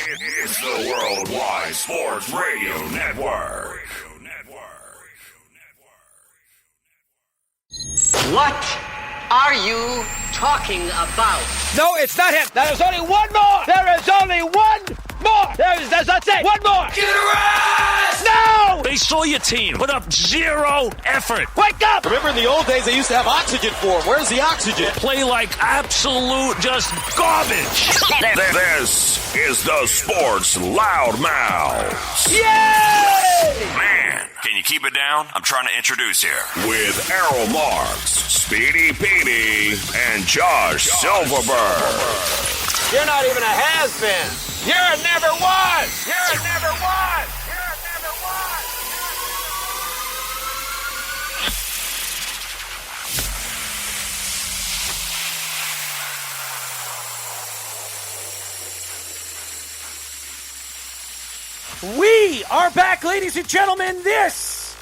It's the Worldwide Sports Radio Network. What are you talking about? No, it's not him. There is only one more. There is only one more. That's it. One more. Get her ass! No! They saw your team put up zero effort. Wake up! Remember in the old days, they used to have oxygen for them. Where's the oxygen? Play like absolute just garbage. This is the Sports Loudmouth. Yay! Man, can you keep it down? I'm trying to introduce here. With Errol Marks, Speedy Petey, and Josh Silverberg. You're not even a has-been. You're a never was. You're a never was. You're a never was. We are back, ladies and gentlemen. This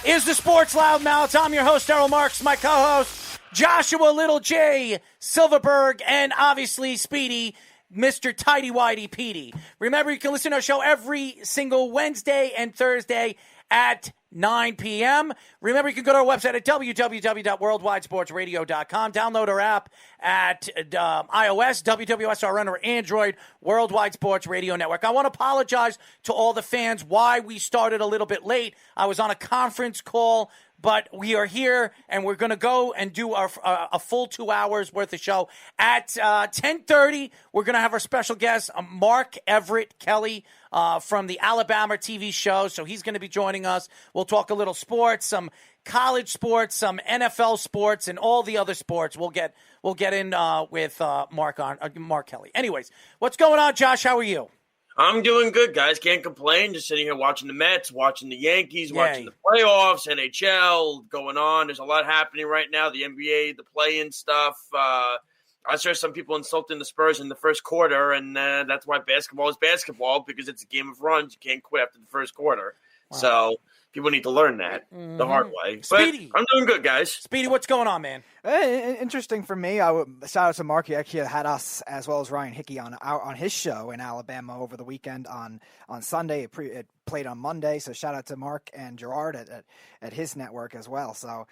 is the Sports Loudmouth. I'm your host, Errol Marks, my co-host, Joshua Little J. Silverberg, and obviously Speedy, Mr. Tidy Whitey Petey. Remember, you can listen to our show every single Wednesday and Thursday at 9 p.m. Remember, you can go to our website at www.worldwidesportsradio.com. Download our app at iOS, WWSRN, or Android, Worldwide Sports Radio Network. I want to apologize to all the fans why we started a little bit late. I was on a conference call, but we are here, and we're going to go and do a full 2 hours worth of show. At 10:30, we're going to have our special guest, Mark Everett Kelly, from the Alabama TV show. So he's going to be joining us. We'll talk a little sports, some college sports, some NFL sports, and all the other sports. We'll get in with Mark Kelly. Anyways, what's going on, Josh? How are you? I'm doing good, guys. Can't complain. Just sitting here watching the Mets, watching the Yankees, watching the playoffs, NHL going on. There's a lot happening right now. The NBA, the play-in stuff. I saw some people insulting the Spurs in the first quarter, and that's why basketball is basketball, because it's a game of runs. You can't quit after the first quarter. Wow. So people need to learn that the hard way. Speedy. But I'm doing good, guys. Speedy, what's going on, man? Interesting for me. I would shout out to Mark. He actually had us as well as Ryan Hickey on his show in Alabama over the weekend on Sunday. It played on Monday, so shout out to Mark and Gerard at his network as well. So.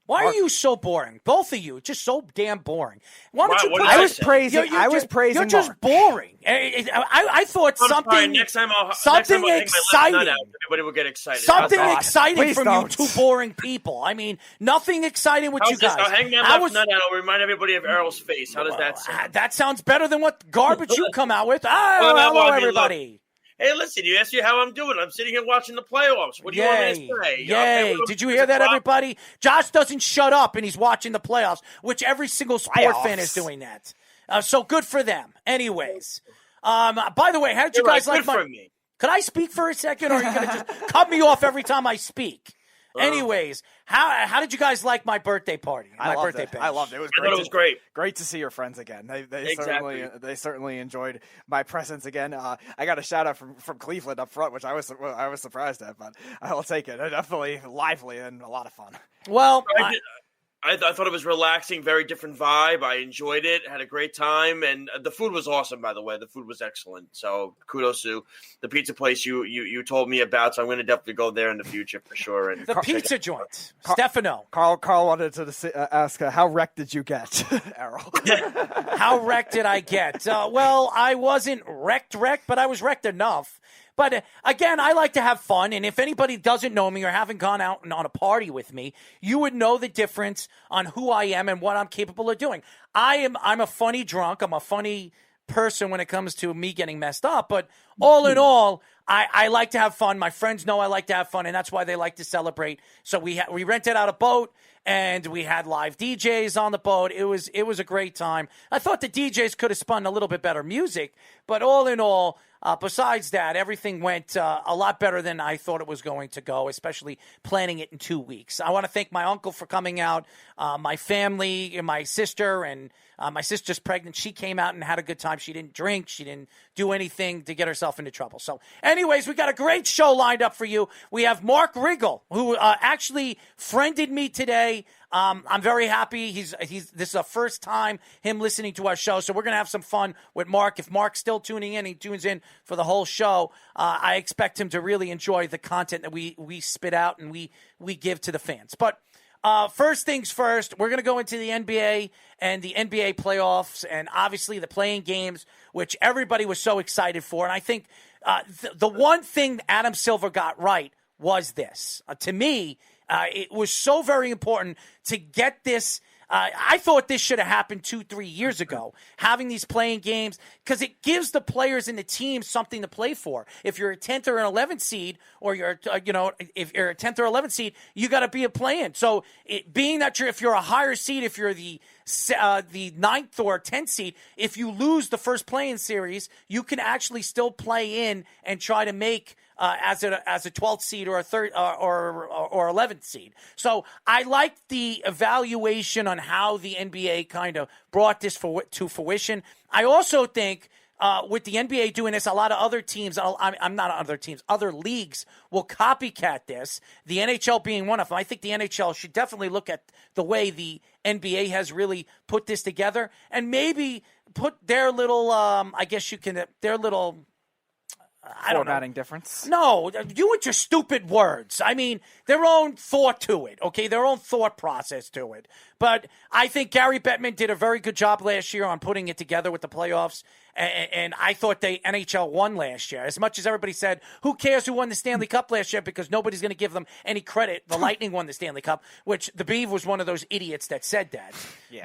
Why are you so boring? Both of you, just so damn boring. Why don't you? I was praising. You're just Mark. Boring. I thought something. Sorry, next time something exciting. Everybody will get excited. Something exciting Please from don't. you two boring people. I mean, nothing exciting with you guys. I'll hang my left nut out. I'll remind everybody of Errol's face. How does that sound? That sounds better than what garbage you come out with. Hello, everybody. Hey, listen, you asked me how I'm doing. I'm sitting here watching the playoffs. What do you want me to say? Yay. Did you hear that, everybody? Josh doesn't shut up, and he's watching the playoffs, which every single sport fan is doing that. So good for them. Anyways. By the way, how did you guys like my... me. Could I speak for a second, or are you going to just cut me off every time I speak? Anyways, how did you guys like my birthday party? I loved it. It was great. It was great. Great to see your friends again. They Exactly. certainly enjoyed my presence again. I got a shout out from Cleveland up front, which I was surprised at, but I will take it. Definitely lively and a lot of fun. Well, I thought it was relaxing, very different vibe. I enjoyed it, had a great time, and the food was awesome, by the way. The food was excellent. So kudos to the pizza place you told me about. So I'm going to definitely go there in the future for sure. And the pizza joint, Stefano. Carl wanted to ask, how wrecked did you get, Errol? How wrecked did I get? Well, I wasn't wrecked, but I was wrecked enough. But again, I like to have fun, and if anybody doesn't know me or haven't gone out and on a party with me, you would know the difference on who I am and what I'm capable of doing. I'm a funny drunk. I'm a funny person when it comes to me getting messed up. But all in all, I like to have fun. My friends know I like to have fun, and that's why they like to celebrate. So we rented out a boat, and we had live DJs on the boat. It was a great time. I thought the DJs could have spun a little bit better music, but all in all, besides that, everything went a lot better than I thought it was going to go, especially planning it in 2 weeks. I want to thank my uncle for coming out, my family, and my sister, and my sister's pregnant. She came out and had a good time. She didn't drink. She didn't do anything to get herself into trouble. So Anyways, we got a great show lined up for you. We have Mark Riggle, who actually friended me today. I'm very happy. This is the first time him listening to our show, so we're gonna have some fun with Mark. If Mark's still tuning in, he tunes in for the whole show. I expect him to really enjoy the content that we spit out and we give to the fans. But first things first, we're going to go into the NBA and the NBA playoffs and obviously the playing games, which everybody was so excited for. And I think the one thing Adam Silver got right was this. To me, it was so very important to get this. I thought this should have happened 2-3 years ago, having these playing games, because it gives the players and the teams something to play for. If you're a 10th or an 11th seed, or if you're a 10th or 11th seed, you got to be a play-in. So being that if you're a higher seed, if you're the 9th or 10th seed, if you lose the first play-in series, you can actually still play in and try to make as a 12th seed or a third or 11th seed. So I like the evaluation on how the NBA kind of brought this to fruition. I also think with the NBA doing this, a lot of other teams, other leagues will copycat this, the NHL being one of them. I think the NHL should definitely look at the way the NBA has really put this together and maybe put their little, formatting difference. No, you with your stupid words. I mean, their own thought to it, okay? Their own thought process to it. But I think Gary Bettman did a very good job last year on putting it together with the playoffs. And I thought the NHL won last year. As much as everybody said, who cares who won the Stanley Cup last year because nobody's going to give them any credit. The Lightning won the Stanley Cup, which the Beav was one of those idiots that said that,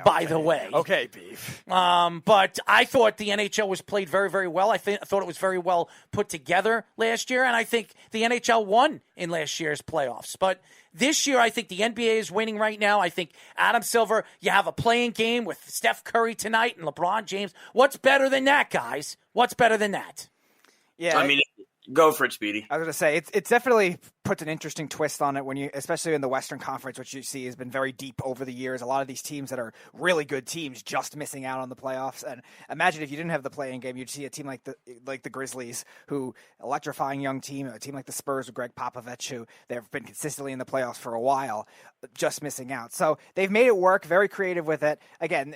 by the way. Okay, Beav. But I thought the NHL was played very, very well. I thought it was very well put together last year, and I think the NHL won in last year's playoffs. But this year, I think the NBA is winning right now. I think Adam Silver, you have a playing game with Steph Curry tonight and LeBron James. What's better than that, guys? What's better than that? Yeah, I mean, go for it, Speedy. I was going to say, it's definitely puts an interesting twist on it when you, especially in the Western Conference, which you see has been very deep over the years. A lot of these teams that are really good teams just missing out on the playoffs. And imagine if you didn't have the play-in game, you'd see a team like the Grizzlies, who electrifying young team, a team like the Spurs with Greg Popovich, who they've been consistently in the playoffs for a while, just missing out. So they've made it work, very creative with it. Again.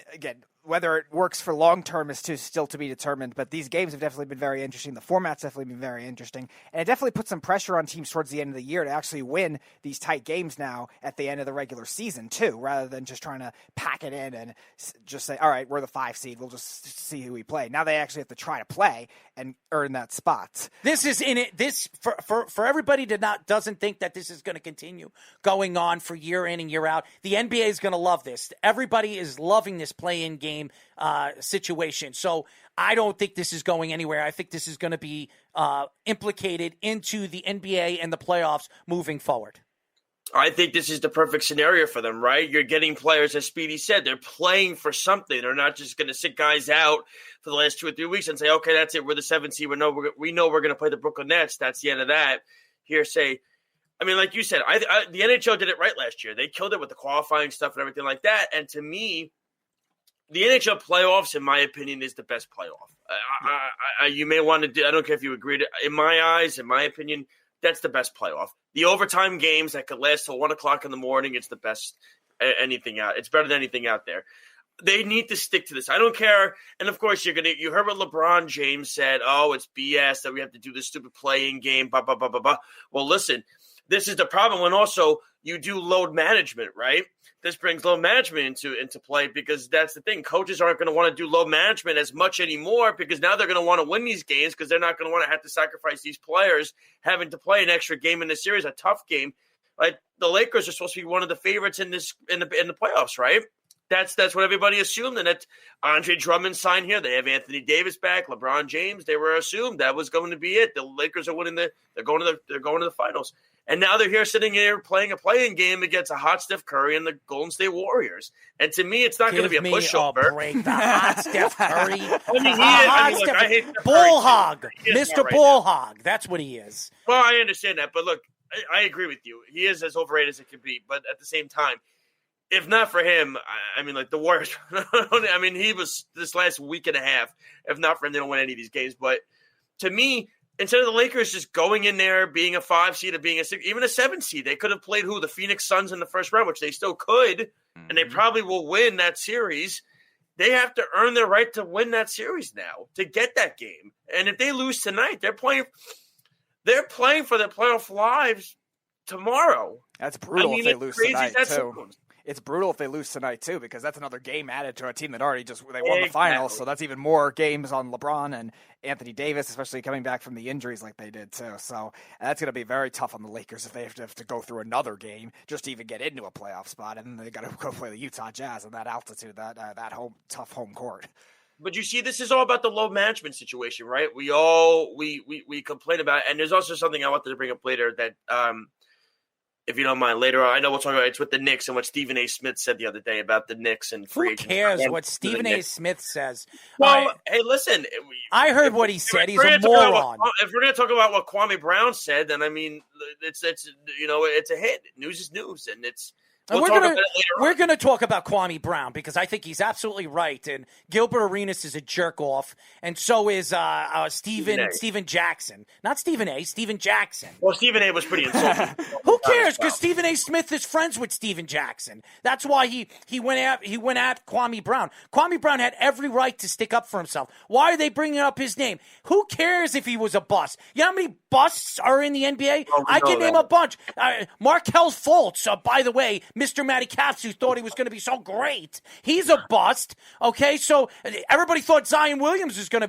Whether it works for long term is still to be determined, but these games have definitely been very interesting. The format's definitely been very interesting, and it definitely puts some pressure on teams towards the end of the year to actually win these tight games now at the end of the regular season too, rather than just trying to pack it in and just say, all right, we're the 5 seed, we'll just see who we play. Now they actually have to try to play and earn that spot. This is in it. This for everybody doesn't think that this is going to continue going on for year in and year out. The NBA is going to love this. Everybody is loving this play-in game situation. So I don't think this is going anywhere. I think this is going to be implicated into the NBA and the playoffs moving forward. I think this is the perfect scenario for them, right? You're getting players, as Speedy said, they're playing for something. They're not just going to sit guys out for the last 2 or 3 weeks and say, okay, that's it. We're the 7th seed. We know we're going to play the Brooklyn Nets. That's the end of that. I mean, like you said, the NHL did it right last year. They killed it with the qualifying stuff and everything like that. And to me, the NHL playoffs, in my opinion, is the best playoff. You may want to do – I don't care if you agree. In my eyes, in my opinion, that's the best playoff. The overtime games that could last till 1 o'clock in the morning, it's the best anything out. It's better than anything out there. They need to stick to this. I don't care. And, of course, you heard what LeBron James said. Oh, it's BS that we have to do this stupid playing game, blah, blah, blah, blah, blah. Well, listen, this is the problem when also you do load management, right? This brings load management into play because that's the thing. Coaches aren't going to want to do load management as much anymore because now they're going to want to win these games because they're not going to want to have to sacrifice these players having to play an extra game in the series, a tough game. Like the Lakers are supposed to be one of the favorites in the playoffs, right? That's what everybody assumed, and that Andre Drummond signed here. They have Anthony Davis back, LeBron James. They were assumed that was going to be it. The Lakers are winning they're going to the finals. And now they're here sitting here playing a playing game against a hot Steph Curry and the Golden State Warriors. And to me, it's not going to be a pushover. Break. The hot Steph Curry. I hate Bull hog. Mr. Bull hog. That's what he is. Well, I understand that. But look, I agree with you. He is as overrated as it can be. But at the same time, if not for him, I mean, like the Warriors, he was this last week and a half. If not for him, they don't win any of these games. But to me, instead of the Lakers just going in there, being a 5 seed or being a 6, even a 7 seed, they could have played the Phoenix Suns in the first round, which they still could, and they probably will win that series. They have to earn their right to win that series now to get that game. And if they lose tonight, they're playing for their playoff lives tomorrow. That's brutal if they lose tonight, too. Sounds. It's brutal if they lose tonight, too, because that's another game added to a team that already won the finals. So that's even more games on LeBron and Anthony Davis, especially coming back from the injuries like they did, too. So that's going to be very tough on the Lakers if they have to go through another game just to even get into a playoff spot. And then they got to go play the Utah Jazz on that altitude, that tough home court. But you see, this is all about the load management situation, right? We complain about it. And there's also something I wanted to bring up later that if you don't mind, later on, I know we'll talk about it. It's with the Knicks and what Stephen A. Smith said the other day about the Knicks and free agents. Who cares what Stephen A. Smith says? Well, hey, listen. I heard what he said. He's a moron. If we're going to talk about what Kwame Brown said, then I mean, it's a hit. News is news, and it's. We're gonna talk about Kwame Brown because I think he's absolutely right, and Gilbert Arenas is a jerk off, and so is Steven Jackson, not Stephen A. Stephen Jackson. Well, Stephen A. was pretty insulting. Who cares? Because Stephen A. Smith is friends with Steven Jackson. That's why he went at Kwame Brown. Kwame Brown had every right to stick up for himself. Why are they bringing up his name? Who cares if he was a bust? You know how many busts are in the NBA? I can name a bunch. Markelle Fultz, by the way. Mr. Matty Katsu thought he was going to be so great. He's a bust. Okay, so everybody thought Zion Williamson is going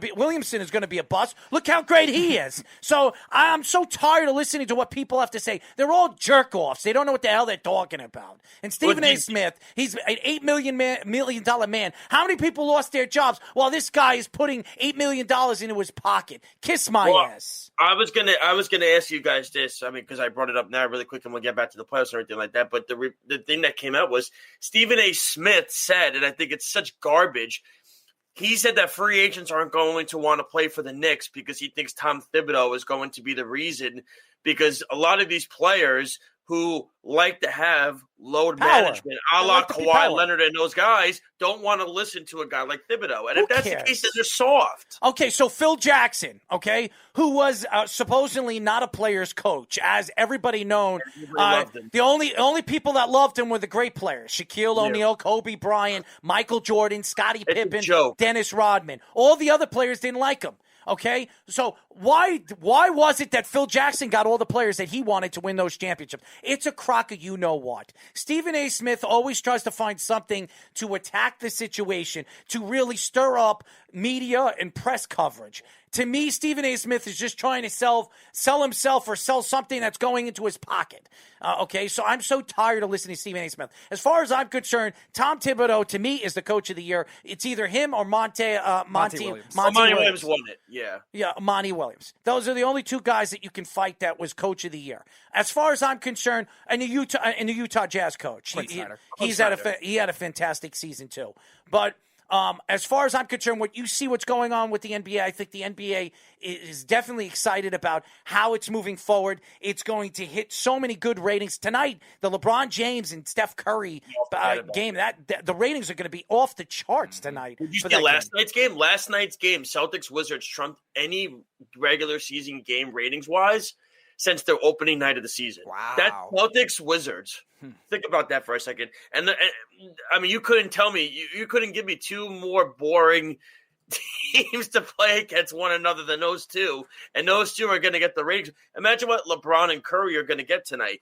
to be a bust. Look how great he is. So I'm so tired of listening to what people have to say. They're all jerk offs. They don't know what the hell they're talking about. And Stephen A. Smith, he's an $8 million man. How many people lost their jobs while this guy is putting $8 million into his pocket? Kiss my ass. I was gonna ask you guys this. I mean, because I brought it up now really quick, and we'll get back to the playoffs and everything like that. But the thing that came out was Stephen A. Smith said, and I think it's such garbage. He said that free agents aren't going to want to play for the Knicks because he thinks Tom Thibodeau is going to be the reason. Because a lot of these players who like to have load management, a la Kawhi Leonard and those guys, don't want to listen to a guy like Thibodeau. And if that's the case, then they're soft. Okay, so Phil Jackson, who was supposedly not a player's coach, as everybody known. The only people that loved him were the great players: Shaquille O'Neal, Kobe Bryant, Michael Jordan, Scottie Pippen, Dennis Rodman. All the other players didn't like him. Okay, so why was it that Phil Jackson got all the players that he wanted to win those championships? It's a crock of you-know-what. Stephen A. Smith always tries to find something to attack the situation, to really stir up media and press coverage. To me, Stephen A. Smith is just trying to sell himself or sell something that's going into his pocket. So I'm so tired of listening to Stephen A. Smith. As far as I'm concerned, Tom Thibodeau, to me, is the coach of the year. It's either him or Monty Williams. Monty Williams won it, Yeah, Monty Williams. Those are the only two guys that you can fight that was coach of the year. As far as I'm concerned, and the Utah Jazz coach. He had a fantastic season, too. But as far as I'm concerned, what's going on with the NBA, I think the NBA is definitely excited about how it's moving forward. It's going to hit so many good ratings tonight. The LeBron James and Steph Curry game, the ratings are going to be off the charts tonight. Did you see last night's game? Last night's game, Celtics Wizards trumped any regular season game ratings wise since their opening night of the season. Wow. That Celtics Wizards. Think about that for a second. And I mean, you couldn't tell me, you couldn't give me two more boring teams to play against one another than those two. And those two are going to get the ratings. Imagine what LeBron and Curry are going to get tonight.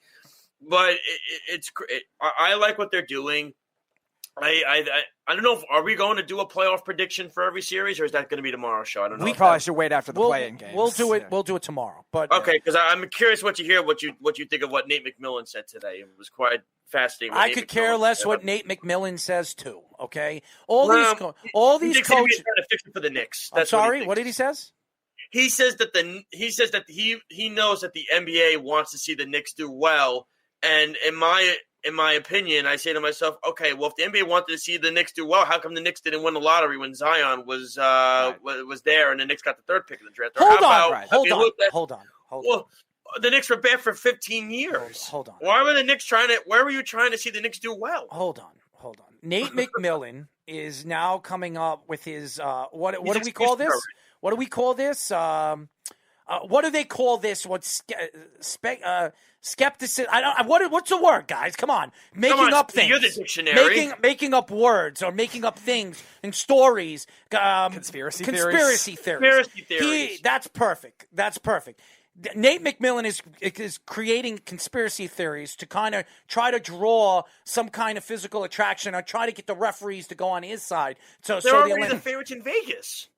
But I like what they're doing. I don't know. Are we going to do a playoff prediction for every series, or is that going to be tomorrow's show? I don't know. We probably should wait after the play-in games. We'll do it. Yeah. We'll do it tomorrow. But okay, because I'm curious what you think of what Nate McMillan said today. It was quite fascinating. I could care less what Nate McMillan says too. Okay, all these coaches trying to fix it for the Knicks. I'm sorry. What did he says? He says that he knows that the NBA wants to see the Knicks do well, and in my opinion, I say to myself, okay, well, if the NBA wanted to see the Knicks do well, how come the Knicks didn't win the lottery when Zion was there and the Knicks got the third pick of the draft? Hold on. Well, the Knicks were bad for 15 years. Hold on. Why were the Knicks where were you trying to see the Knicks do well? Hold on. Nate McMillan is now coming up with his what do we call this? What do we call this? what do they call this? Skepticism. What's the word, guys? Come on, up things. You're the dictionary. Making up words or making up things and stories. Conspiracy theories. That's perfect. Nate McMillan is creating conspiracy theories to kind of try to draw some kind of physical attraction or try to get the referees to go on his side. They're already the favorites in Vegas.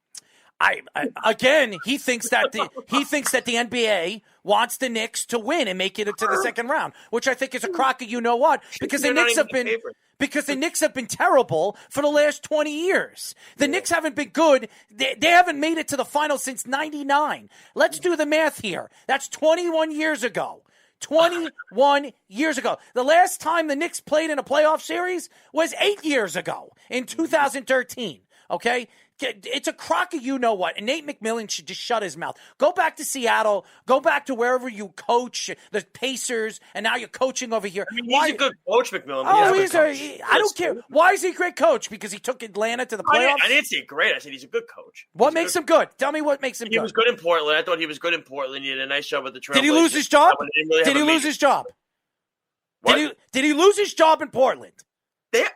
Again, he thinks that the NBA wants the Knicks to win and make it to the second round, which I think is a crock of you-know-what, because the Knicks have been terrible for the last 20 years. The Knicks haven't been good. They haven't made it to the finals since 99. Let's do the math here. That's 21 years ago. 21 years ago. The last time the Knicks played in a playoff series was 8 years ago in 2013. Okay? It's a crock of you-know-what, and Nate McMillan should just shut his mouth. Go back to Seattle. Go back to wherever you coach, the Pacers, and now you're coaching over here. I mean, he's a good coach, McMillan. I don't care. Why is he a great coach? Because he took Atlanta to the playoffs? I didn't say great. I said he's a good coach. What makes him good? Tell me what makes him good. He was good in Portland. I thought he was good in Portland. He did a nice job with the Trailblazers. Did he lose his job? Did he lose his job? Did he lose his job in Portland?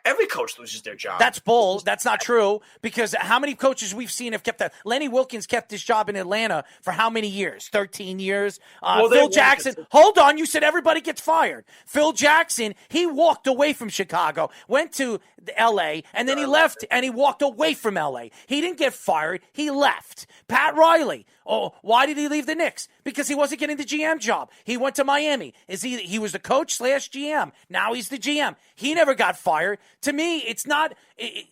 Every coach loses their job. That's bull. That's not true, because how many coaches we've seen have kept that? Lenny Wilkins kept his job in Atlanta for how many years? 13 years. Phil Jackson. Hold on. You said everybody gets fired. Phil Jackson, he walked away from Chicago, went to L.A., and then he left, and he walked away from L.A. He didn't get fired. He left. Pat Riley. Oh, why did he leave the Knicks? Because he wasn't getting the GM job. He went to Miami. He was the coach / GM. Now he's the GM. He never got fired. To me, it's not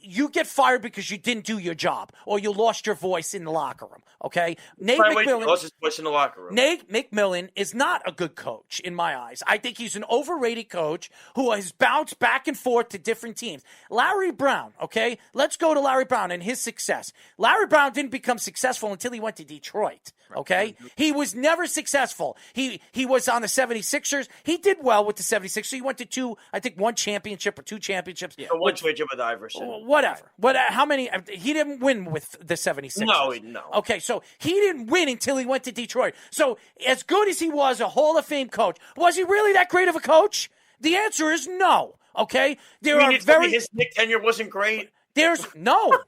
you get fired because you didn't do your job or you lost your voice in the locker room. Okay, Nate McMillan lost his voice in the locker room. Nate McMillan is not a good coach in my eyes. I think he's an overrated coach who has bounced back and forth to different teams. Larry Brown. Okay, let's go to Larry Brown and his success. Larry Brown didn't become successful until he went to Detroit. Okay, he was never successful. He was on the 76ers. He did well with the 76ers. He went to one championship or two championships. Yeah, one championship with Iverson. Whatever. How many? He didn't win with the 76ers. No. Okay, so he didn't win until he went to Detroit. So as good as he was a Hall of Fame coach, was he really that great of a coach? The answer is no. Okay, his Knick tenure wasn't great. There's no,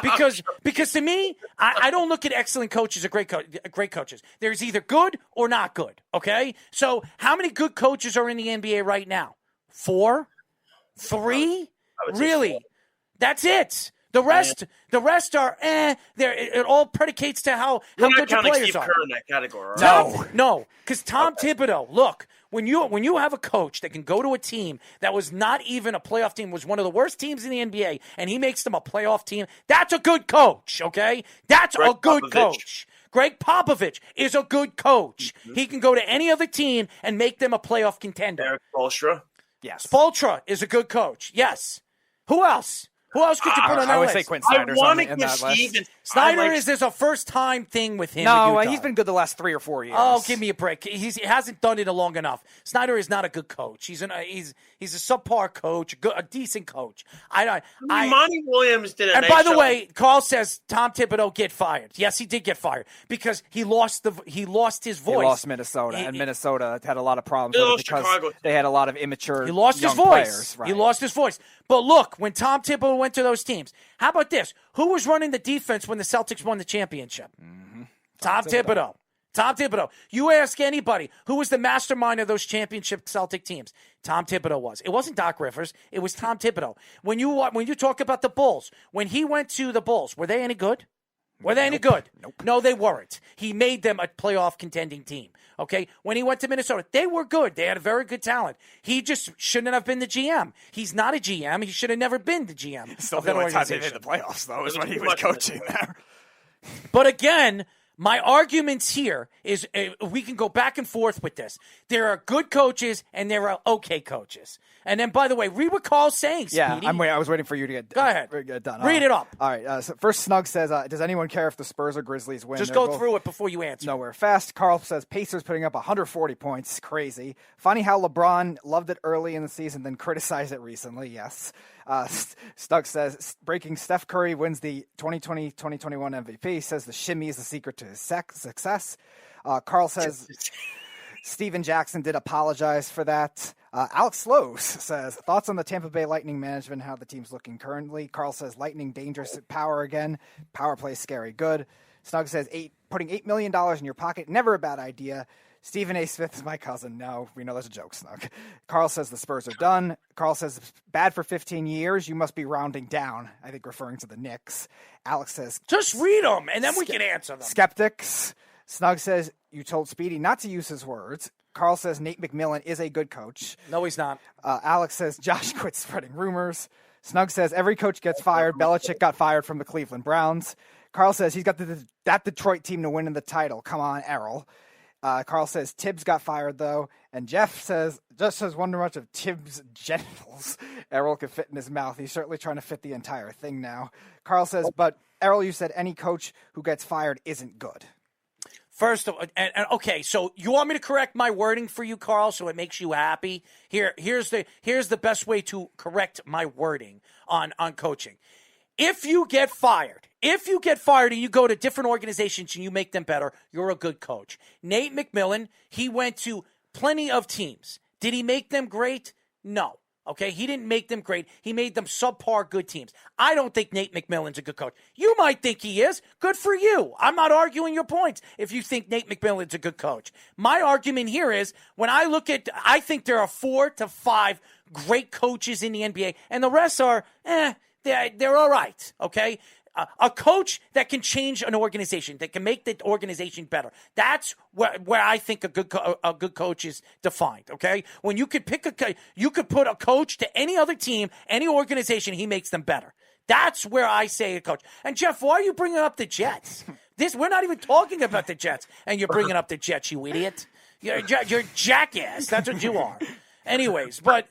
because to me, I don't look at excellent coaches or great coaches. There's either good or not good. Okay, so how many good coaches are in the NBA right now? 4, 3, really? 4. That's it. The rest are it all predicates to how good your players Steve are. Kerr in that category, right? No, because Tom Thibodeau. Look, when you have a coach that can go to a team that was not even a playoff team, was one of the worst teams in the NBA, and he makes them a playoff team, that's a good coach. Okay, that's a good coach. Greg Popovich is a good coach. Mm-hmm. He can go to any other team and make them a playoff contender. Eric Spoelstra. Yes, Spoelstra is a good coach. Yes. Who else? Who else could you put on that list? I would say Quinn Snyder's in that list. Snyder is a first-time thing with him. No, he's been good the last 3 or 4 years. Oh, give me a break. He hasn't done it long enough. Snyder is not a good coach. He's a subpar coach, a decent coach. Monty Williams did a and nice by the job. way, Carl says Tom Thibodeau get fired. Yes, he did get fired because he lost his voice. He lost Minnesota, and Minnesota had a lot of problems with it because Chicago. they had a lot of immature. He lost his voice. Players, right. He lost his voice. But look, when Tom Thibodeau went to those teams, how about this? Who was running the defense when the Celtics won the championship? Mm-hmm. Tom Thibodeau. Tom Thibodeau. You ask anybody who was the mastermind of those championship Celtic teams. Tom Thibodeau was. It wasn't Doc Rivers. It was Tom Thibodeau. When you talk about the Bulls, when he went to the Bulls, were they any good? Were they any good? Nope. No, they weren't. He made them a playoff contending team. Okay? When he went to Minnesota, they were good. They had a very good talent. He just shouldn't have been the GM. He's not a GM. He should have never been the GM. Still the only time they made the playoffs, though, is when he was coaching there. But again, my arguments here is we can go back and forth with this. There are good coaches and there are okay coaches. And then, by the way, read what Carl's saying, Speedy. Yeah, I was waiting for you to get Go ahead. Get done. Read it up. All right. So first, Snug says, does anyone care if the Spurs or Grizzlies win? Just They're go both through it before you answer. nowhere fast. Carl says, Pacers putting up 140 points. Crazy. Funny how LeBron loved it early in the season, then criticized it recently. Yes. Snug says, breaking Steph Curry wins the 2020-2021 MVP. Says the shimmy is the secret to his success. Carl says... Steven Jackson did apologize for that. Alex Slows says, thoughts on the Tampa Bay Lightning management, how the team's looking currently. Carl says, Lightning dangerous at power again. Power play scary good. Snug says, putting $8 million in your pocket, never a bad idea. Stephen A. Smith is my cousin. No, we know that's a joke, Snug. Carl says the Spurs are done. Carl says, bad for 15 years. You must be rounding down, I think referring to the Knicks. Alex says, just read them, and then we can answer them. Skeptics. Snug says, you told Speedy not to use his words. Carl says Nate McMillan is a good coach. No, he's not. Alex says Josh quit spreading rumors. Snug says every coach gets fired. Belichick got fired from the Cleveland Browns. Carl says he's got that Detroit team to win in the title. Come on, Errol. Carl says Tibbs got fired, though. And Jeff says, just says wonder much of Tibbs' genitals Errol could fit in his mouth. He's certainly trying to fit the entire thing now. Carl says, but Errol, you said any coach who gets fired isn't good. First of all, okay, so you want me to correct my wording for you, Carl, so it makes you happy? Here's the best way to correct my wording on coaching. If you get fired and you go to different organizations and you make them better, you're a good coach. Nate McMillan, he went to plenty of teams. Did he make them great? No. Okay, he didn't make them great. He made them subpar good teams. I don't think Nate McMillan's a good coach. You might think he is. Good for you. I'm not arguing your points if you think Nate McMillan's a good coach. My argument here is I think there are 4 to 5 great coaches in the NBA, and the rest are, they're all right, okay? A coach that can change an organization, that can make the organization better. That's where I think a good coach is defined. Okay, when you could you could put a coach to any other team, any organization, he makes them better. That's where I say a coach. And Jeff, why are you bringing up the Jets? We're not even talking about the Jets, and you're bringing up the Jets, you idiot. You're a jackass. That's what you are. Anyways, but.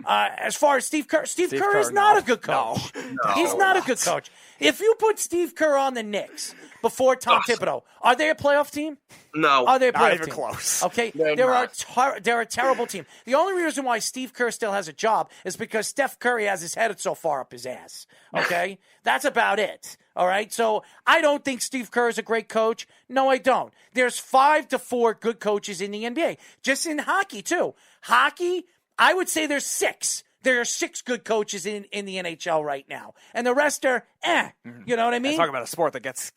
As far as Steve Kerr is not a good coach. No. He's not a good coach. If you put Steve Kerr on the Knicks before Tom Thibodeau, are they a playoff team? No. Are they a playoff not even team? close. Okay, they're a terrible team. The only reason why Steve Kerr still has a job is because Steph Curry has his head so far up his ass. Okay, that's about it. All right, so I don't think Steve Kerr is a great coach. No, I don't. There's 5 to 4 good coaches in the NBA, just in hockey too. Hockey. I would say there's 6. There are 6 good coaches in the NHL right now. And the rest are, You know what I mean? Talking about a sport that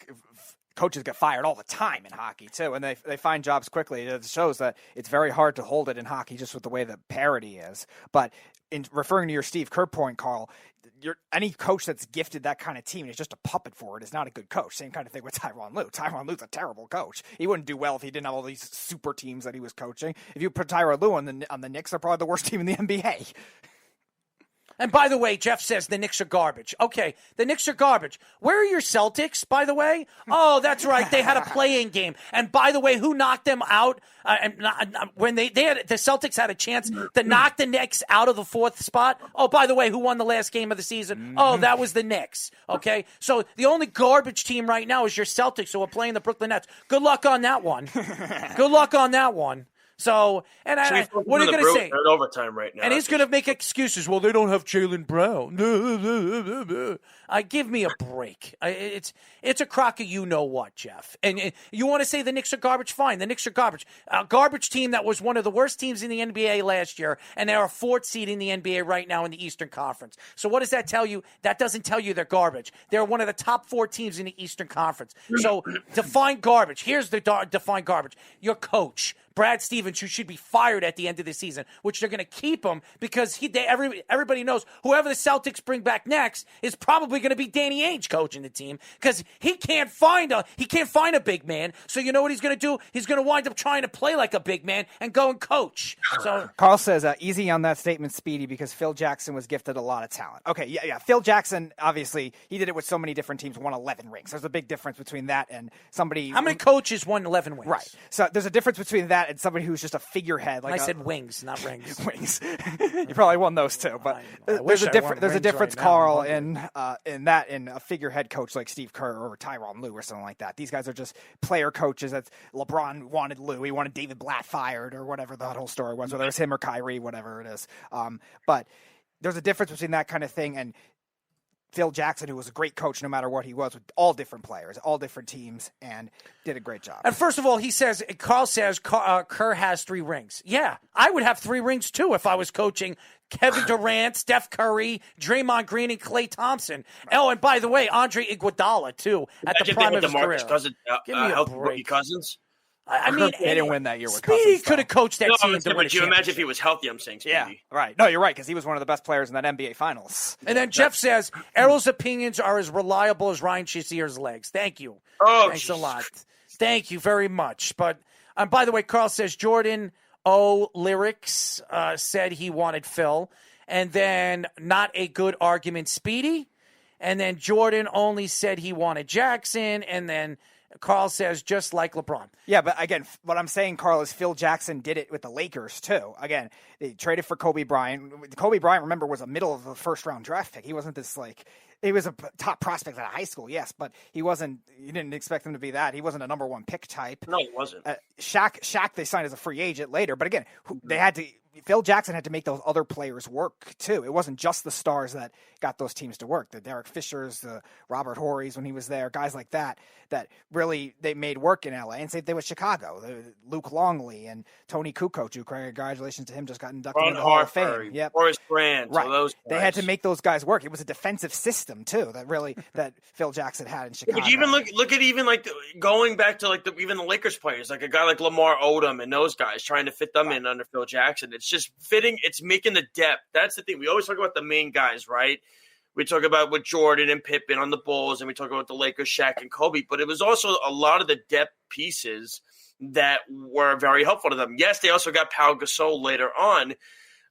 coaches get fired all the time in hockey, too. And they find jobs quickly. It shows that it's very hard to hold it in hockey just with the way the parity is. But in referring to your Steve Kerr point, Carl, any coach that's gifted that kind of team and is just a puppet for it is not a good coach. Same kind of thing with Tyronn Lue. Tyronn Lue's a terrible coach. He wouldn't do well if he didn't have all these super teams that he was coaching. If you put Tyronn Lue on the Knicks, they're probably the worst team in the NBA. And by the way, Jeff says the Knicks are garbage. Okay, the Knicks are garbage. Where are your Celtics, by the way? Oh, that's right. They had a play-in game. And by the way, who knocked them out? When the Celtics had a chance to knock the Knicks out of the 4th spot. Oh, by the way, who won the last game of the season? Oh, that was the Knicks. Okay, so the only garbage team right now is your Celtics, who are playing the Brooklyn Nets. Good luck on that one. Good luck on that one. So, what are you going to say? They're in overtime right now. And he's going to make excuses. Well, they don't have Jaylen Brown. Give me a break. It's a crock of you-know-what, Jeff. And you want to say the Knicks are garbage? Fine, the Knicks are garbage. A garbage team that was one of the worst teams in the NBA last year, and they're a 4th seed in the NBA right now in the Eastern Conference. So what does that tell you? That doesn't tell you they're garbage. They're one of the top 4 teams in the Eastern Conference. So define garbage. Here's the define garbage. Your coach, Brad Stevens, who should be fired at the end of the season, which they're going to keep him because everybody knows whoever the Celtics bring back next is probably going to be Danny Ainge coaching the team because he can't find a big man. So you know what he's going to do? He's going to wind up trying to play like a big man and go and coach. So Carl says easy on that statement, Speedy, because Phil Jackson was gifted a lot of talent. Okay, yeah. Phil Jackson, obviously, he did it with so many different teams, won 11 rings. There's a big difference between that and somebody. How many coaches won 11 wins? Right. So there's a difference between that and somebody who's just a figurehead. Like I said wings, not rings. Wings. You probably won those too, but there's a difference, Carl, in a figurehead coach like Steve Kerr or Tyronn Lue or something like that. These guys are just player coaches. That's LeBron wanted Lue, he wanted David Blatt fired or whatever that whole story was, whether it was him or Kyrie, whatever it is. But there's a difference between that kind of thing and Phil Jackson, who was a great coach no matter what he was, with all different players, all different teams, and did a great job. And first of all, Carl says Kerr has 3 rings. Yeah, I would have 3 rings too if I was coaching Kevin Durant, Steph Curry, Draymond Green, and Klay Thompson. Oh, and by the way, Andre Iguodala too at the prime of his career. Give me a break. Cousins. I mean, they didn't win that year with Speedy Cousins. could have coached that team. But you imagine if he was healthy? I'm saying Speedy. Yeah, right. No, you're right, because he was one of the best players in that NBA Finals. And then Jeff says, Errol's opinions are as reliable as Ryan Shazier's legs. Thank you. Thanks a lot. Thank you very much. But by the way, Carl says Jordan O. Lyrics said he wanted Phil. And then not a good argument, Speedy. And then Jordan only said he wanted Jackson. And then Carl says, just like LeBron. Yeah, but again, what I'm saying, Carl, is Phil Jackson did it with the Lakers, too. Again, they traded for Kobe Bryant. Kobe Bryant, remember, was a middle of the first-round draft pick. He wasn't this, he was a top prospect out of high school, yes, but you didn't expect him to be that. He wasn't a number 1 pick type. No, he wasn't. Shaq, they signed as a free agent later, but again, Phil Jackson had to make those other players work, too. It wasn't just the stars that got those teams to work. The Derek Fishers, the Robert Horrys when he was there, guys like that really they made work in LA. And same thing with Chicago. Luke Longley and Tony Kukoc, who, congratulations to him, just got inducted into the Hall of Fame. Yep. Horace Grant. Right. Those guys. They had to make those guys work. It was a defensive system, too, that Phil Jackson had in Chicago. But you even look at even going back to even the Lakers players, like a guy like Lamar Odom and those guys, trying to fit them in under Phil Jackson. It's just fitting. It's making the depth. That's the thing. We always talk about the main guys, right? We talk about with Jordan and Pippen on the Bulls, and we talk about the Lakers, Shaq and Kobe. But it was also a lot of the depth pieces that were very helpful to them. Yes, they also got Pau Gasol later on,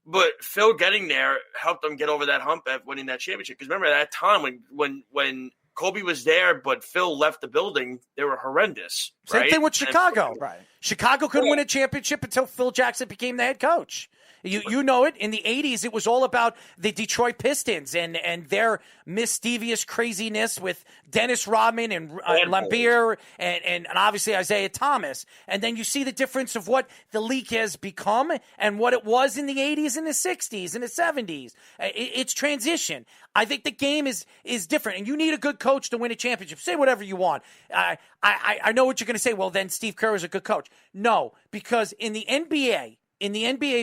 but Phil getting there helped them get over that hump at winning that championship. Because remember, at that time when Kobe was there, but Phil left the building, they were horrendous. Same thing with Chicago. Right. Chicago couldn't win a championship until Phil Jackson became the head coach. You know it. In the 80s, it was all about the Detroit Pistons and their mischievous craziness with Dennis Rodman and Lambeer and obviously Isaiah Thomas. And then you see the difference of what the league has become and what it was in the 80s and the 60s and the 70s. It's transition. I think the game is different, and you need a good coach to win a championship. Say whatever you want. I know what you're going to say. Well, then Steve Kerr is a good coach. No, because in the NBA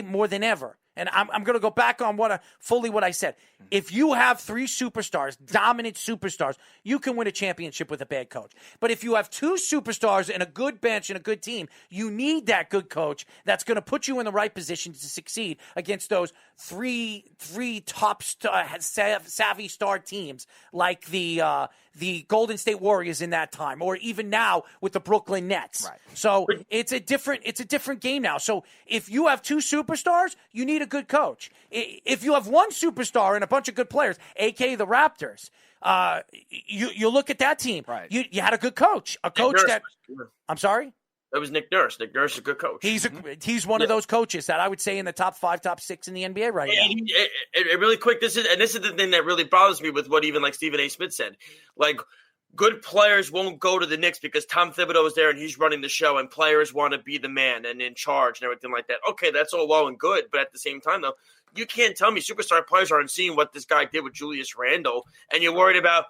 more than ever, and I'm going to go back on what I said. If you have 3 superstars, dominant superstars, you can win a championship with a bad coach. But if you have 2 superstars and a good bench and a good team, you need that good coach that's going to put you in the right position to succeed against those three top savvy star teams like the Golden State Warriors in that time, or even now with the Brooklyn Nets. Right. So it's a different game now. So if you have 2 superstars, you need a good coach. If you have 1 superstar and a bunch of good players, a.k.a. the Raptors, you look at that team. Right. You had a good coach, I'm sorry? That was Nick Nurse. Nick Nurse is a good coach. He's one of those coaches that I would say in the top 5, top 6 in the NBA right now. And really quick, this is the thing that really bothers me with what even like Stephen A. Smith said. Like, good players won't go to the Knicks because Tom Thibodeau is there and he's running the show, and players want to be the man and in charge and everything like that. Okay, that's all well and good, but at the same time, though, you can't tell me superstar players aren't seeing what this guy did with Julius Randle, and you're worried about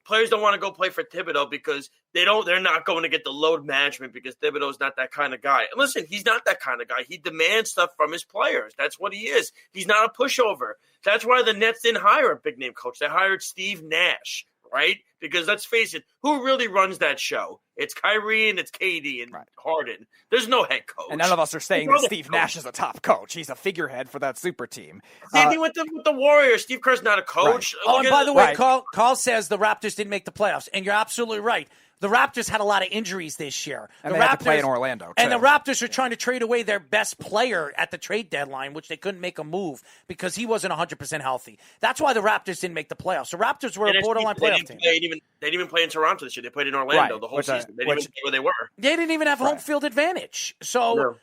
players don't want to go play for Thibodeau because they're not going to get the load management because Thibodeau's not that kind of guy. And listen, he's not that kind of guy. He demands stuff from his players. That's what he is. He's not a pushover. That's why the Nets didn't hire a big name coach. They hired Steve Nash, right? Because let's face it, who really runs that show? It's Kyrie and it's KD and Harden. There's no head coach. And none of us are saying that Steve Nash is a top coach. He's a figurehead for that super team. Same thing with the Warriors. Steve Kerr's not a coach. Right. Oh, and by the way, Carl says the Raptors didn't make the playoffs, and you're absolutely right. The Raptors had a lot of injuries this year. And the they Raptors, had to play in Orlando, too. And the Raptors are trying to trade away their best player at the trade deadline, which they couldn't make a move because he wasn't 100% healthy. That's why the Raptors didn't make the playoffs. The Raptors were a borderline playoff team. They didn't even play in Toronto this year. They played in Orlando the whole season. They didn't even know where they were. They didn't even have home field advantage. So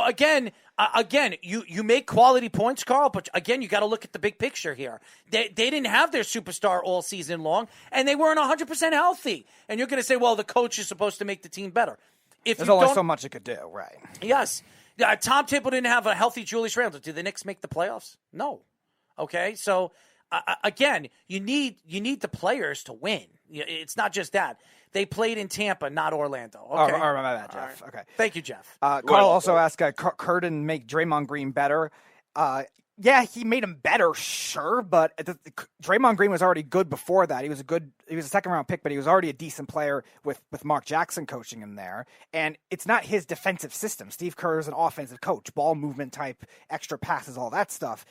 again, you make quality points, Carl, but again, you got to look at the big picture here. They didn't have their superstar all season long, and they weren't 100% healthy. And you're going to say, well, the coach is supposed to make the team better. There's only so much it could do, right? Yes. Tom Thibodeau didn't have a healthy Julius Randle. Did the Knicks make the playoffs? No. Okay, so again, you need the players to win. It's not just that. They played in Tampa, not Orlando. Okay. Oh, my bad, Jeff. Right. Okay. Thank you, Jeff. Carl also asked, Curtin make Draymond Green better? Yeah, he made him better, sure, but Draymond Green was already good before that. He was a second-round pick, but he was already a decent player with Mark Jackson coaching him there. And it's not his defensive system. Steve Kerr is an offensive coach, ball movement type, extra passes, all that stuff.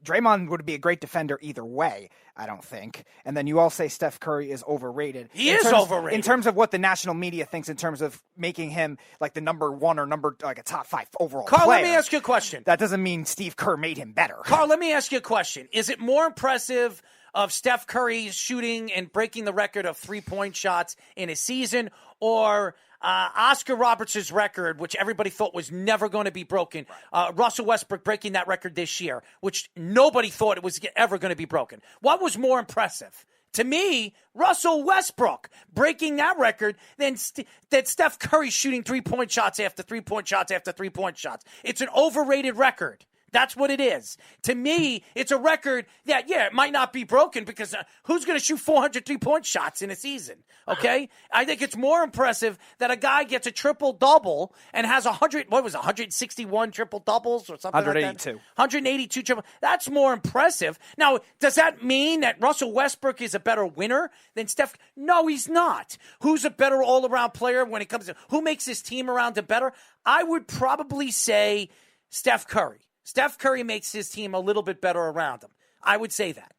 Draymond would be a great defender either way, I don't think. And then you all say Steph Curry is overrated. He is overrated. In terms of what the national media thinks in terms of making him like the number one or like a top 5 overall Carl, player. let me ask you a question. That doesn't mean Steve Kerr made him better. Carl, let me ask you a question. Is it more impressive of Steph Curry shooting and breaking the record of 3-point shots in a season, or Oscar Robertson's record, which everybody thought was never going to be broken? Russell Westbrook breaking that record this year, which nobody thought it was ever going to be broken. What was more impressive? To me, Russell Westbrook breaking that record than Steph Curry shooting 3-point shots after 3-point shots after 3-point shots. It's an overrated record. That's what it is. To me, it's a record that, it might not be broken because who's going to shoot 400 3-point shots in a season? Okay? I think it's more impressive that a guy gets a triple-double and has 161 triple-doubles or something 182. like that? 182 triple. That's more impressive. Now, does that mean that Russell Westbrook is a better winner than Steph? No, he's not. Who's a better all-around player when it comes to who makes his team around him better? I would probably say Steph Curry. Steph Curry makes his team a little bit better around him. I would say that,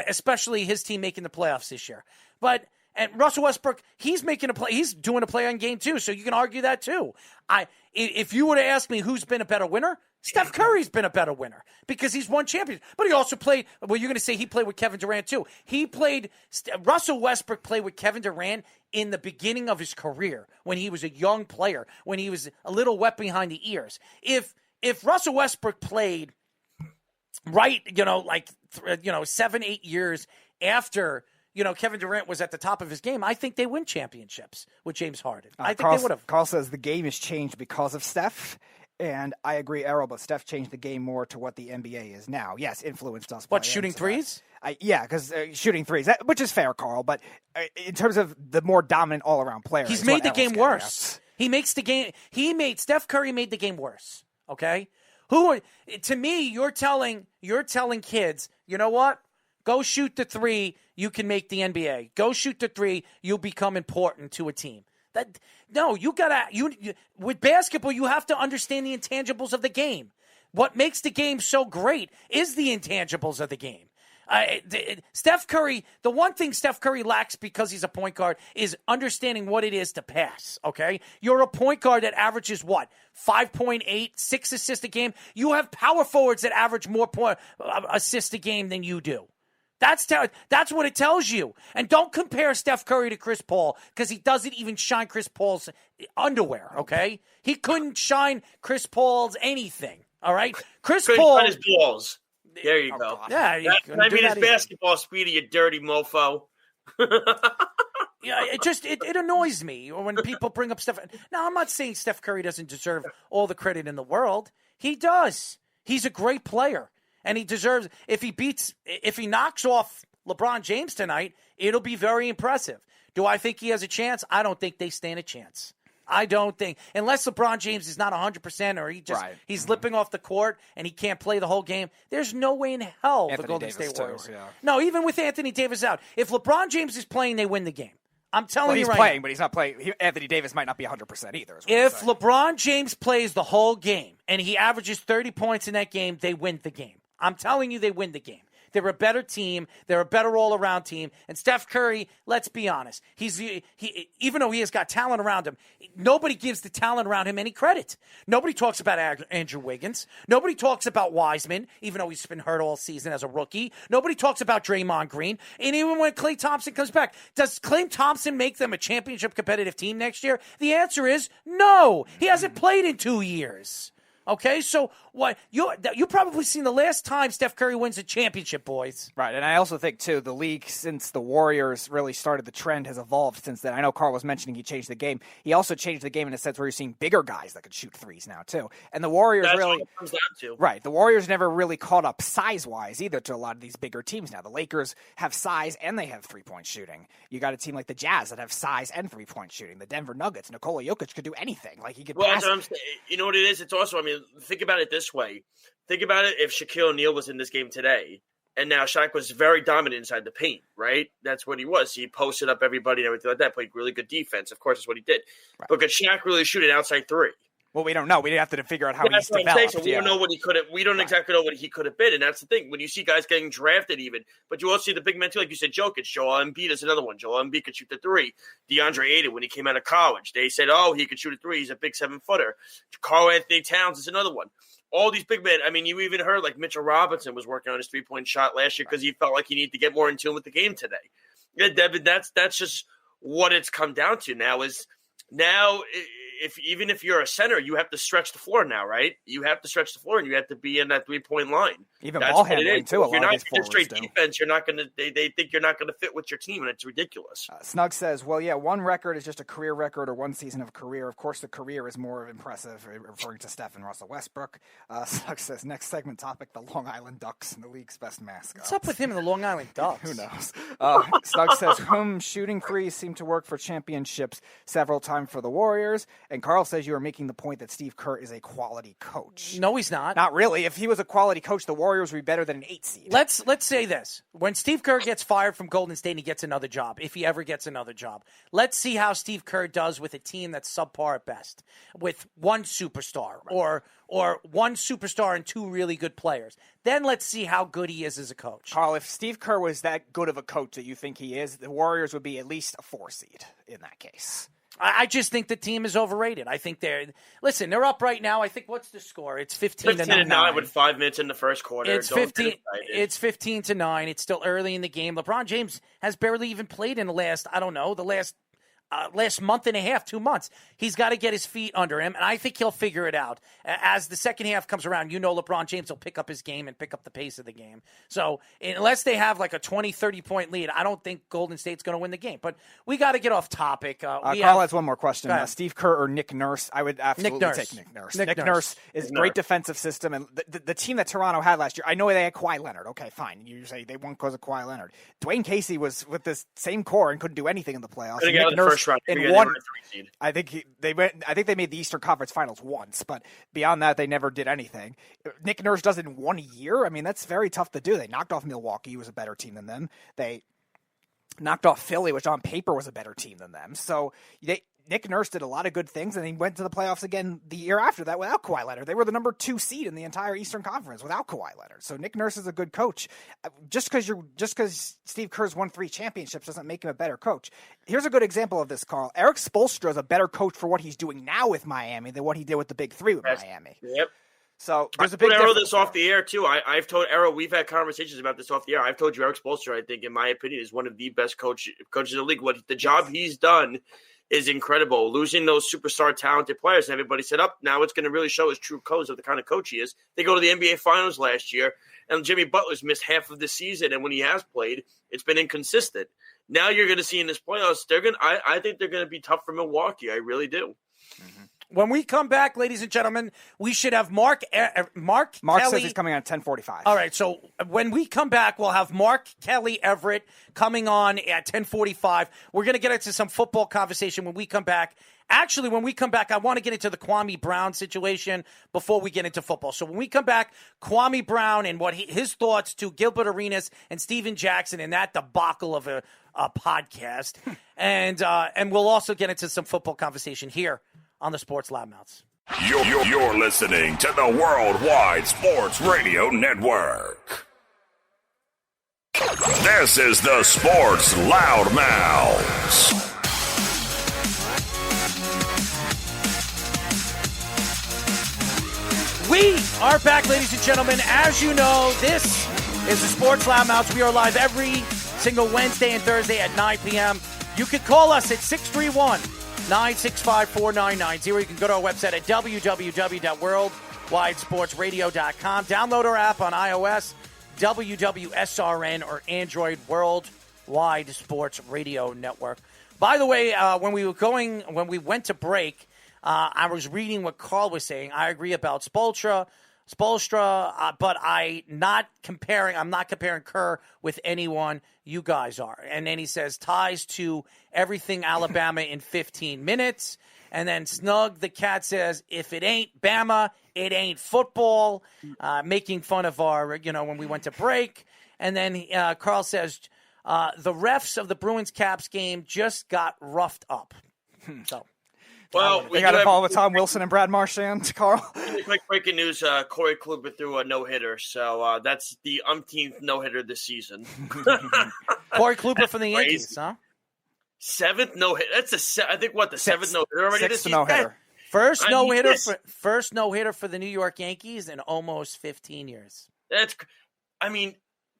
especially his team making the playoffs this year. And Russell Westbrook, he's doing a play-on game too, so you can argue that too. If you were to ask me who's been a better winner, Steph Curry's been a better winner because he's won championships. But he also played, well, you're going to say he played with Kevin Durant too. Russell Westbrook played with Kevin Durant in the beginning of his career when he was a young player, when he was a little wet behind the ears. If Russell Westbrook played 7-8 years after, Kevin Durant was at the top of his game, I think they win championships with James Harden. I think they would have. Carl says the game has changed because of Steph. And I agree, Errol, but Steph changed the game more to what the NBA is now. Yes, influence does play. What, shooting threes? Because shooting threes, which is fair, Carl. But in terms of the more dominant all-around player, he's made the game worse. Steph Curry made the game worse. Okay? To me, you're telling kids, you know what? Go shoot the 3, you can make the NBA. Go shoot the 3, you'll become important to a team. With basketball, you have to understand the intangibles of the game. What makes the game so great is the intangibles of the game. Steph Curry, the one thing Steph Curry lacks because he's a point guard is understanding what it is to pass, okay? You're a point guard that averages what? 5.8, 6 assists a game. You have power forwards that average more assists a game than you do. That's what it tells you. And don't compare Steph Curry to Chris Paul because he doesn't even shine Chris Paul's underwear, okay? He couldn't shine Chris Paul's anything, all right? Chris Paul... his balls. There you go. Yeah, it's basketball, Speedy, you dirty mofo. Yeah, it annoys me when people bring up Steph. Now, I'm not saying Steph Curry doesn't deserve all the credit in the world. He does. He's a great player, and he deserves. If he knocks off LeBron James tonight, it'll be very impressive. Do I think he has a chance? I don't think they stand a chance. I don't think, unless LeBron James is not 100% or he's lipping off the court and he can't play the whole game, there's no way in hell the Golden State Warriors. Yeah. No, even with Anthony Davis out, if LeBron James is playing, they win the game. I'm telling you right now. He's playing, but he's not playing. Anthony Davis might not be 100% either. If LeBron James plays the whole game and he averages 30 points in that game, they win the game. I'm telling you they win the game. They're a better team. They're a better all-around team. And Steph Curry, let's be honest, he even though he has got talent around him, nobody gives the talent around him any credit. Nobody talks about Andrew Wiggins. Nobody talks about Wiseman, even though he's been hurt all season as a rookie. Nobody talks about Draymond Green. And even when Klay Thompson comes back, does Klay Thompson make them a championship competitive team next year? The answer is no. He hasn't played in 2 years. Okay, so what you probably seen the last time Steph Curry wins a championship, boys. Right, and I also think, too, the league, since the Warriors really started the trend, has evolved since then. I know Carl was mentioning he changed the game. He also changed the game in a sense where you're seeing bigger guys that could shoot threes now, too. And the Warriors That's really... what it comes down to. Right, the Warriors never really caught up size-wise either to a lot of these bigger teams now. The Lakers have size and they have three-point shooting. You got a team like the Jazz that have size and three-point shooting. The Denver Nuggets, Nikola Jokic could do anything. Like, he could pass... That's what I'm saying. You know what it is? It's also, think about it this way. Think about it if Shaquille O'Neal was in this game today, and now Shaq was very dominant inside the paint, right? That's what he was. He posted up everybody and everything like that, played really good defense. Of course, that's what he did. Right. But could Shaq really shoot an outside three? Well, we don't know. We have to figure out how he's developed. So we don't know what he could have. We don't exactly know what he could have been, and that's the thing. When you see guys getting drafted, even, but you also see the big men too, like you said, Jokic, Joel Embiid is another one. Joel Embiid could shoot the three. DeAndre Ayton, when he came out of college, they said, "Oh, he could shoot a three. He's a big 7-footer." Karl Anthony Towns is another one. All these big men. You even heard like Mitchell Robinson was working on his 3-point shot last year because he felt like he needed to get more in tune with the game today. Yeah, Devin, that's just what it's come down to now. Even if you're a center, you have to stretch the floor now, right? You have to stretch the floor, and you have to be in that 3-point line. Even ball handling too. If you're not in straight defense, you're not going to. They think you're not going to fit with your team, and it's ridiculous. Snug says, "Well, yeah, one record is just a career record or one season of career. Of course, the career is more impressive." Referring to Steph and Russell Westbrook. Snug says, "Next segment topic: the Long Island Ducks and the league's best mascot." What's up with him and the Long Island Ducks? Who knows? Snug says, "Shooting threes seem to work for championships several times for the Warriors." And Carl says, "You are making the point that Steve Kerr is a quality coach." No, he's not. Not really. If he was a quality coach, the Warriors would be better than an 8 seed. Let's say this. When Steve Kerr gets fired from Golden State and he gets another job, if he ever gets another job, let's see how Steve Kerr does with a team that's subpar at best, with one superstar or one superstar and two really good players. Then let's see how good he is as a coach. Carl, if Steve Kerr was that good of a coach that you think he is, the Warriors would be at least a 4 seed in that case. I just think the team is overrated. I think they're up right now. I think what's the score? It's 15-9 with 5 minutes in the first quarter. It's 15-9. It's still early in the game. LeBron James has barely even played in the last month and a half, 2 months. He's got to get his feet under him, and I think he'll figure it out. As the second half comes around, LeBron James will pick up his game and pick up the pace of the game. So unless they have like a 20, 30-point lead, I don't think Golden State's going to win the game. But we got to get off topic. Carl has one more question. Steve Kerr or Nick Nurse? I would absolutely take Nick Nurse. Nick Nurse is a great defensive system, and the team that Toronto had last year, I know they had Kawhi Leonard. Okay, fine. You say they won because of Kawhi Leonard. Dwayne Casey was with this same core and couldn't do anything in the playoffs. Nick Nurse in one. I think they made the Eastern Conference Finals once, but beyond that, they never did anything. Nick Nurse does it in 1 year. That's very tough to do. They knocked off Milwaukee, who was a better team than them. They knocked off Philly, which on paper was a better team than them. So Nick Nurse did a lot of good things, and he went to the playoffs again the year after that without Kawhi Leonard. They were the number 2 seed in the entire Eastern Conference without Kawhi Leonard. So Nick Nurse is a good coach. Just because Steve Kerr's won 3 championships doesn't make him a better coach. Here's a good example of this, Carl. Erik Spoelstra is a better coach for what he's doing now with Miami than what he did with the Big 3 with Miami. Yep. So there's a big difference. Arrow this off the air too. I've told Arrow, we've had conversations about this off the air. I've told you Erik Spoelstra, I think, in my opinion, is one of the best coaches in the league. What the job he's done is incredible. Losing those superstar talented players, and everybody said, now it's going to really show his true colors of the kind of coach he is. They go to the NBA Finals last year, and Jimmy Butler's missed half of the season, and when he has played, it's been inconsistent. Now you're going to see in this playoffs, I think they're going to be tough for Milwaukee. I really do. Mm-hmm. When we come back, ladies and gentlemen, we should have Mark Mark Kelly. says he's coming on at 10:45. All right, so when we come back, we'll have Mark Kelly Everett coming on at 10:45. We're going to get into some football conversation when we come back. Actually, when we come back, I want to get into the Kwame Brown situation before we get into football. So when we come back, Kwame Brown and his thoughts to Gilbert Arenas and Steven Jackson and that debacle of a podcast. and we'll also get into some football conversation here on the Sports Loudmouths. You're listening to the Worldwide Sports Radio Network. This is the Sports Loudmouths. We are back, ladies and gentlemen. As you know, this is the Sports Loudmouths. We are live every single Wednesday and Thursday at 9 p.m. You can call us at 631-965-4990. You can go to our website at www.worldwidesportsradio.com. Download our app on iOS, WWSRN, or Android, Worldwide Sports Radio Network. By the way, when we went to break, I was reading what Carl was saying. I agree about Spoelstra, but I'm not comparing Kerr with anyone. You guys are. And then he says ties to everything Alabama in 15 minutes. And then Snug the Cat says, if it ain't Bama, it ain't football, making fun of our, when we went to break. And then Carl says, the refs of the Bruins-Caps game just got roughed up. So. Well, we got involved with Tom Wilson and Brad Marchand, Carl. Quick breaking news, Corey Kluber threw a no-hitter, so that's the umpteenth no-hitter this season. Corey Kluber from the Yankees, huh? Seventh no-hitter. That's I think the seventh no-hitter already this season? No-hitter. First no-hitter for the New York Yankees in almost 15 years.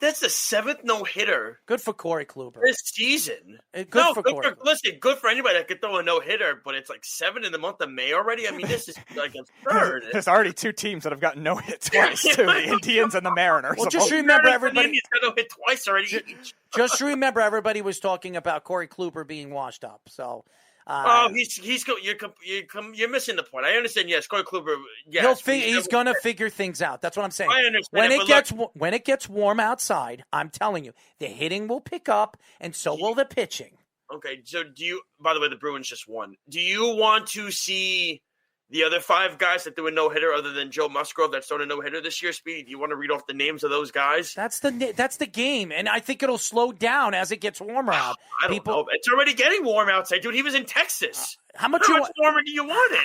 That's the seventh no-hitter. Good for Corey Kluber this season. Good for Corey. Listen, good for anybody that could throw a no-hitter, but it's like 7 in the month of May already. I mean, this is like absurd. There's already 2 teams that have gotten no-hit twice, too. The Indians and the Mariners. Well, just remember, everybody. The Indians got no-hit twice already. Just remember, everybody was talking about Corey Kluber being washed up. So. You're missing the point. I understand. Yes, Corey Kluber. Yes, he's going to figure things out. That's what I'm saying. I understand. When it gets warm outside, I'm telling you, the hitting will pick up, and so will the pitching. Okay. So by the way, the Bruins just won. Do you want to see the other 5 guys that threw a no-hitter other than Joe Musgrove that's thrown a no-hitter this year? Speedy, do you want to read off the names of those guys? That's the game, and I think it'll slow down as it gets warmer out. I don't know. It's already getting warm outside, dude. He was in Texas. How much warmer do you want it?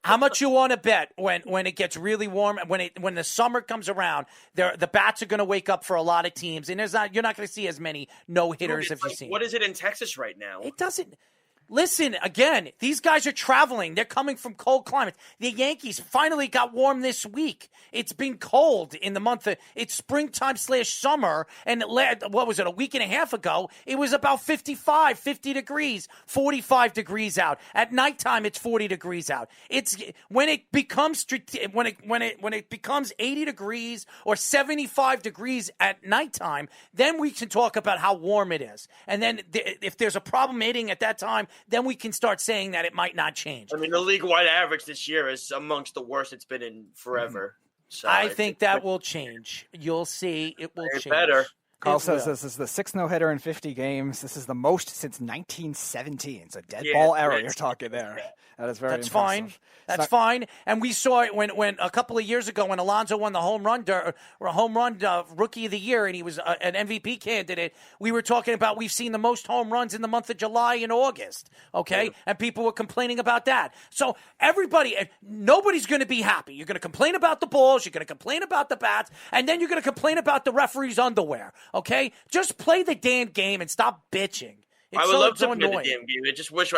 How much you want to bet when it gets really warm, when the summer comes around, the bats are going to wake up for a lot of teams, and you're not going to see as many no-hitters as you've seen. What is it in Texas right now? It doesn't. Listen, again, these guys are traveling. They're coming from cold climates. The Yankees finally got warm this week. It's been cold in the month of, it's springtime / summer. And what was it, a week and a half ago? It was about 50 degrees, 45 degrees out. At nighttime, it's 40 degrees out. It's when it becomes 80 degrees or 75 degrees at nighttime, then we can talk about how warm it is. And then if there's a problem hitting at that time, then we can start saying that it might not change. I mean, the league-wide average this year is amongst the worst it's been in forever. So I think that will change. You'll see it will change. Better. Carl says this is the 6th no-hitter in 50 games. This is the most since 1917. So dead ball error you're talking there. That is very That's impressive. fine. That's fine. And we saw it when a couple of years ago when Alonso won the home run rookie of the year and he was an MVP candidate. We were talking about we've seen the most home runs in the month of July and August. Okay, and people were complaining about that. So nobody's going to be happy. You're going to complain about the balls. You're going to complain about the bats, and then you're going to complain about the referee's underwear. Okay, just play the damn game and stop bitching. I would love to play the damn game.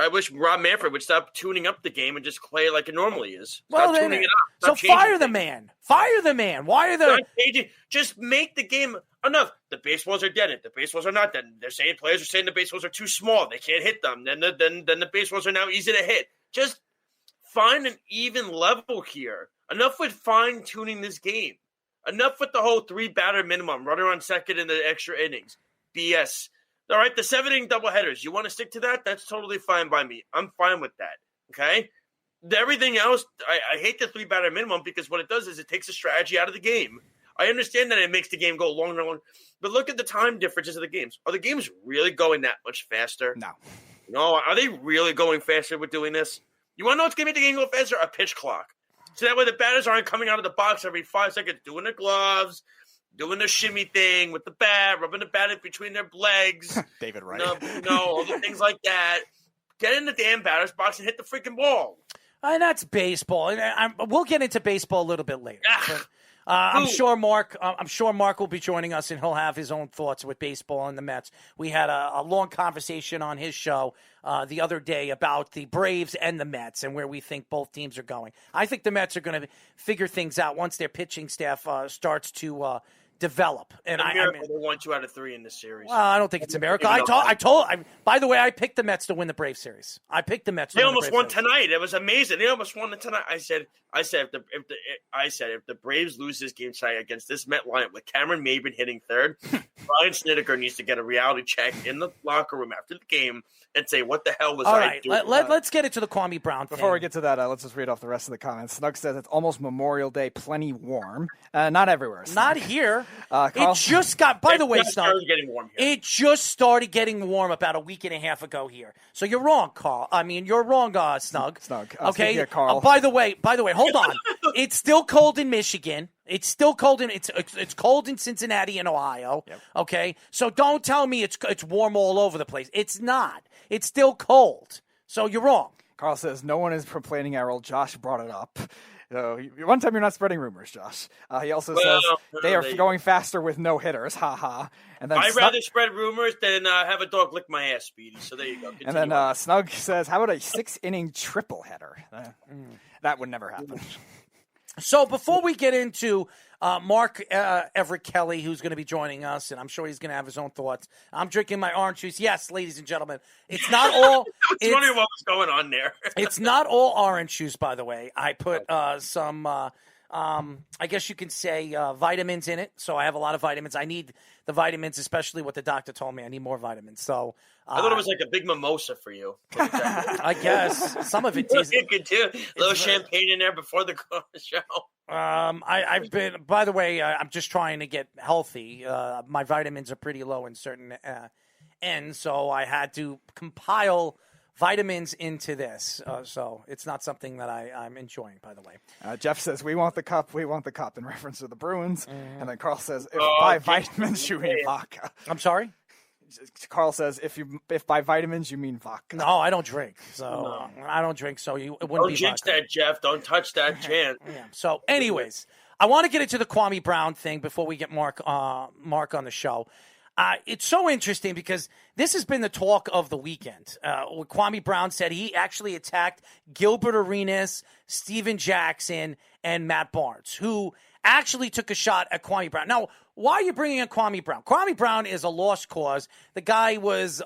I wish Rob Manfred would stop tuning up the game and just play it like it normally is. Stop tuning it up. So fire the man. Fire the man. Why are the just make the game enough? The baseballs are dead. The baseballs are not dead. Players are saying the baseballs are too small. They can't hit them. Then the baseballs are now easy to hit. Just find an even level here. Enough with fine tuning this game. Enough with the whole 3-batter minimum. Runner on second in the extra innings. BS. All right, the 7-inning doubleheaders. You want to stick to that? That's totally fine by me. I'm fine with that. Okay? Everything else, I hate the 3-batter minimum because what it does is it takes the strategy out of the game. I understand that it makes the game go longer and longer, but look at the time differences of the games. Are the games really going that much faster? No. Are they really going faster with doing this? You want to know what's going to make the game go faster? A pitch clock. So that way the batters aren't coming out of the box every 5 seconds doing their gloves, doing the shimmy thing with the bat, rubbing the bat in between their legs. David Wright. All the things like that. Get in the damn batter's box and hit the freaking ball. And that's baseball. We'll get into baseball a little bit later. I'm sure Mark will be joining us, and he'll have his own thoughts with baseball and the Mets. We had a long conversation on his show the other day about the Braves and the Mets and where we think both teams are going. I think the Mets are going to figure things out once their pitching staff starts to develop. And I mean, they won 2 out of 3 in this series. Well, I don't think it's a miracle. By the way, I picked the Mets to win the Braves series. I picked the Mets. They almost won tonight. It was amazing. They almost won it tonight. I said if the Braves lose this game tonight against this Met lineup with Cameron Maybin hitting third, Brian Snedeker needs to get a reality check in the locker room after the game and say, what the hell was I doing? Let's get into the Kwame Brown thing. Before we get to that, let's just read off the rest of the comments. Snug says it's almost Memorial Day, plenty warm. Not everywhere. Snug. Not here. It just got, by the way, Snug, getting warm here. It just started getting warm about a week and a half ago here. So you're wrong, Carl. I mean, you're wrong, Snug. Okay? Carl. By the way, hold on. It's still cold in Michigan. It's still cold it's cold in Cincinnati and Ohio. Yep. Okay? So don't tell me it's warm all over the place. It's not. It's still cold. So you're wrong. Carl says no one is complaining, Errol. Josh brought it up. So one time you're not spreading rumors, Josh. He also says they are going faster with no hitters. Ha ha. And then I'd rather spread rumors than have a dog lick my ass, Speedy. So there you go. Continue. And then Snug says, how about a 6-inning triple header? That would never happen. So before we get into Mark Everett Kelly, who's going to be joining us, and I'm sure he's going to have his own thoughts. I'm drinking my orange juice. Yes, ladies and gentlemen, it's not all. I was wondering what was going on there. It's not all orange juice, by the way. I put some, I guess you can say, vitamins in it. So I have a lot of vitamins. I need the vitamins, especially what the doctor told me. I need more vitamins. So I thought it was like a big mimosa for you. I guess some of it is. You could do a little champagne in there before the show. I've been. By the way, I'm just trying to get healthy. My vitamins are pretty low in certain ends, so I had to compile vitamins into this. So it's not something that I'm enjoying. By the way, Jeff says we want the cup in reference to the Bruins, and then Carl says if by vitamins you mean vodka. I'm sorry. Carl says if by vitamins you mean vodka. No, I don't drink. So I don't drink. So it wouldn't don't be jinx vodka. that, Jeff. Don't touch that chant. Yeah. So, anyways, I want to get into the Kwame Brown thing before we get Mark on the show. It's so interesting because this has been the talk of the weekend. What Kwame Brown said, he actually attacked Gilbert Arenas, Steven Jackson, and Matt Barnes, who actually took a shot at Kwame Brown. Now, why are you bringing in Kwame Brown? Kwame Brown is a lost cause. The guy was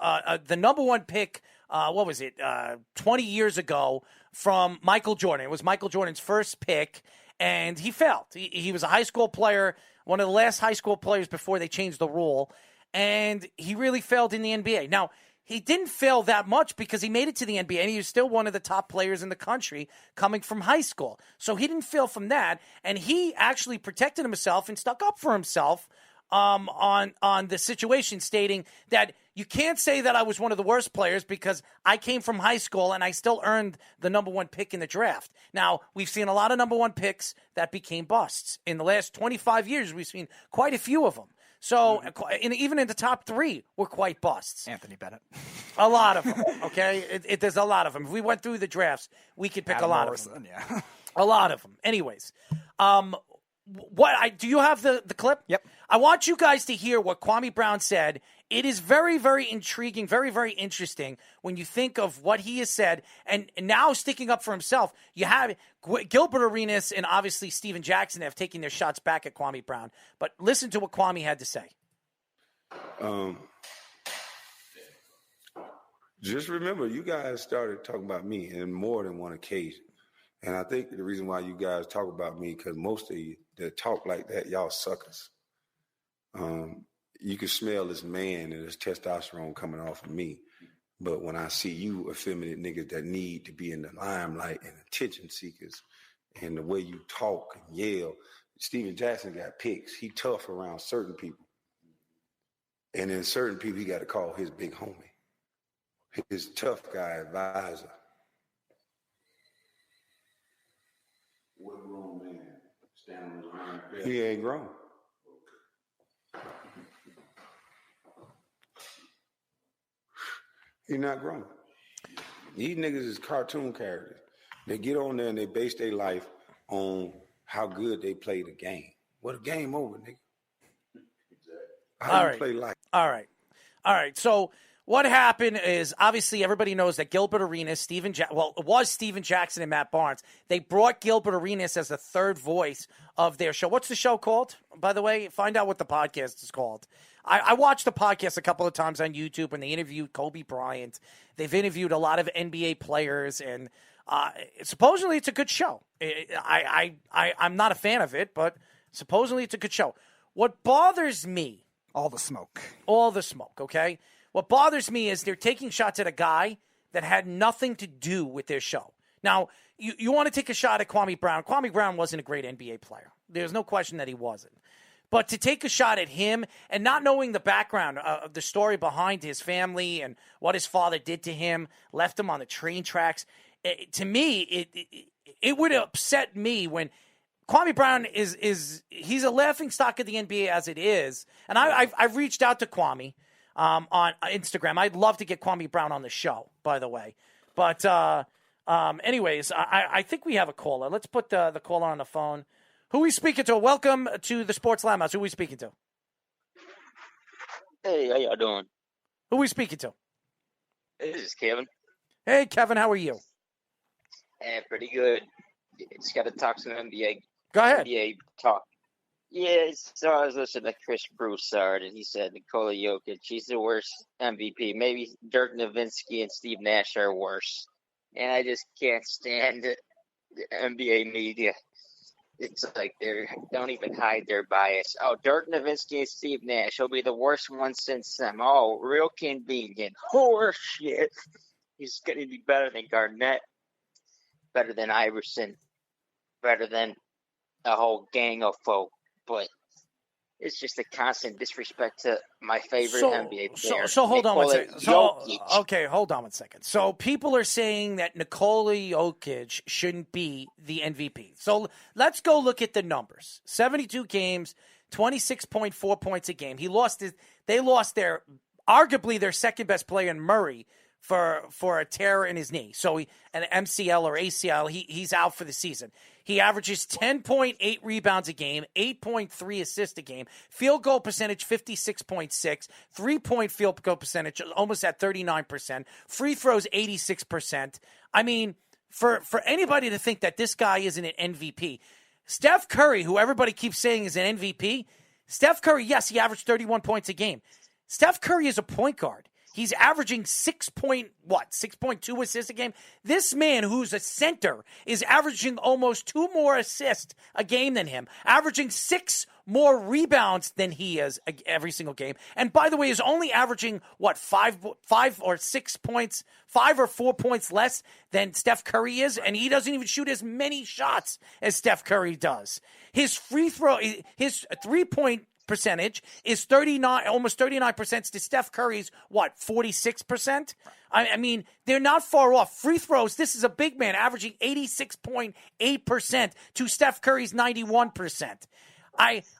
the number one pick, 20 years ago from Michael Jordan. It was Michael Jordan's first pick, and he failed. He was a high school player, one of the last high school players before they changed the rule, and he really failed in the NBA. Now, he didn't fail that much because he made it to the NBA, and he was still one of the top players in the country coming from high school. So he didn't fail from that, and he actually protected himself and stuck up for himself on the situation, stating that you can't say that I was one of the worst players because I came from high school and I still earned the number one pick in the draft. Now, we've seen a lot of number one picks that became busts. In the last 25 years, we've seen quite a few of them. So even in the top 3 were quite busts. Anthony Bennett. A lot of them, okay? There's a lot of them. If we went through the drafts, we could pick Adam a lot Morrison, of them. Yeah. A lot of them. Anyways, do you have the clip? Yep. I want you guys to hear what Kwame Brown said. It is very, very intriguing, very, very interesting when you think of what he has said. And now sticking up for himself, you have Gilbert Arenas and obviously Steven Jackson have taken their shots back at Kwame Brown. But listen to what Kwame had to say. Just remember, you guys started talking about me in more than one occasion. And I think the reason why you guys talk about me, because most of you that talk like that, y'all suckers. You can smell this man and this testosterone coming off of me. But when I see you effeminate niggas that need to be in the limelight and attention seekers and the way you talk and yell, Steven Jackson got picks. He tough around certain people. And then certain people he got to call his big homie, his tough guy advisor. What grown man standing on his line? He ain't grown. He not grown. These niggas is cartoon characters. They get on there and they base their life on how good they play the game. Well, the game over, nigga. All How you right. play life? All right. So what happened is obviously everybody knows that Gilbert Arenas, it was Steven Jackson and Matt Barnes. They brought Gilbert Arenas as the third voice of their show. What's the show called, by the way? Find out what the podcast is called. I watched the podcast a couple of times on YouTube, and they interviewed Kobe Bryant. They've interviewed a lot of NBA players, and supposedly it's a good show. I'm not a fan of it, but supposedly it's a good show. What bothers me... All the smoke, okay? What bothers me is they're taking shots at a guy that had nothing to do with their show. Now, you want to take a shot at Kwame Brown. Kwame Brown wasn't a great NBA player. There's no question that he wasn't. But to take a shot at him and not knowing the background of the story behind his family and what his father did to him, left him on the train tracks, to me, it would upset me when Kwame Brown he's a laughingstock of the NBA as it is. And I've reached out to Kwame on Instagram. I'd love to get Kwame Brown on the show, by the way. But anyways, I think we have a caller. Let's put the caller on the phone. Who are we speaking to? Welcome to the Sports Lounge House. Who are we speaking to? Hey, how y'all doing? Who are we speaking to? This is Kevin. Hey, Kevin, how are you? Pretty good. Just got to talk some NBA. Go ahead. NBA talk. Yeah, so I was listening to Chris Broussard, and he said Nikola Jokic, he's the worst MVP. Maybe Dirk Nowitzki and Steve Nash are worse. And I just can't stand the NBA media. It's like they don't even hide their bias. Oh, Dirk Nowitzki and Steve Nash will be the worst one since them. Oh, real convenient. Horse shit. He's going to be better than Garnett, better than Iverson, better than a whole gang of folk. But it's just a constant disrespect to my favorite NBA player. So hold on one second. Jokic. Hold on one second. So people are saying that Nikola Jokic shouldn't be the MVP. So let's go look at the numbers. 72 games, 26.4 points a game. They lost arguably their second best player in Murray for a tear in his knee. So an MCL or ACL, he's out for the season. He averages 10.8 rebounds a game, 8.3 assists a game, field goal percentage 56.6, three-point field goal percentage almost at 39%, free throws 86%. I mean, for anybody to think that this guy isn't an MVP, Steph Curry, who everybody keeps saying is an MVP, Steph Curry, yes, he averaged 31 points a game. Steph Curry is a point guard. He's averaging 6.2 assists a game. This man, who's a center, is averaging almost 2 more assists a game than him, averaging 6 more rebounds than he is every single game. And by the way, is only averaging, 5 or 6 points, 5 or 4 points less than Steph Curry is, and he doesn't even shoot as many shots as Steph Curry does. His his three-point percentage is almost 39% to Steph Curry's 46%. I mean, they're not far off. Free throws, this is a big man averaging 86.8% to Steph Curry's 91%.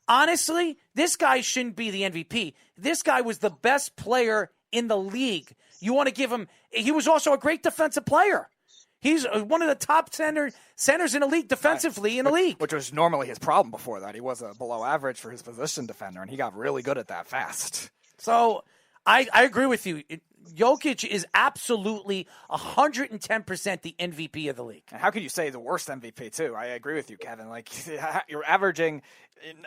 Honestly, this guy shouldn't be the MVP. This guy was the best player in the league. You want to give him, he was also a great defensive player. He's one of the top centers in the league defensively in the league. Which was normally his problem before that. He was below average for his position defender, and he got really good at that fast. So I agree with you. Jokic is absolutely 110% the MVP of the league. And how could you say the worst MVP, too? I agree with you, Kevin. Like, you're averaging –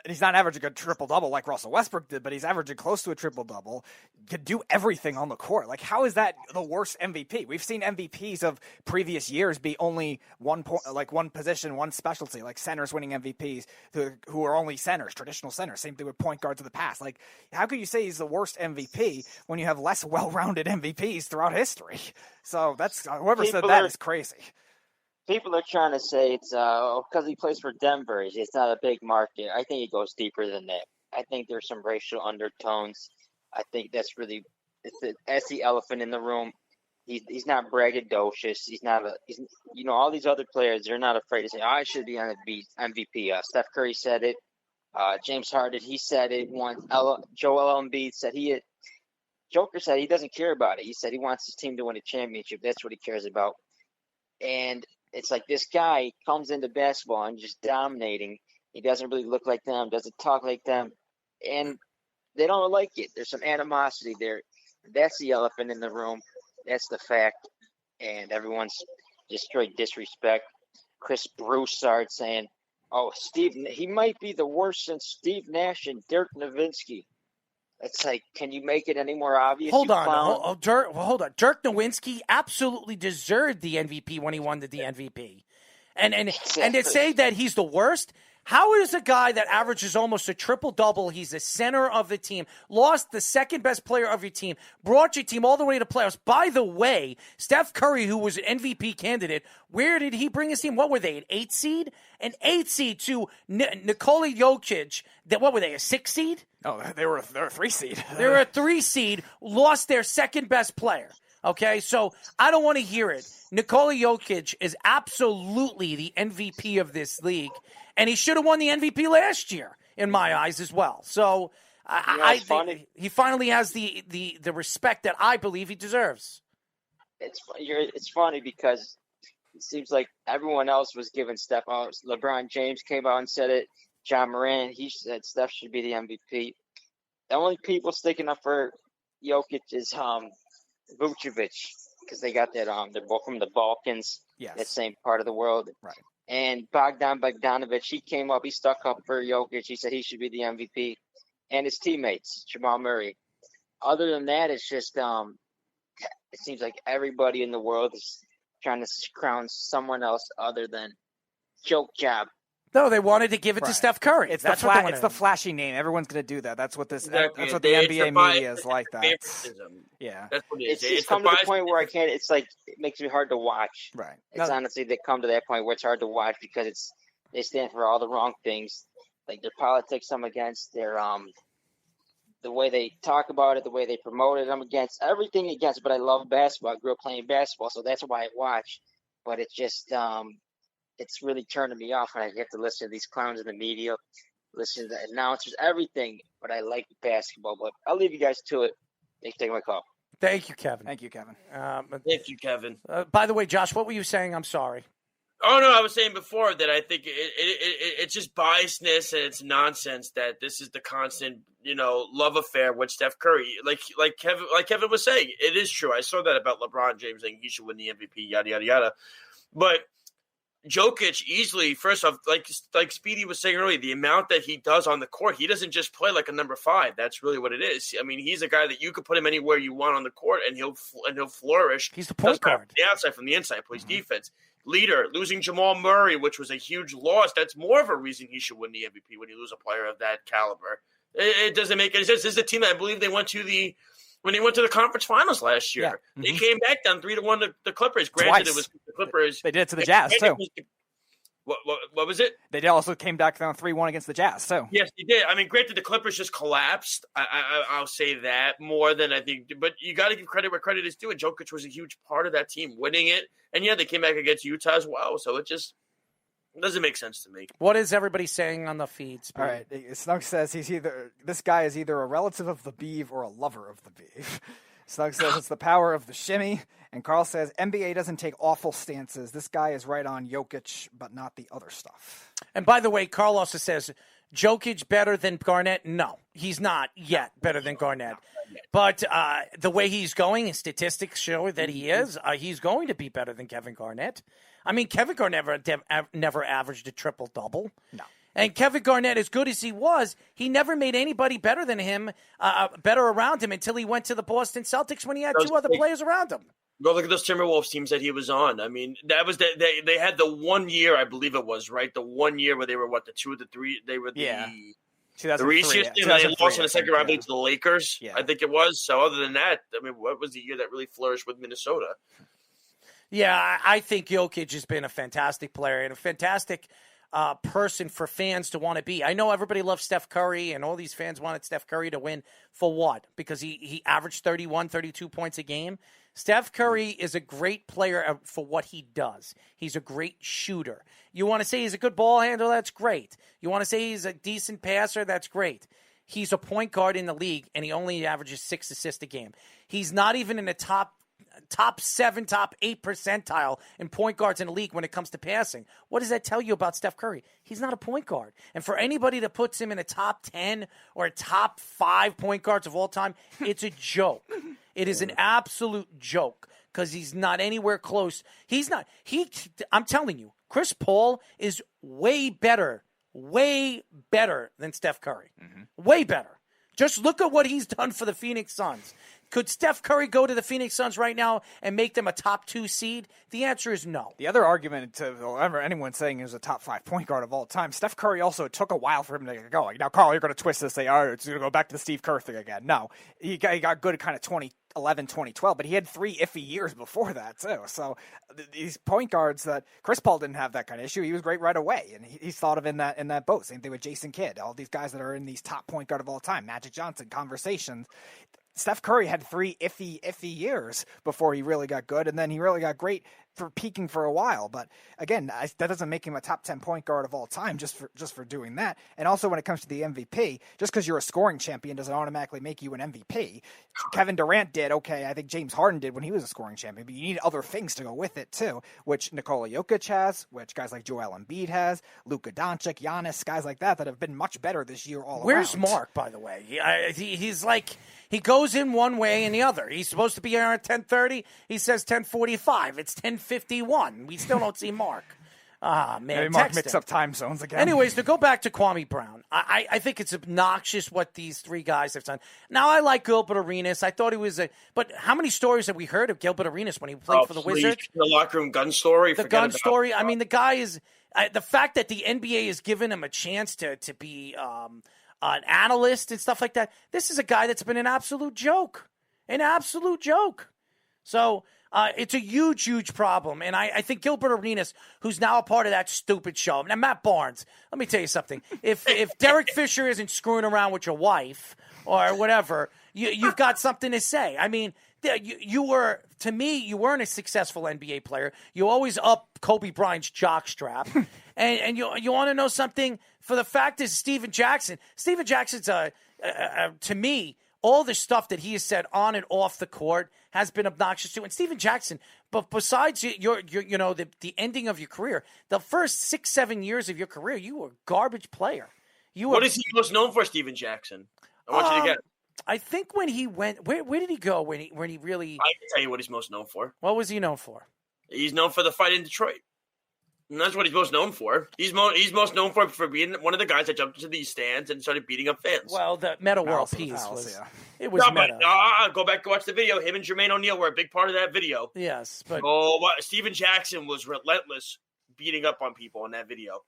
he's not averaging a triple-double like Russell Westbrook did, but he's averaging close to a triple-double. Could do everything on the court. Like, how is that the worst MVP? We've seen MVPs of previous years be only one position, one specialty, like centers winning MVPs who are only centers, traditional centers. Same thing with point guards of the past. Like, how could you say he's the worst MVP when you have less well-rounded MVPs throughout history? So that's whoever said that is crazy. People are trying to say it's because he plays for Denver, it's not a big market. I think it goes deeper than that. I think there's some racial undertones. I think that's that's the elephant in the room. He's not braggadocious. He's all these other players, they're not afraid to say, I should be on the MVP. Steph Curry said it. James Harden, he said it once. Joel Embiid said Joker said he doesn't care about it. He said he wants his team to win a championship. That's what he cares about. And it's like this guy comes into basketball and just dominating. He doesn't really look like them, doesn't talk like them, and they don't like it. There's some animosity there. That's the elephant in the room. That's the fact, and everyone's just straight disrespect. Chris Broussard saying, "Oh, Steve, he might be the worst since Steve Nash and Dirk Nowitzki." It's like, can you make it any more obvious? Hold on. Dirk Nowitzki absolutely deserved the MVP when he won the MVP. And to say that he's the worst, how is a guy that averages almost a triple-double, he's the center of the team, lost the second-best player of your team, brought your team all the way to playoffs? By the way, Steph Curry, who was an MVP candidate, where did he bring his team? What were they, an 8 seed? An 8 seed to Nikola Jokic. What were they, a 6 seed? Oh, they were a 3 seed. They were a 3 seed, lost their second-best player. Okay, so I don't want to hear it. Nikola Jokic is absolutely the MVP of this league, and he should have won the MVP last year, in my eyes, as well. So I think he finally has the respect that I believe he deserves. It's funny because it seems like everyone else was giving Steph out. LeBron James came out and said it. John Moran, he said Steph should be the MVP. The only people sticking up for Jokic is Vucevic, because they got that they're both from the Balkans, that same part of the world. Right. And Bogdan Bogdanovic, he came up, he stuck up for Jokic. He said he should be the MVP, and his teammates, Jamal Murray. Other than that, it's just it seems like everybody in the world is trying to crown someone else other than Joke Job. No, they wanted to give it to Steph Curry. It's the flashy name. Everyone's going to do that. That's what that's what the NBA media is like. That. Yeah, that's what it is. It's come to the point where I can't. It's like it makes me hard to watch. Right. It's honestly they come to that point where it's hard to watch because they stand for all the wrong things, like their politics. I'm against their the way they talk about it, the way they promote it. I'm against everything against. But I love basketball. I grew up playing basketball, so that's why I watch. But it's just it's really turning me off when I get to listen to these clowns in the media, listen to the announcers, everything. But I like basketball. But I'll leave you guys to it. Thanks for taking my call. Thank you, Kevin. Thank you, Kevin. Thank you, Kevin. By the way, Josh, what were you saying? I'm sorry. Oh, no, I was saying before that I think it's just biasness and it's nonsense that this is the constant, love affair with Steph Curry. Like Kevin was saying, it is true. I saw that about LeBron James saying he should win the MVP, yada, yada, yada. But Jokic easily, first off, like Speedy was saying earlier, the amount that he does on the court, he doesn't just play like a number 5. That's really what it is. I mean, he's a guy that you could put him anywhere you want on the court, and he'll flourish. He's the point guard. From the outside, from the inside, plays defense. Leader, losing Jamal Murray, which was a huge loss. That's more of a reason he should win the MVP when you lose a player of that caliber. It doesn't make any sense. This is a team that I believe they went to when they went to the conference finals last year. Yeah. They came back down 3-1 to the Clippers. Granted, it was the Clippers. They did it to the Jazz, too. What was it? They also came back down 3-1 against the Jazz, too. Yes, they did. I mean, granted, the Clippers just collapsed. I'll say that more than I think. But you got to give credit where credit is due. And Jokic was a huge part of that team winning it. And, they came back against Utah as well. So it just doesn't make sense to me. What is everybody saying on the feeds? All right. Snug says this guy is either a relative of the Beeve or a lover of the Beeve. Snug says it's the power of the shimmy. And Carl says NBA doesn't take awful stances. This guy is right on Jokic, but not the other stuff. And by the way, Carl also says, Jokic better than Garnett? No, he's not yet better than Garnett. But the way he's going, and statistics show that he is, he's going to be better than Kevin Garnett. I mean, Kevin Garnett never averaged a triple-double. No. And Kevin Garnett, as good as he was, he never made anybody better than him, better around him until he went to the Boston Celtics when he had 2 other players around him. Go look at those Timberwolves teams that he was on. I mean, that was they had the 1 year, I believe it was, right? The 1 year where they were, the 2 or the 3? They were the Reese, and they lost in the second round, I believe, to the Lakers, I think it was. So other than that, I mean, what was the year that really flourished with Minnesota? Yeah, I think Jokic has been a fantastic player and a fantastic person for fans to want to be. I know everybody loves Steph Curry, and all these fans wanted Steph Curry to win for what? Because he averaged 31, 32 points a game. Steph Curry is a great player for what he does. He's a great shooter. You want to say he's a good ball handler? That's great. You want to say he's a decent passer? That's great. He's a point guard in the league, and he only averages 6 assists a game. He's not even in the top top 7, top 8 percentile in point guards in the league when it comes to passing. What does that tell you about Steph Curry? He's not a point guard. And for anybody that puts him in a top 10 or a top 5 point guards of all time, it's a joke. It is an absolute joke because he's not anywhere close. I'm telling you, Chris Paul is way better than Steph Curry. Way better. Just look at what he's done for the Phoenix Suns. Could Steph Curry go to the Phoenix Suns right now and make them a top 2 seed? The answer is no. The other argument to anyone saying he was a top 5 point guard of all time, Steph Curry also took a while for him to get going. Now, Carl, you're going to twist this, say, oh, it's going to go back to the Steve Kerr thing again. No, he got good at kind of 2011, 2012, but he had 3 iffy years before that, too. So these point guards that Chris Paul didn't have that kind of issue. He was great right away, and he's thought of in that boat. Same thing with Jason Kidd, all these guys that are in these top point guard of all time, Magic Johnson, conversations. Steph Curry had 3 iffy years before he really got good, and then he really got great for peaking for a while. But again, that doesn't make him a top 10 point guard of all time just for doing that. And also when it comes to the MVP, just because you're a scoring champion doesn't automatically make you an MVP. Kevin Durant did, okay, I think James Harden did when he was a scoring champion, but you need other things to go with it too, which Nikola Jokic has, which guys like Joel Embiid has, Luka Doncic, Giannis, guys like that have been much better this year all around. Where's Mark, by the way? He's like, he goes in one way and the other. He's supposed to be here at 10:30. He says 10:45. It's 10:51. We still don't see Mark. Ah, man. Maybe Mark mixed up time zones again. Anyways, to go back to Kwame Brown, I think it's obnoxious what these 3 guys have done. Now, I like Gilbert Arenas. I thought he was but how many stories have we heard of Gilbert Arenas when he played for the Wizards? The locker room gun story. The gun story. I mean, the guy is the fact that the NBA has given him a chance to be an analyst and stuff like that. This is a guy that's been an absolute joke. An absolute joke. So it's a huge, huge problem. And I think Gilbert Arenas, who's now a part of that stupid show. Now, Matt Barnes, let me tell you something. If Derek Fisher isn't screwing around with your wife or whatever, you've got something to say. I mean, you weren't a successful NBA player. You always up Kobe Bryant's jockstrap. and you want to know something? For the fact is Steven Jackson's to me, all the stuff that he has said on and off the court has been obnoxious too. And Steven Jackson, but besides the ending of your career, the first 6-7 years of your career, you were a garbage player. What is he most known for, Steven Jackson? I want you to get. I think when he went, where did he go when he really? I can tell you what he's most known for. What was he known for? He's known for the fight in Detroit. And that's what he's most known for. He's most known for being one of the guys that jumped into these stands and started beating up fans. Well, the Meta World Peace was meta. Go back and watch the video. Him and Jermaine O'Neal were a big part of that video. Yes, but Steven Jackson was relentless beating up on people in that video.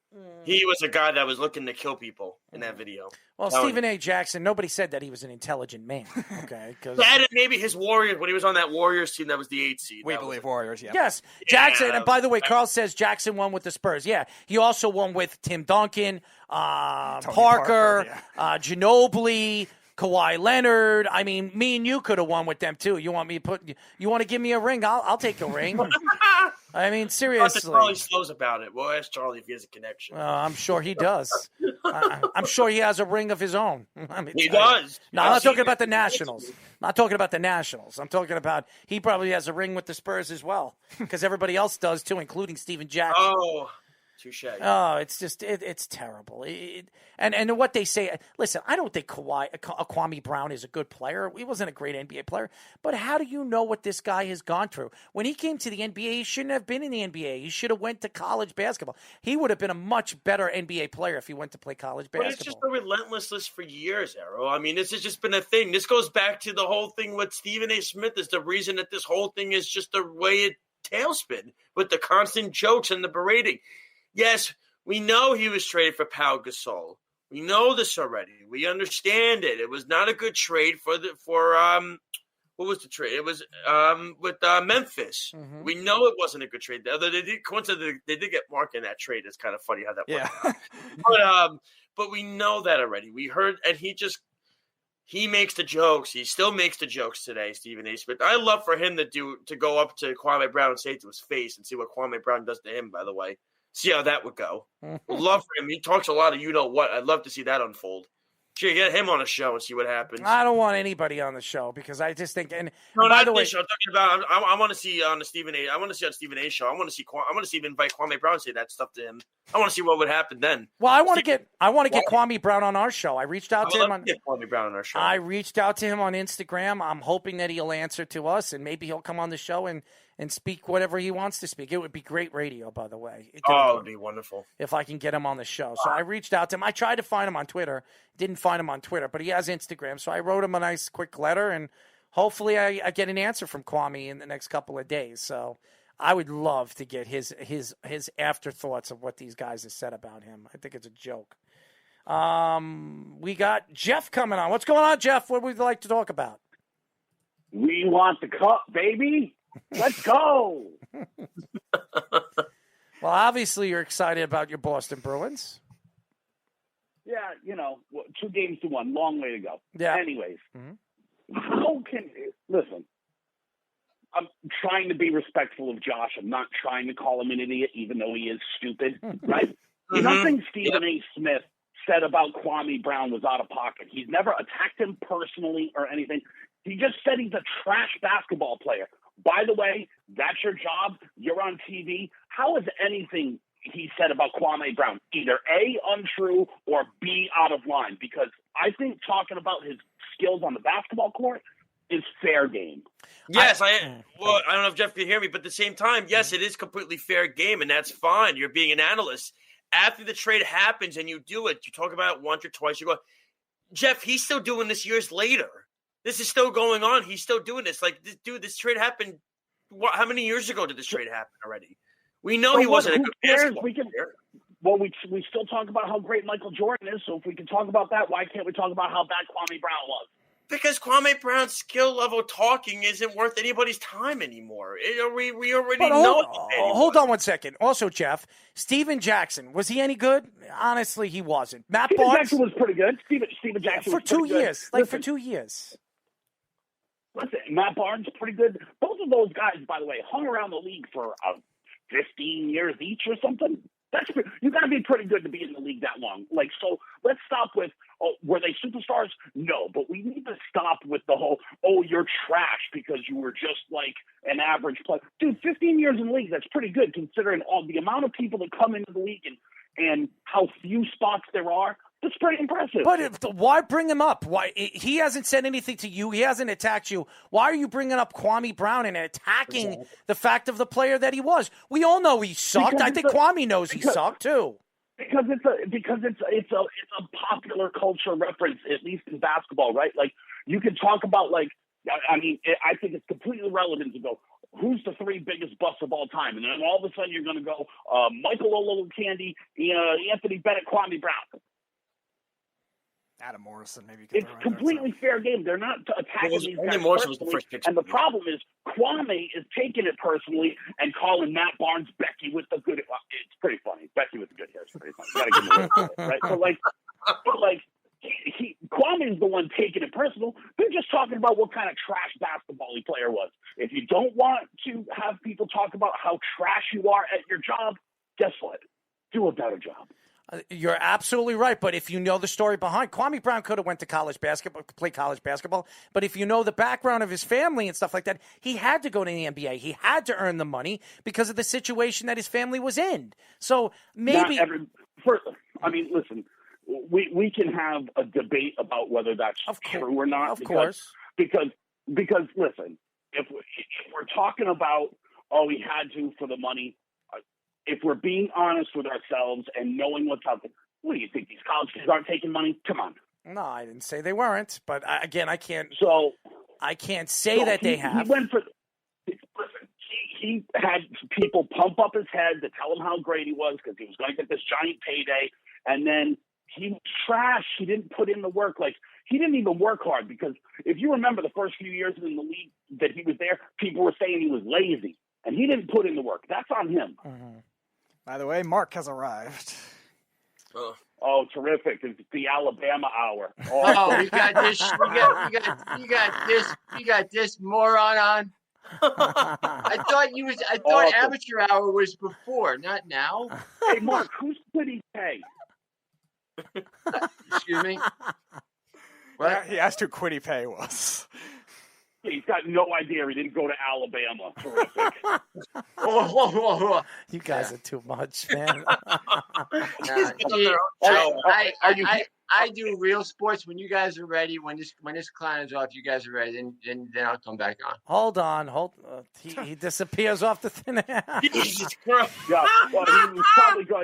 He was a guy that was looking to kill people in that video. Well, Stephen A. Jackson, nobody said that he was an intelligent man. Okay, that and maybe his Warriors when he was on that Warriors team that was the 8th seed. We believe Warriors, yeah. Yes, Jackson. And by the way, Carl says Jackson won with the Spurs. Yeah, he also won with Tim Duncan, Parker, Ginobili, Kawhi Leonard. I mean, me and you could have won with them too. You want to give me a ring? I'll take a ring. I mean, seriously. Charlie Slows about it. Well, ask Charlie if he has a connection. I'm sure he does. I'm sure he has a ring of his own. He does. No, I'm not talking about the Nationals. I'm not talking about the Nationals. I'm talking about he probably has a ring with the Spurs as well, because everybody else does too, including Steven Jackson. Oh, touche. Oh, it's just it's terrible. And what they say. Listen, I don't think Kwame Brown is a good player. He wasn't a great NBA player. But how do you know what this guy has gone through? When he came to the NBA, he shouldn't have been in the NBA. He should have went to college basketball. He would have been a much better NBA player if he went to play college basketball. But it's just a relentlessness for years, Arrow. I mean, this has just been a thing. This goes back to the whole thing with Stephen A. Smith is the reason that this whole thing is just the way it tailspin with the constant jokes and the berating. Yes, we know he was traded for Pau Gasol. We know this already. We understand it. It was not a good trade for what was the trade? It was with Memphis. Mm-hmm. We know it wasn't a good trade. Although they did get Mark in that trade. It's kind of funny how that worked out. But we know that already. We heard, and he makes the jokes. He still makes the jokes today, Stephen A. Smith. I love for him to go up to Kwame Brown and say it to his face and see what Kwame Brown does to him, by the way. See how that would go. Love for him. He talks a lot of you-know-what. I'd love to see that unfold. Sure, get him on a show and see what happens. I don't want anybody on the show because I just think. And no, by the way, I'm talking about. I want to see on the Stephen A. I want to see on Stephen A. show. I want to see invite Kwame Brown and say that stuff to him. I want to see what would happen then. Well, I want to get Kwame Brown on our show. I reached out to him on get Kwame Brown on our show. I reached out to him on Instagram. I'm hoping that he'll answer to us and maybe he'll come on the show and speak whatever he wants to speak. It would be great radio, by the way. It would be wonderful. If I can get him on the show. So I reached out to him. I tried to find him on Twitter. Didn't find him on Twitter, but he has Instagram. So I wrote him a nice quick letter, and hopefully I get an answer from Kwame in the next couple of days. So I would love to get his afterthoughts of what these guys have said about him. I think it's a joke. We got Jeff coming on. What's going on, Jeff? What would you like to talk about? We want the cup, baby. Let's go. Well, obviously you're excited about your Boston Bruins. Yeah, 2 games to 1. Long way to go. Yeah. Anyways, listen, I'm trying to be respectful of Josh. I'm not trying to call him an idiot, even though he is stupid, right? Nothing Stephen A. Smith said about Kwame Brown was out of pocket. He's never attacked him personally or anything. He just said he's a trash basketball player. By the way, that's your job. You're on TV. How is anything he said about Kwame Brown either A, untrue, or B, out of line? Because I think talking about his skills on the basketball court is fair game. Yes, I don't know if Jeff can hear me, but at the same time, yes, it is completely fair game, and that's fine. You're being an analyst. After the trade happens and you do it, you talk about it once or twice, you go, Jeff, he's still doing this years later. This is still going on. He's still doing this. Like, this trade happened. How many years ago did this trade happen already? We know he wasn't a good basketball player. Well, we still talk about how great Michael Jordan is. So if we can talk about that, why can't we talk about how bad Kwame Brown was? Because Kwame Brown's skill level talking isn't worth anybody's time anymore. We already know. Hold on one second. Also, Jeff, Steven Jackson, was he any good? Honestly, he wasn't. Steven Jackson was pretty good. Steven Jackson for was pretty 2 years. Good. For 2 years. Listen, Matt Barnes pretty good. Both of those guys, by the way, hung around the league for 15 years each or something. You got to be pretty good to be in the league that long. Like, so let's stop with, were they superstars? No, but we need to stop with the whole, you're trash because you were just like an average player. Dude, 15 years in the league, that's pretty good considering all the amount of people that come into the league and how few spots there are. That's pretty impressive. But why bring him up? Why he hasn't said anything to you? He hasn't attacked you. Why are you bringing up Kwame Brown and attacking the fact of the player that he was? We all know he sucked. I think Kwame knows he sucked too. Because it's a popular culture reference, at least in basketball, right? Like you can talk about I think it's completely relevant to go, who's the 3 biggest busts of all time? And then all of a sudden you're going to go Michael Olowokandi, Anthony Bennett, Kwame Brown. Adam Morrison, maybe. It's completely fair game. They're not attacking these guys Morrison was the first pick. And the problem is Kwame is taking it personally and calling Matt Barnes Becky with the good. It's pretty funny. Becky with the good hair is pretty funny. You gotta give him a right? But Kwame is the one taking it personal. They're just talking about what kind of trash basketball player was. If you don't want to have people talk about how trash you are at your job, guess what? Do a better job. You're absolutely right, but if you know the story behind, Kwame Brown could have went to college basketball, play college basketball, but if you know the background of his family and stuff like that, he had to go to the NBA. He had to earn the money because of the situation that his family was in. So maybe... listen, we can have a debate about whether that's true or not. Of course. Because listen, if we're talking about, he had to for the money, if we're being honest with ourselves and knowing what's out there, what do you think? These college kids aren't taking money? Come on. No, I didn't say they weren't, but I can't. So I can't say that they have. He went for. Listen, he had people pump up his head to tell him how great he was because he was going to get this giant payday, and then he was trash. He didn't put in the work. Like he didn't even work hard because if you remember the first few years in the league that he was there, people were saying he was lazy, and he didn't put in the work. That's on him. Mm-hmm. By the way, Mark has arrived. Oh, terrific! It's the Alabama hour. We got this. We got this moron on. I thought amateur hour was before, not now. Hey, Mark, who's putting pay? Excuse me? What? He asked who Quiddy Pay was. He's got no idea. He didn't go to Alabama. Terrific. You guys are too much, man. I do real sports when you guys are ready. When this clown is off, you guys are ready. Then I'll come back on. Hold on. He disappears off the thin air. Jesus Christ. Yeah, well,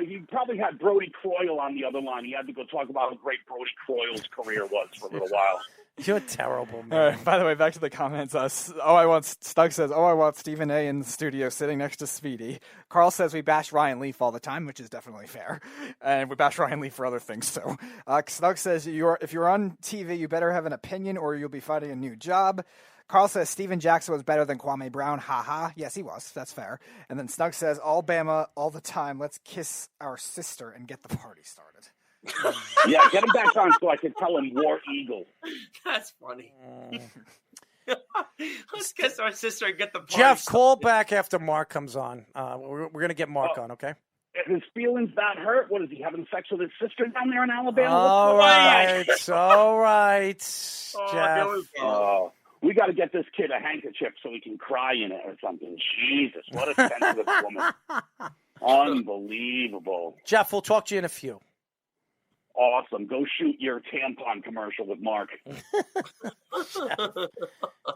he probably had Brody Croyle on the other line. He had to go talk about how great Brody Croyle's career was for a little while. You're terrible, man. All right, by the way, back to the comments. Stug says, I want Stephen A. in the studio sitting next to Speedy. Carl says we bash Ryan Leaf all the time, which is definitely fair. And we bash Ryan Leaf for other things, too. Snug says, if you're on TV, you better have an opinion or you'll be fighting a new job. Carl says Steven Jackson was better than Kwame Brown. Ha. Yes, he was. That's fair. And then Snug says, all Bama all the time. Let's kiss our sister and get the party started. Yeah, get him back on so I can tell him War Eagle. That's funny. Let's kiss our sister and get the party Jeff, started. call back after Mark comes on. We're going to get Mark on, okay? If his feelings that hurt, what is he having sex with his sister down there in Alabama? All right. Jeff. We got to get this kid a handkerchief so he can cry in it or something. Jesus, what a sensitive woman. Unbelievable. Jeff, we'll talk to you in a few. Awesome. Go shoot your tampon commercial with Mark.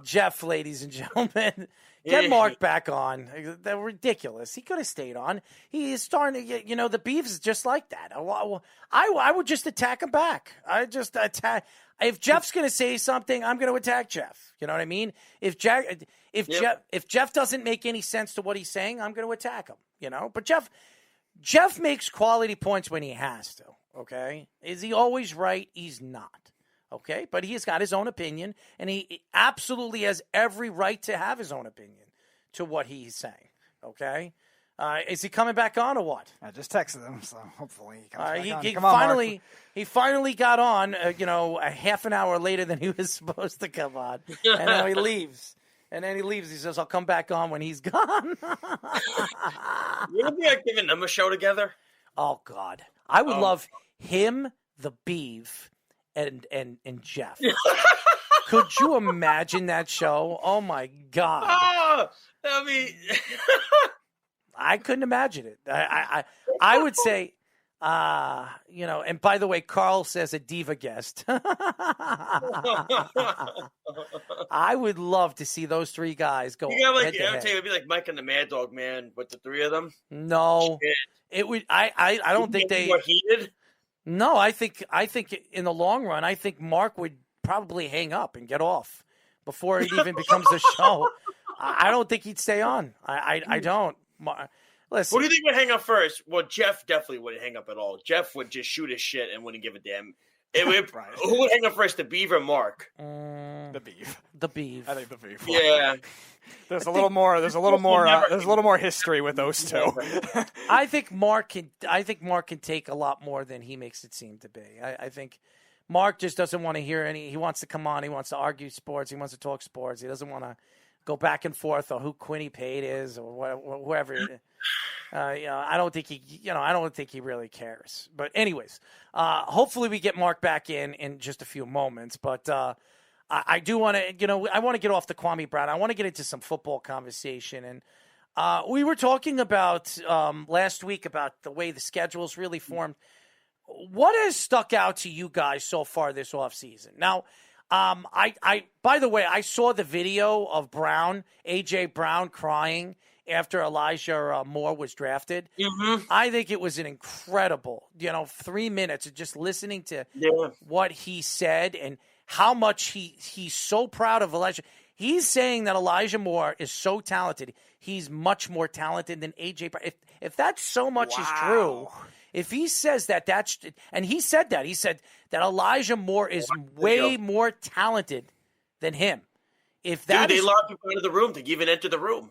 Jeff, ladies and gentlemen, get Mark back on. They're ridiculous. He could have stayed on. He is starting to get, the beef is just like that. I would just attack him back. I just attack. If Jeff's going to say something, I'm going to attack Jeff. You know what I mean? If Jeff doesn't make any sense to what he's saying, I'm going to attack him. But Jeff makes quality points when he has to. Okay. Is he always right? He's not. Okay. But he's got his own opinion, and he absolutely has every right to have his own opinion to what he's saying. Okay. Is he coming back on or what? I just texted him, so hopefully he comes back on. He finally got on, a half an hour later than he was supposed to come on. And now he leaves. And then he leaves. He says, I'll come back on when he's gone. Wouldn't we have given them a show together? Oh, God. I would love him, the Beef, and Jeff. Could you imagine that show? Oh, my God. Oh, I mean... I couldn't imagine it. I would say, and by the way, Carl says a diva guest. I would love to see those three guys go. Head to head. It'd be like Mike and the Mad Dog, man, with the three of them. No, it would. I don't think they. More heated? No, I think in the long run, I think Mark would probably hang up and get off before it even becomes a show. I don't think he'd stay on. I don't. Listen. What do you think would hang up first? Well, Jeff definitely wouldn't hang up at all. Jeff would just shoot his shit and wouldn't give a damn. Right. Who would hang up first, the Beef or Mark? The Beef. The Beef. I think the Beef. Yeah. There's a little more history with those two. I think Mark can take a lot more than he makes it seem to be. I think Mark just doesn't want to hear any. He wants to come on. He wants to argue sports. He wants to talk sports. He doesn't want to go back and forth on who Quinny Pate is or whoever. I don't think he really cares. But anyways, hopefully we get Mark back in just a few moments. But I do want to, I want to get off the Kwame Brown. I want to get into some football conversation. And we were talking about last week about the way the schedule's really formed. What has stuck out to you guys so far this offseason? Now, by the way, I saw the video of AJ Brown crying after Elijah Moore was drafted. Mm-hmm. I think it was an incredible, 3 minutes of just listening to what he said and how much he's so proud of Elijah. He's saying that Elijah Moore is so talented. He's much more talented than AJ Brown. If that's so much is true, if he says that, and he said that. He said that Elijah Moore is way more talented than him. If that they locked people out of the room to even enter the room.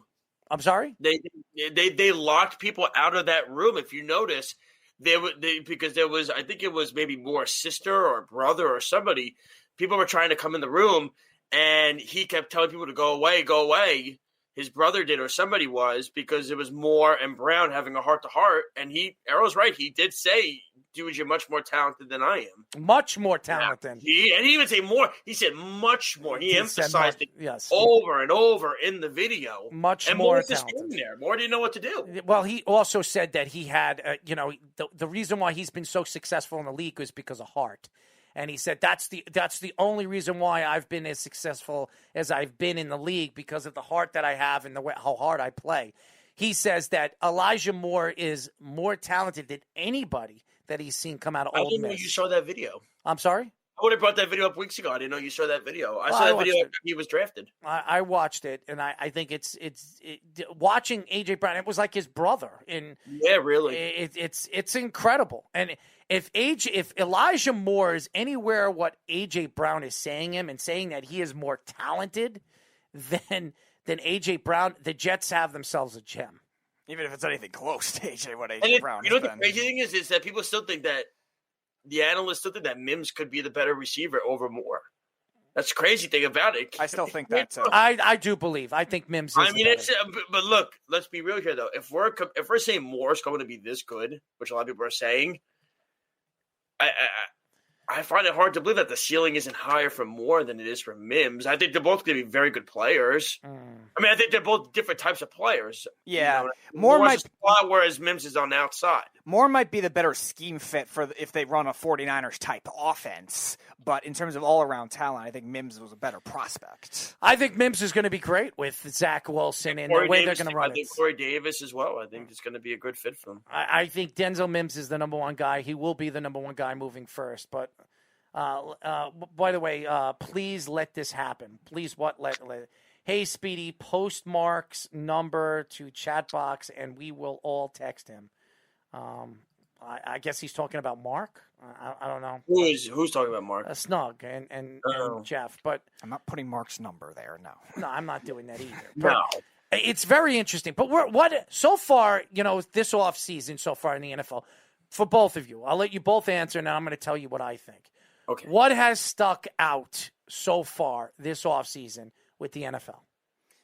I'm sorry? They locked people out of that room. If you notice, because there was, I think it was maybe Moore's sister or brother or somebody. People were trying to come in the room, and he kept telling people to go away, go away. His brother did, or somebody was, because it was Moore and Brown having a heart-to-heart. And Arrow's right. He did say, dudes, you're much more talented than I am. Much more talented. And he even say more. He said much more. He emphasized it yes. over and over in the video. Much and more talented. There. More didn't know what to do. Well, he also said that he had, the reason why he's been so successful in the league is because of heart. And he said that's the only reason why I've been as successful as I've been in the league, because of the heart that I have and how hard I play. He says that Elijah Moore is more talented than anybody that he's seen come out of Ole Miss. I didn't know you saw that video. I'm sorry? I would have brought that video up weeks ago. I didn't know you saw that video. I saw that video after he was drafted. I watched it, and I think it's watching A.J. Brown. It was like his brother. Yeah, really. It's incredible. And if Elijah Moore is anywhere what A.J. Brown is saying him and saying that he is more talented than A.J. Brown, the Jets have themselves a gem. Even if it's anything close to A.J. what A.J. Brown You know what the crazy thing is that people still think that the analysts still think that Mims could be the better receiver over Moore. That's the crazy thing about it. I still think that too. I do believe. I think Mims is but look, let's be real here though. If we're saying Moore's going to be this good, which a lot of people are saying, I find it hard to believe that the ceiling isn't higher for Moore than it is for Mims. I think they're both going to be very good players. I mean, I think they're both different types of players. Yeah. Moore might spot, whereas Mims is on the outside. Moore might be the better scheme fit for if they run a 49ers type offense. But in terms of all-around talent, I think Mims was a better prospect. I think Mims is going to be great with Zach Wilson and the way they're going to run it. I think Corey Davis as well. I think it's going to be a good fit for them. I think Denzel Mims is the number one guy. He will be the number one guy moving first. But by the way, please let this happen. Please let Hey, Speedy, post Mark's number to chat box, and we will all text him. I guess he's talking about Mark. I don't know. Who's talking about Mark? Snug and Jeff. But I'm not putting Mark's number there. No, I'm not doing that either. No. It's very interesting. But what so far, this off season so far in the NFL, for both of you, I'll let you both answer, and I'm going to tell you what I think. Okay. What has stuck out so far this off season with the NFL?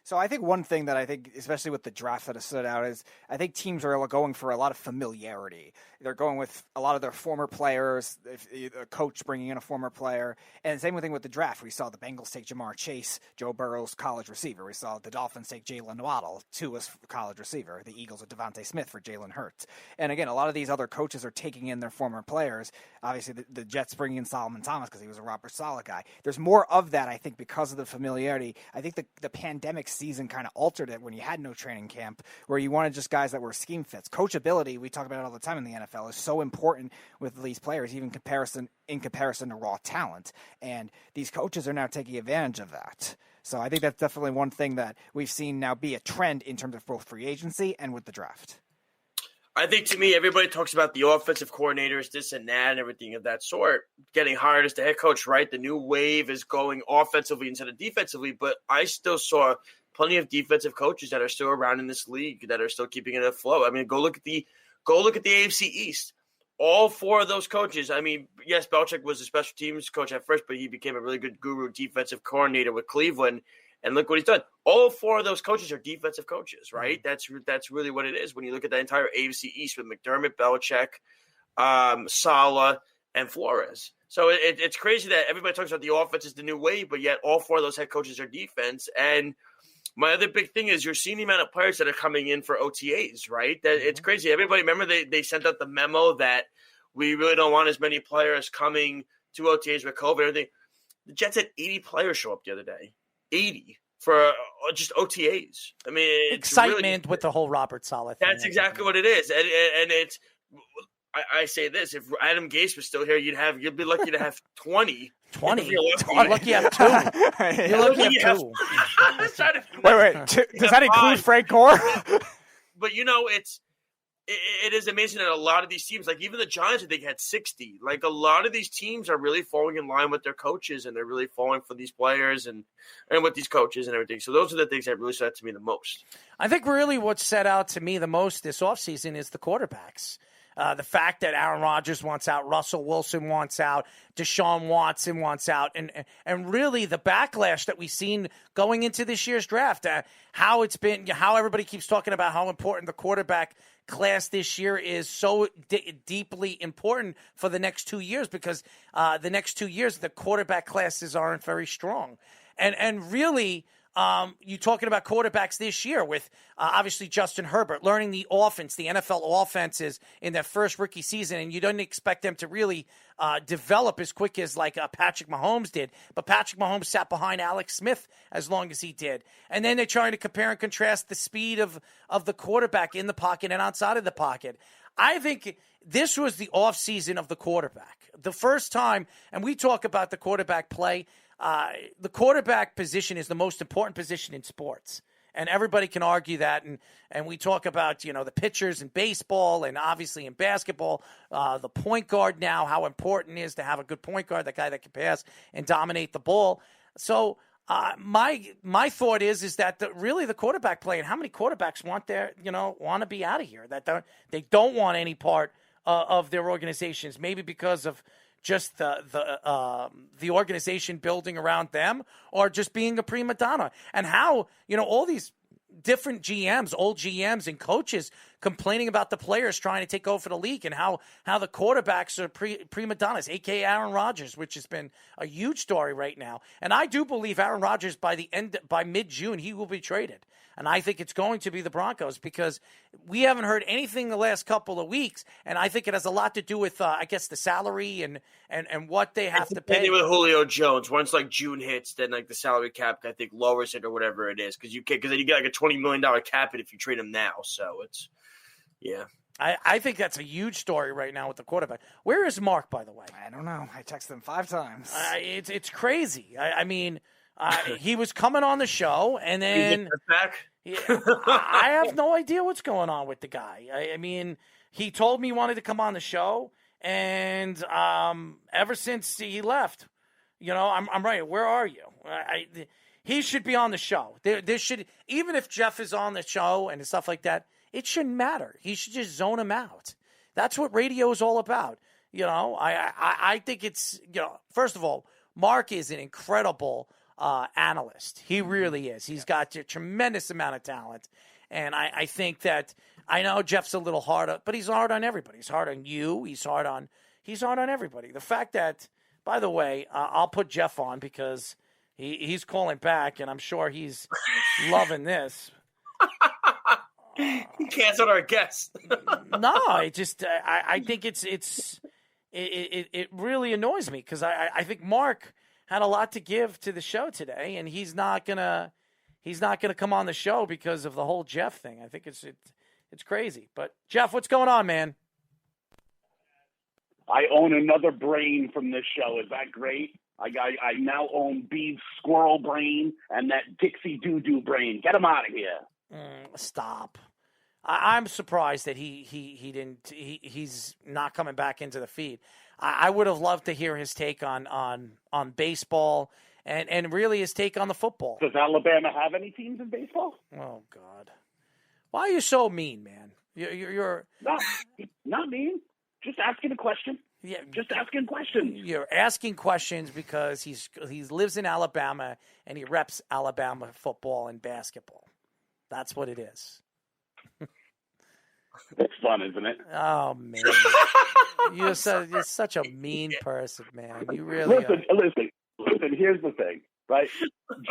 So I think one thing that I think, especially with the draft that has stood out, is I think teams are going for a lot of familiarity. They're going with a lot of their former players, a coach bringing in a former player. And same thing with the draft. We saw the Bengals take Jamar Chase, Joe Burrow's college receiver. We saw the Dolphins take Jalen Waddle, Tua's college receiver. The Eagles with Devontae Smith for Jalen Hurts. And again, a lot of these other coaches are taking in their former players. Obviously, the Jets bringing in Solomon Thomas because he was a Robert Saleh guy. There's more of that, I think, because of the familiarity. I think the pandemic season kind of altered it when you had no training camp, where you wanted just guys that were scheme fits. Coachability, we talk about it all the time in the NFL, is so important with these players, even in comparison to raw talent. And these coaches are now taking advantage of that. So I think that's definitely one thing that we've seen now be a trend in terms of both free agency and with the draft. I think, to me, everybody talks about the offensive coordinators, this and that, and everything of that sort, getting hired as the head coach, right? The new wave is going offensively instead of defensively, but I still saw plenty of defensive coaches that are still around in this league that are still keeping it afloat. I mean, go look at the AFC East. All four of those coaches, I mean, yes, Belichick was a special teams coach at first, but he became a really good guru defensive coordinator with Cleveland, and look what he's done. All four of those coaches are defensive coaches, right? That's really what it is when you look at the entire AFC East with McDermott, Belichick, Saleh, and Flores. So it's crazy that everybody talks about the offense is the new wave, but yet all four of those head coaches are defense. And my other big thing is you're seeing the amount of players that are coming in for OTAs, right? That it's crazy. Everybody, remember they sent out the memo that we really don't want as many players coming to OTAs with COVID and everything. The Jets had 80 players show up the other day. 80 for just OTAs. I mean, it's excitement really, with the whole Robert Saleh thing. That's exactly what it is. And it's I say this, if Adam Gase was still here, you'd be lucky to have 20. 20? You're lucky you have 2. You're lucky you have 2. Wait. Does that include Frank Gore? But, it is amazing that a lot of these teams, like even the Giants, I think, had 60. Like, a lot of these teams are really falling in line with their coaches, and they're really falling for these players and with these coaches and everything. So those are the things that really stood out to me the most. I think really what set out to me the most this offseason is the quarterbacks. The fact that Aaron Rodgers wants out, Russell Wilson wants out, Deshaun Watson wants out, and really the backlash that we've seen going into this year's draft, how it's been, how everybody keeps talking about how important the quarterback class this year is so deeply important for the next 2 years because the next 2 years, the quarterback classes aren't very strong. And really, you're talking about quarterbacks this year with obviously Justin Herbert learning the offense, the NFL offenses in their first rookie season, and you don't expect them to really develop as quick as like Patrick Mahomes did. But Patrick Mahomes sat behind Alex Smith as long as he did. And then they're trying to compare and contrast the speed of the quarterback in the pocket and outside of the pocket. I think this was the offseason of the quarterback. The first time, and we talk about the quarterback play, the quarterback position is the most important position in sports. And everybody can argue that. And we talk about, the pitchers in baseball and obviously in basketball, the point guard now, how important it is to have a good point guard, that guy that can pass and dominate the ball. So my thought is that really the quarterback play, and how many quarterbacks want to be out of here, that they don't want any part of their organizations, maybe because of just the organization building around them, or just being a prima donna, and how all these different GMs, old GMs and coaches complaining about the players trying to take over the league, and how the quarterbacks are prima donnas, a.k.a. Aaron Rodgers, which has been a huge story right now. And I do believe Aaron Rodgers by mid-June, he will be traded. And I think it's going to be the Broncos, because we haven't heard anything the last couple of weeks. And I think it has a lot to do with, I guess, the salary and what they have to pay. With Julio Jones, once like June hits, then like the salary cap, I think, lowers it or whatever it is. Because then you get like a $20 million cap hit if you trade him now. So it's, yeah. I think that's a huge story right now with the quarterback. Where is Mark, by the way? I don't know. I texted him 5 times. It's crazy. I mean, he was coming on the show, and then I have no idea what's going on with the guy. I mean, he told me he wanted to come on the show, and ever since he left, I'm right. Where are you? He should be on the show. There should, even if Jeff is on the show and stuff like that, it shouldn't matter. He should just zone him out. That's what radio is all about. I think it's, first of all, Mark is an incredible analyst. He really is. He's got a tremendous amount of talent. And I think that, I know Jeff's a little hard, but he's hard on everybody. He's hard on you. He's hard on everybody. The fact that, by the way, I'll put Jeff on because he's calling back, and I'm sure he's loving this. He canceled our guest. No, it just I think it really annoys me, because I think Mark had a lot to give to the show today, and he's not gonna come on the show because of the whole Jeff thing. I think it's crazy. But Jeff, what's going on, man? I own another brain from this show. Is that great? I now own Bede's squirrel brain and that Dixie Doo-Doo brain. Get him out of here. Stop. I'm surprised that he's not coming back into the feed. I would have loved to hear his take on baseball and really his take on the football. Does Alabama have any teams in baseball? Oh God, why are you so mean, man? You're not mean. Just asking a question. Yeah, just asking questions. You're asking questions because he lives in Alabama and he reps Alabama football and basketball. That's what it is. It's fun, isn't it? Oh man, you're such a mean person, man. You really listen. Here's the thing, right?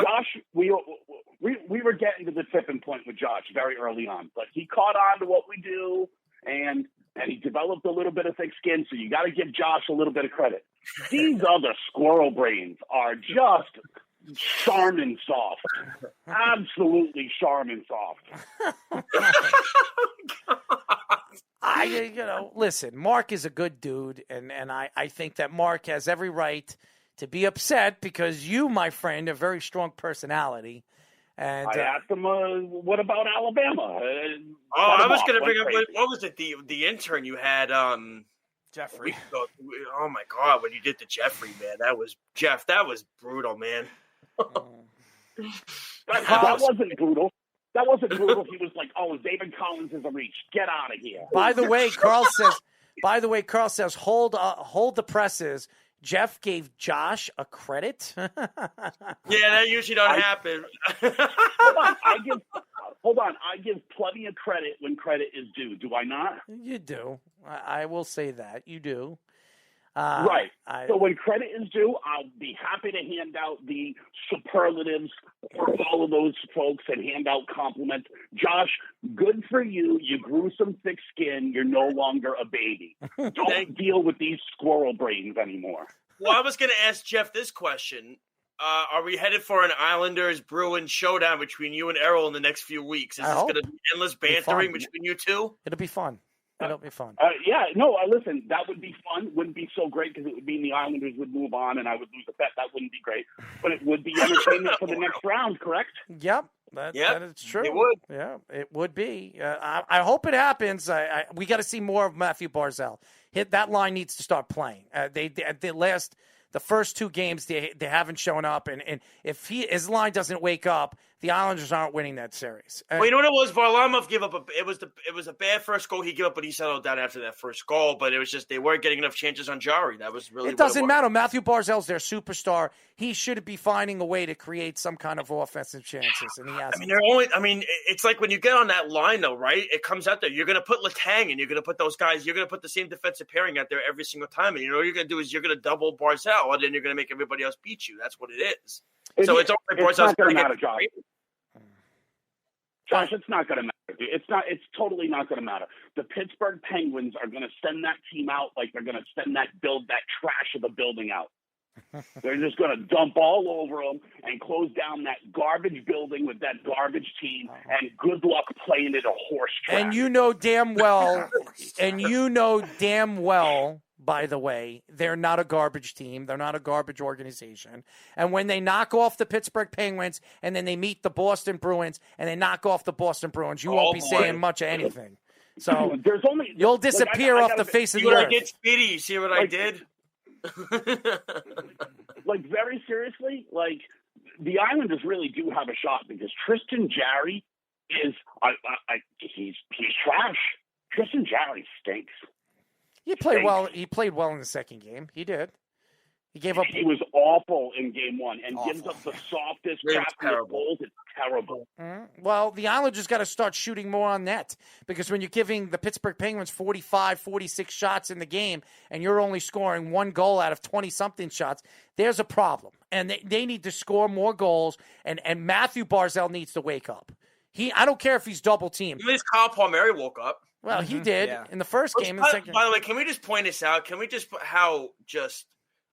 Josh, we were getting to the tipping point with Josh very early on, but he caught on to what we do, and he developed a little bit of thick skin. So you got to give Josh a little bit of credit. These other squirrel brains are just Charmin soft. Absolutely Charmin soft. Listen, Mark is a good dude, and I think that Mark has every right to be upset because you, my friend, have a very strong personality. And I asked him, what about Alabama? I was going to bring up, what was it, the intern you had? Jeffrey. Oh, my God, when you did the Jeffrey, man. That was brutal, man. That wasn't brutal. That wasn't brutal. He was like, "Oh, David Collins is a reach. Get out of here." By the way, Carl says, hold the presses. Jeff gave Josh a credit. Yeah, that usually don't happen. Hold on. I give plenty of credit when credit is due. Do I not? You do. I will say that. You do. Right. So when credit is due, I'll be happy to hand out the superlatives for all of those folks and hand out compliments. Josh, good for you. You grew some thick skin. You're no longer a baby. Don't deal with these squirrel brains anymore. Well, I was going to ask Jeff this question. Are we headed for an Islanders-Bruins showdown between you and Errol in the next few weeks? Is this going to be endless bantering between you two? It'll be fun. It'll be fun. Listen, that would be fun. Wouldn't be so great because it would mean the Islanders would move on and I would lose a bet. That wouldn't be great. But it would be entertainment for the next round, correct? Yep. That is true. It would. Yeah, it would be. I hope it happens. We got to see more of Matthew Barzal. That line needs to start playing. The first two games they haven't shown up, and if his line doesn't wake up, the Islanders aren't winning that series. Well, you know what it was? Varlamov gave up. It was a bad first goal he gave up, but he settled down after that first goal. But it was just they weren't getting enough chances on Jari. That was really. It doesn't matter. Matthew Barzal's their superstar. He should be finding a way to create some kind of offensive chances, and he hasn't. It's like when you get on that line, though, right? It comes out there. You're going to put Letang and you're going to put those guys. You're going to put the same defensive pairing out there every single time, and you know what you're going to do is you're going to double Barzal, and then you're going to make everybody else beat you. That's what it is. It's not going to matter, Josh. Josh, it's not going to matter. It's totally not going to matter. The Pittsburgh Penguins are going to send that team out like they're going to send that trash of the building out. They're just going to dump all over them and close down that garbage building with that garbage team. And good luck playing it a horse track. And you know damn well, by the way, they're not a garbage team. They're not a garbage organization. And when they knock off the Pittsburgh Penguins and then they meet the Boston Bruins and they knock off the Boston Bruins, you won't be saying much of anything. So you'll disappear off the face of the earth. I did, Speedy. You see what I did? Very seriously, the Islanders really do have a shot because Tristan Jarry is he's trash. Tristan Jarry stinks. He played well. He played well in the second game. He did. He gave up. He was awful in game one and gives up the softest crap goals. It's terrible. Mm-hmm. Well, the Islanders got to start shooting more on net because when you're giving the Pittsburgh Penguins 45, 46 shots in the game and you're only scoring one goal out of 20-something shots, there's a problem. And they need to score more goals, and Matthew Barzal needs to wake up. I don't care if he's double-teamed. At least Kyle Palmieri woke up. Well, he did in the first game. By the way, can we just point this out? Can we just put how just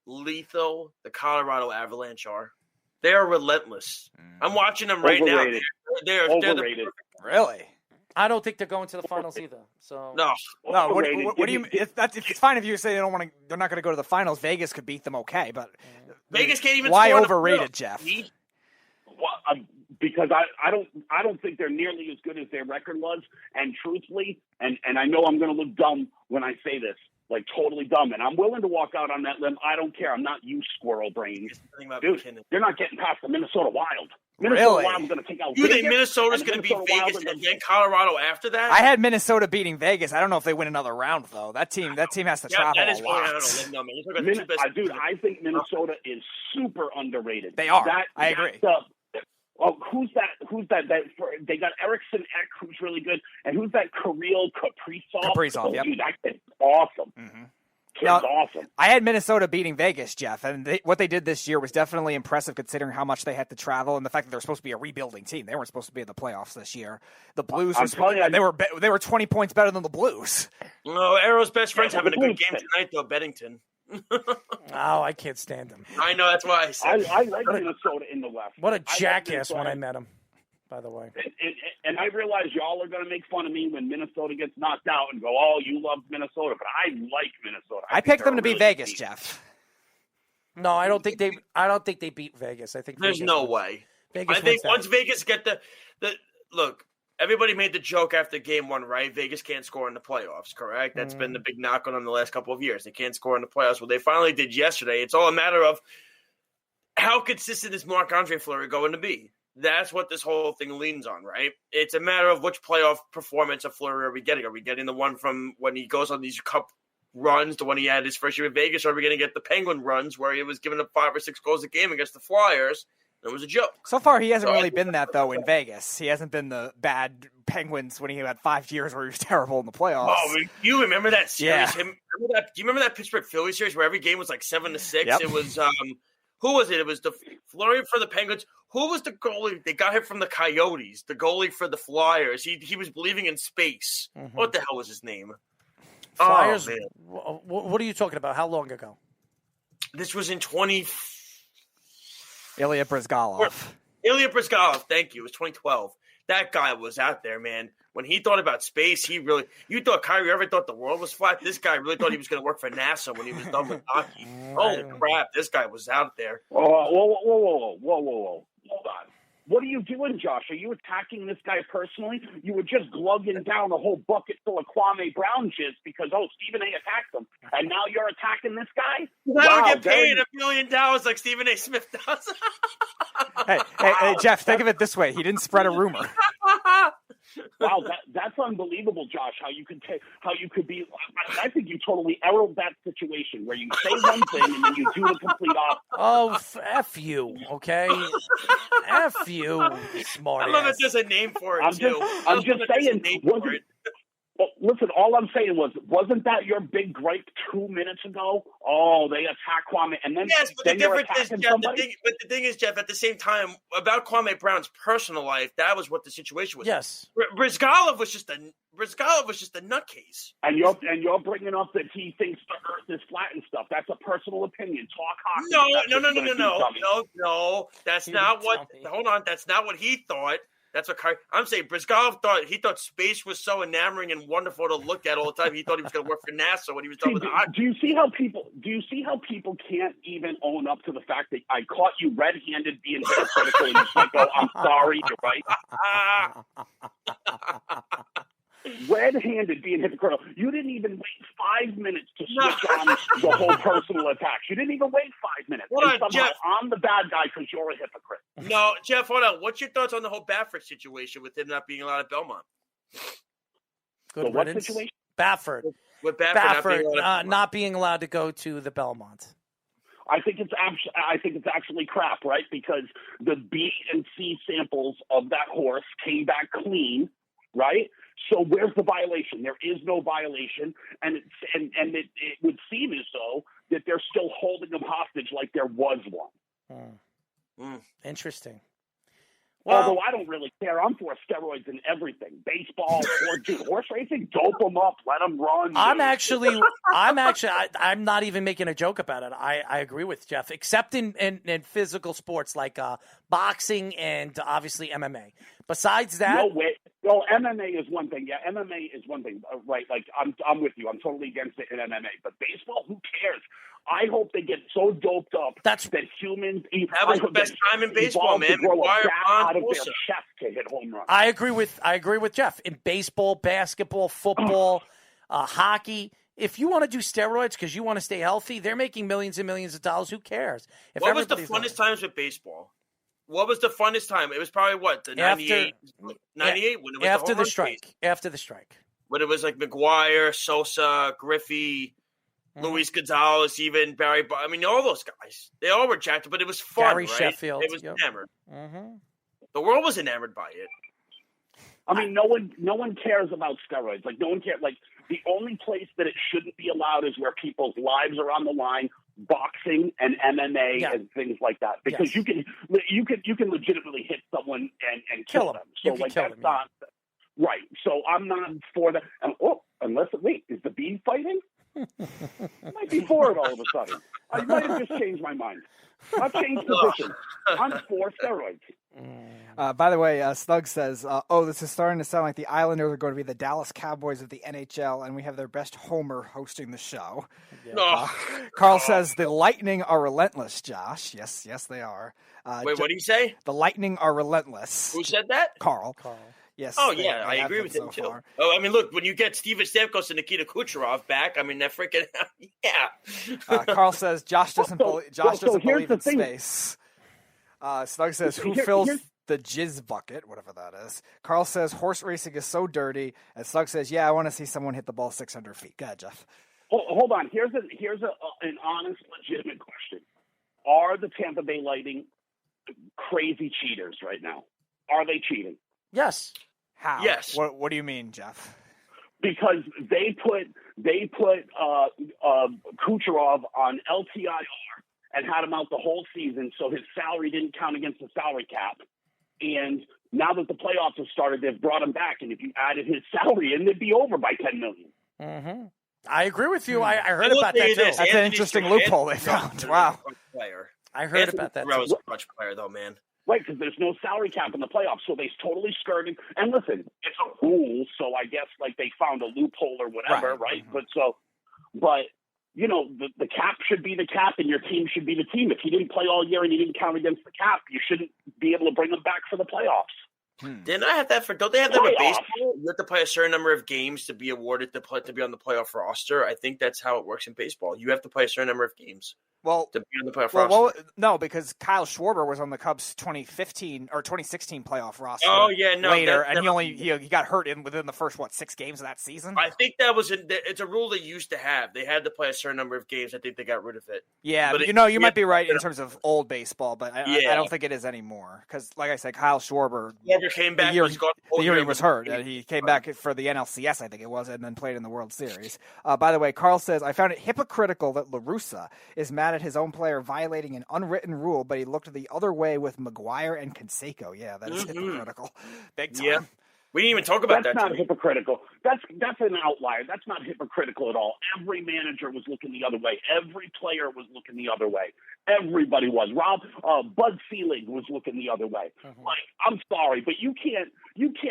lethal the Colorado Avalanche are? They are relentless. I'm watching them right now. They're overrated. Really? I don't think they're going to the finals either. So no. What do you? It's fine if you say they don't want to. They're not going to go to the finals. Vegas could beat them, okay, but Vegas can't even. Why overrated, Jeff? Well, because I don't think they're nearly as good as their record was. And truthfully, and I know I'm going to look dumb when I say this, totally dumb. And I'm willing to walk out on that limb. I don't care. I'm not you, squirrel brains. Dude, they're not getting past the Minnesota Wild. Minnesota Wild's going to take out. You think Minnesota's going to beat Vegas and then Colorado after that? I had Minnesota beating Vegas. I don't know if they win another round though. That team has to travel a lot. Dude, I think Minnesota is super underrated. They are. I agree. Who's that? They got Eriksson Ek, who's really good, and who's that? Kirill Kaprizov. Yep. Dude, that kid's awesome. Mm-hmm. Kid's awesome. I had Minnesota beating Vegas, Jeff, and what they did this year was definitely impressive considering how much they had to travel and the fact that they're supposed to be a rebuilding team. They weren't supposed to be in the playoffs this year. The Blues, they were 20 points better than the Blues. No, Arrow's best friend's having a good game tonight, though. Beddington. Oh, I can't stand him. I know, that's why I said I like Minnesota in the West. What a jackass when I met him, by the way. And I realize y'all are going to make fun of me when Minnesota gets knocked out and go, "Oh, you love Minnesota," but I like Minnesota. I picked them to beat Vegas, Jeff. No, I don't think they beat Vegas. I think there's no way. I think once Vegas get the look. Everybody made the joke after game one, right? Vegas can't score in the playoffs, correct? That's been the big knock on them the last couple of years. They can't score in the playoffs. Well, they finally did yesterday. It's all a matter of how consistent is Marc-Andre Fleury going to be? That's what this whole thing leans on, right? It's a matter of which playoff performance of Fleury are we getting? Are we getting the one from when he goes on these cup runs, the one he had his first year in Vegas, or are we going to get the Penguin runs where he was giving up 5 or 6 goals a game against the Flyers? It was a joke. So far, he hasn't really been that, though, in Vegas. He hasn't been the bad Penguins when he had 5 years where he was terrible in the playoffs. Oh, you remember that series? Yeah. Do you remember that Pittsburgh Phillies series where every game was like 7-6? Yep. It was who was it? It was the Fleury for the Penguins. Who was the goalie? They got him from the Coyotes. The goalie for the Flyers. He was believing in space. Mm-hmm. What the hell was his name? Flyers. Oh, what are you talking about? How long ago? This was in 20. Ilya Bryzgalov. Ilya Bryzgalov, thank you. It was 2012. That guy was out there, man. When he thought about space, you thought Kyrie Irving thought the world was flat. This guy really thought he was going to work for NASA when he was done with hockey. Holy crap, this guy was out there. Whoa. Hold on. What are you doing, Josh? Are you attacking this guy personally? You were just glugging down a whole bucket full of Kwame Brown jizz because, Stephen A. attacked him, and now you're attacking this guy? I don't get paid $1 million like Stephen A. Smith does. Hey, Jeff, think of it this way. He didn't spread a rumor. Wow, that's unbelievable, Josh. How you could be? I think you totally arrowed that situation where you say one thing and then you do the complete opposite. Oh, F you, okay? F you, smart I love that there's a name for it, I'm just saying. Listen, all I'm saying wasn't that your big gripe 2 minutes ago? Oh, they attack Kwame, and then yes, but then the difference is, Jeff. The thing is, Jeff. At the same time, about Kwame Brown's personal life, that was what the situation was. Yes, Bryzgalov was just a nutcase. And you're bringing up that he thinks the Earth is flat and stuff. That's a personal opinion. Talk hockey. No. That's not what. Hold on. That's not what he thought. That's what I'm saying. Bryzgalov thought space was so enamoring and wonderful to look at all the time. He thought he was going to work for NASA when he was done with the hockey. Do you see how people can't even own up to the fact that I caught you red-handed being hypocritical? And you just go, I'm sorry, you're right. Red-handed being hypocritical. You didn't even wait 5 minutes to switch on the whole personal attacks. You didn't even wait 5 minutes. Hold on, somehow Jeff. I'm the bad guy because you're a hypocrite. No, Jeff, hold on. What's your thoughts on the whole Baffert situation with him not being allowed at Belmont? Good what riddance. situation? Baffert. With Baffert not being allowed to go to the Belmont. I think it's actually crap, right? Because the B and C samples of that horse came back clean, right? So where's the violation? There is no violation, and it would seem as though that they're still holding them hostage like there was one. Interesting. Well, although I don't really care, I'm for steroids and everything. Baseball, horse racing, dope them up, let them run. I'm not even making a joke about it. I agree with Jeff, except in physical sports like boxing and obviously MMA. Besides that, no way. No, MMA is one thing. Yeah, MMA is one thing, right? Like I'm with you. I'm totally against it in MMA. But baseball, who cares? I hope they get so doped up that humans. That was the best time in baseball, man. McGuire, out of their chest to hit home runs. I agree with Jeff. In baseball, basketball, football, hockey, if you want to do steroids because you want to stay healthy, they're making millions and millions of dollars. Who cares? What was the funnest times with baseball? What was the funnest time? It was probably the 98 when it was after the strike. Phase. After the strike. When it was like McGuire, Sosa, Griffey, Luis Gonzalez, even Barry. I mean, all those guys. They all were jacked, but it was fun, Gary right? Sheffield. It was enamored. Mm-hmm. The world was enamored by it. I mean, no one cares about steroids. Like, no one cares. Like, the only place that it shouldn't be allowed is where people's lives are on the line. Boxing and MMA and things like that, because you can legitimately hit someone and kill them. So like that's not right. So I'm not for that. And is the bee fighting? I might be for it all of a sudden. I might have just changed my mind. I've changed position. I'm for steroids. By the way, Snug says, this is starting to sound like the Islanders are going to be the Dallas Cowboys of the NHL, and we have their best homer hosting the show. Yeah. Carl says, the Lightning are relentless, Josh. Yes, they are. Wait, what did he say? The Lightning are relentless. Who said that? Carl. Yes. Oh, yeah, I agree with him, too. Far. Oh, I mean, look, when you get Steven Stamkos and Nikita Kucherov back, I mean, that freaking, yeah. Carl says, Josh doesn't believe in space. Snug says, who fills the jizz bucket, whatever that is. Carl says, horse racing is so dirty. And Snug says, I want to see someone hit the ball 600 feet. Go ahead, Jeff. Hold on. Here's an honest, legitimate question. Are the Tampa Bay Lightning crazy cheaters right now? Are they cheating? Yes. How? Yes. What do you mean, Jeff? Because they put Kucherov on LTIR and had him out the whole season, so his salary didn't count against the salary cap. And now that the playoffs have started, they've brought him back. And if you added his salary in, they'd be over by $10 million. Mm-hmm. I agree with you. I heard about that too. That's an interesting loophole they found. Wow. I heard about that. That was a clutch player, though, man. Right, because there's no salary cap in the playoffs, so they totally skirted. And listen, it's a rule, so I guess like they found a loophole or whatever, right? Mm-hmm. But you know, the cap should be the cap, and your team should be the team. If you didn't play all year and you didn't count against the cap, you shouldn't be able to bring them back for the playoffs. Didn't I have that for? Don't they have that with baseball? You have to play a certain number of games to be awarded to be on the playoff roster. I think that's how it works in baseball. You have to play a certain number of games. Well, to be on the playoff roster. No, because Kyle Schwarber was on the Cubs 2015 or 2016 playoff roster. Oh yeah, no, later, and he got hurt within the first 6 games of that season. I think that was it's a rule they used to have. They had to play a certain number of games. I think they got rid of it. Yeah, but you might be right in terms of old baseball, but I don't think it is anymore. Because, like I said, Kyle Schwarber came back. The year he was hurt, he came back for the NLCS, I think it was, and then played in the World Series. By the way, Carl says, I found it hypocritical that La Russa is mad at his own player violating an unwritten rule, but he looked the other way with Maguire and Canseco. Yeah, that is hypocritical. Big time. Yeah. We didn't even talk about that. That's not hypocritical. That's an outlier. That's not hypocritical at all. Every manager was looking the other way. Every player was looking the other way. Everybody was. Bud Selig was looking the other way. Mm-hmm. Like, I'm sorry, but you can't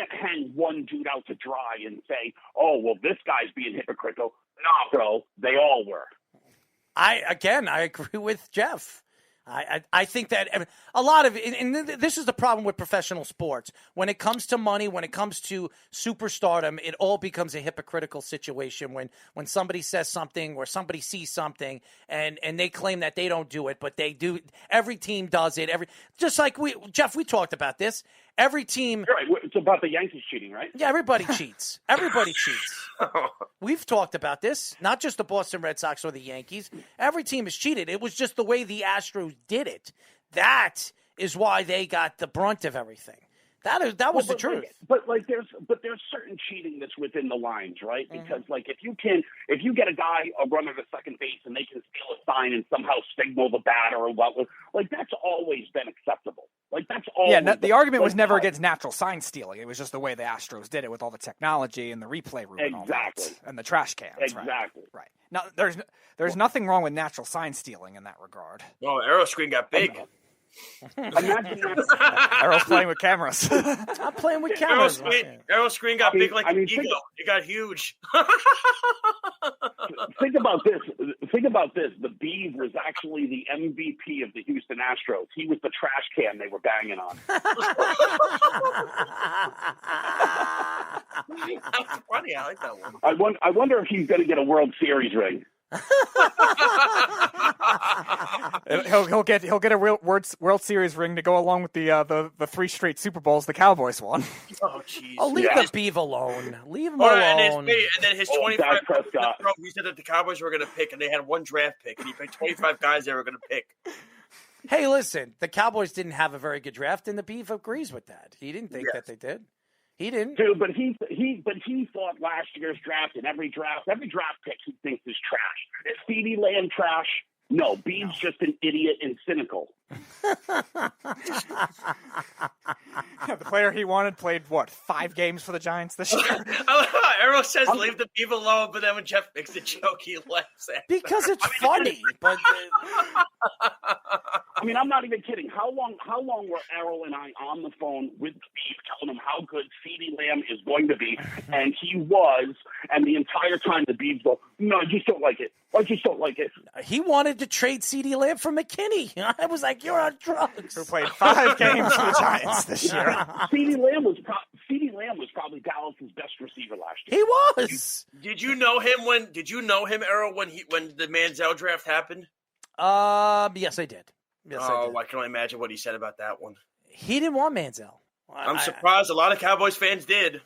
hang one dude out to dry and say, oh, well, this guy's being hypocritical. No, bro, they all were. I agree with Jeff. I think that a lot of it, and this is the problem with professional sports. When it comes to money, when it comes to superstardom, it all becomes a hypocritical situation when somebody says something or somebody sees something and they claim that they don't do it, but they do. Every team does it. Just like Jeff, we talked about this. Every team. You're right. It's about the Yankees cheating, right? Yeah, everybody cheats. Everybody cheats. We've talked about this. Not just the Boston Red Sox or the Yankees. Every team has cheated. It was just the way the Astros did it. That is why they got the brunt of everything. That was the truth. There's certain cheating that's within the lines, right? Because if you get a guy a runner to second base and they can steal a sign and somehow signal the batter or what, that's always been acceptable. That's always. Yeah, the argument was never against natural sign stealing. It was just the way the Astros did it with all the technology and the replay room and all that, and the trash cans. Exactly. Right. Now there's nothing wrong with natural sign stealing in that regard. Oh, Aeroscreen got big. Imagine that. Errol's playing with cameras. I'm playing with cameras. Aeroscreen got big like an ego. It got huge. Think about this. The Beeve was actually the MVP of the Houston Astros. He was the trash can they were banging on. That's funny. I like that one. I wonder if he's going to get a World Series ring. He'll get a World Series ring to go along with the 3 straight Super Bowls the Cowboys won. Oh jeez! Leave the Beeve alone. Leave him alone. And then his 25. He said that the Cowboys were going to pick, and they had 1 draft pick, and he picked 25 guys they were going to pick. Hey, listen, the Cowboys didn't have a very good draft, and the Beeve agrees with that. He didn't think that they did. He didn't. Dude, but he thought last year's draft and every draft pick he thinks is trash. Is CeeDee Lamb trash? No, Bee's just an idiot and cynical. The player he wanted played 5 games for the Giants this year. Arrow says leave the Beeve alone, but then when Jeff makes a joke, he laughs at because it's funny. But I mean, I'm not even kidding. How long were Errol and I on the phone with Beeve telling him how good CeeDee Lamb is going to be? And he was, and the entire time the Beeves go, no, I just don't like it. I just don't like it. He wanted to trade CeeDee Lamb for McKinney. I was like, you're on drugs. Who played 5 games for the Giants this year. CeeDee Lamb was probably Dallas's best receiver last year. He was. Did you know him, Errol, when the Manziel draft happened? Yes, I did. Yes, I can only imagine what he said about that one. He didn't want Manziel. I'm surprised a lot of Cowboys fans did.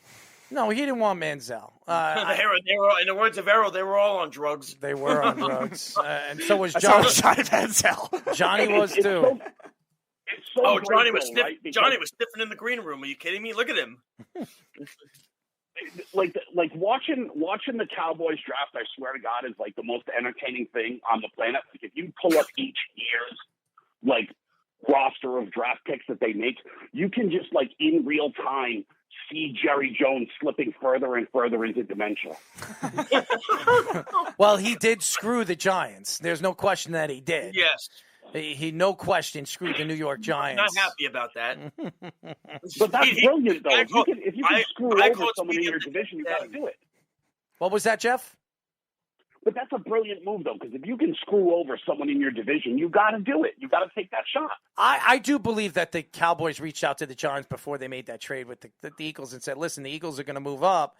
No, he didn't want Manziel. They were, in the words of Errol, they were all on drugs. They were on drugs, and so was Johnny Manziel. Johnny was too. Johnny was Johnny was sniffing in the green room. Are you kidding me? Look at him. Like watching the Cowboys draft, I swear to God, is like the most entertaining thing on the planet. Like if you pull up each year's like roster of draft picks that they make, you can just like in real time see Jerry Jones slipping further and further into dementia. Well, he did screw the Giants. There's no question that he did. Yes. He no question screwed the New York Giants. Not happy about that. But that's brilliant, though. If you can screw over someone in your division, you got to do it. What was that, Jeff? But that's a brilliant move, though, because if you can screw over someone in your division, you got to do it. You got to take that shot. I do believe that the Cowboys reached out to the Giants before they made that trade with the Eagles and said, "Listen, the Eagles are going to move up.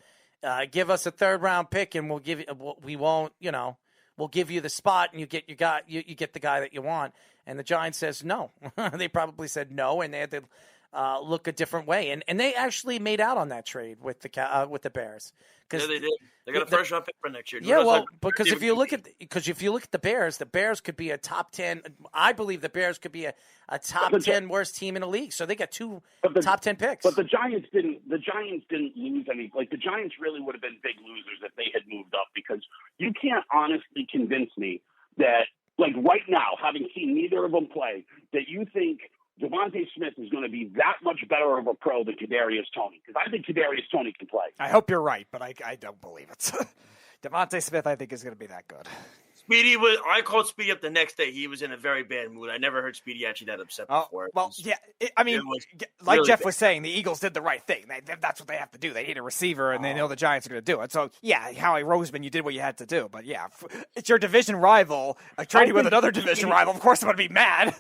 Give us a third-round pick, and we'll give you. We won't, We'll give you the spot, and you get the guy that you want." And the Giants says no. They probably said no, and they had to look a different way. And they actually made out on that trade with the Bears. Yeah, they did. They got a first round pick for next year. Yeah, well, because if you look at the Bears could be a top 10. I believe the Bears could be a top 10 worst team in the league. So they got two top 10 picks. But the Giants didn't lose any. Like the Giants really would have been big losers if they had moved up, because you can't honestly convince me that, like right now, having seen neither of them play, that you think Devontae Smith is going to be that much better of a pro than Kadarius Toney, because I think Kadarius Toney can play. I hope you're right, but I don't believe it. Devontae Smith, I think, is going to be that good. I called Speedy up the next day. He was in a very bad mood. I never heard Speedy actually that upset before. Well, like really Jeff bad. was saying, the Eagles did the right thing. That's what they have to do. They need a receiver, and they know the Giants are going to do it. So, yeah, Howie Roseman, you did what you had to do. But, yeah, it's your division rival. Trading with another division rival. Of course I'm going to be mad.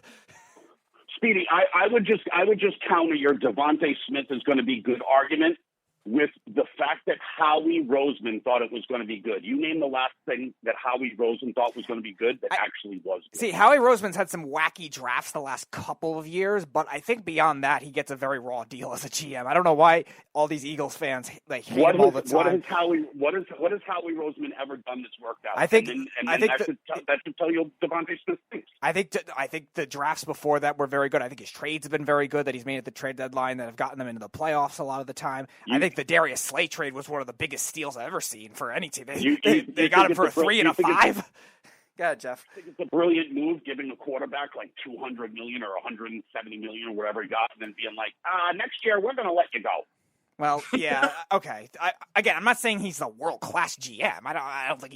Speedy, I would just counter your Devontae Smith is going to be good argument with the fact that Howie Roseman thought it was going to be good. You name the last thing that Howie Roseman thought was going to be good that actually was good. See, Howie Roseman's had some wacky drafts the last couple of years, but I think beyond that, he gets a very raw deal as a GM. I don't know why all these Eagles fans hate him all the time. What has Howie Roseman ever done that's worked out? I think that should tell you Devontae Smith thinks. I think the drafts before that were very good. I think his trades have been very good that he's made at the trade deadline that have gotten them into the playoffs a lot of the time. I think the Darius Slay trade was one of the biggest steals I've ever seen for any team. They got him for a 3 and a 5. Go ahead, Jeff. I think it's a brilliant move, giving a quarterback like $200 million or $170 million or whatever he got, and then being like, next year we're going to let you go. Well, yeah, okay. I'm not saying he's a world-class GM. I don't think